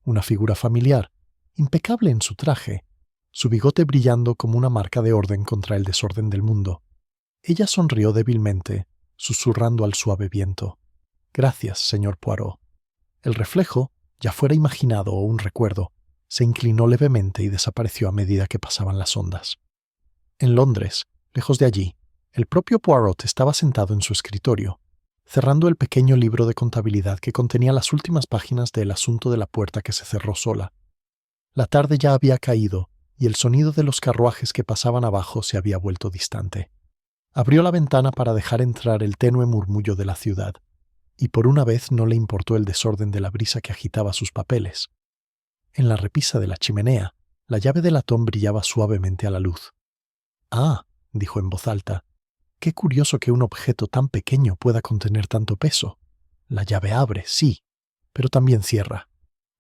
una figura familiar, impecable en su traje, su bigote brillando como una marca de orden contra el desorden del mundo. Ella sonrió débilmente, susurrando al suave viento: «Gracias, señor Poirot». El reflejo, ya fuera imaginado o un recuerdo, se inclinó levemente y desapareció a medida que pasaban las ondas. En Londres, lejos de allí, el propio Poirot estaba sentado en su escritorio, cerrando el pequeño libro de contabilidad que contenía las últimas páginas del asunto de la puerta que se cerró sola. La tarde ya había caído y el sonido de los carruajes que pasaban abajo se había vuelto distante. Abrió la ventana para dejar entrar el tenue murmullo de la ciudad, y por una vez no le importó el desorden de la brisa que agitaba sus papeles. En la repisa de la chimenea, la llave de latón brillaba suavemente a la luz. «Ah», dijo en voz alta, «qué curioso que un objeto tan pequeño pueda contener tanto peso. La llave abre, sí, pero también cierra.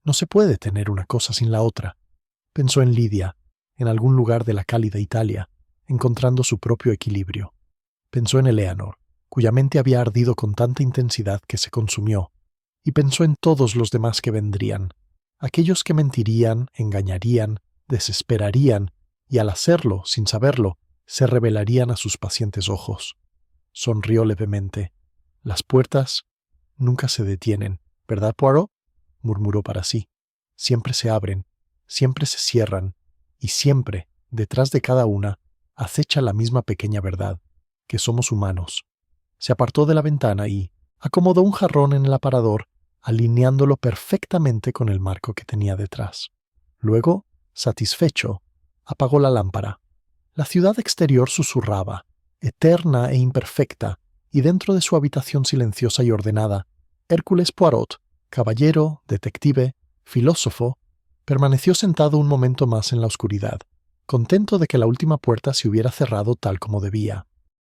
No se puede tener una cosa sin la otra». Pensó en Lidia, en algún lugar de la cálida Italia, encontrando su propio equilibrio. Pensó en Eleanor, cuya mente había ardido con tanta intensidad que se consumió, y pensó en todos los demás que vendrían, aquellos que mentirían, engañarían, desesperarían, y al hacerlo, sin saberlo, se revelarían a sus pacientes ojos. Sonrió levemente. Las puertas nunca se detienen, ¿verdad, Poirot?, murmuró para sí. Siempre se abren, siempre se cierran, y siempre, detrás de cada una, acecha la misma pequeña verdad, que somos humanos. Se apartó de la ventana y acomodó un jarrón en el aparador, alineándolo perfectamente con el marco que tenía detrás. Luego, satisfecho, apagó la lámpara. La ciudad exterior susurraba, eterna e imperfecta, y dentro de su habitación silenciosa y ordenada, Hércules Poirot, caballero, detective, filósofo, permaneció sentado un momento más en la oscuridad, contento de que la última puerta se hubiera cerrado tal como debía.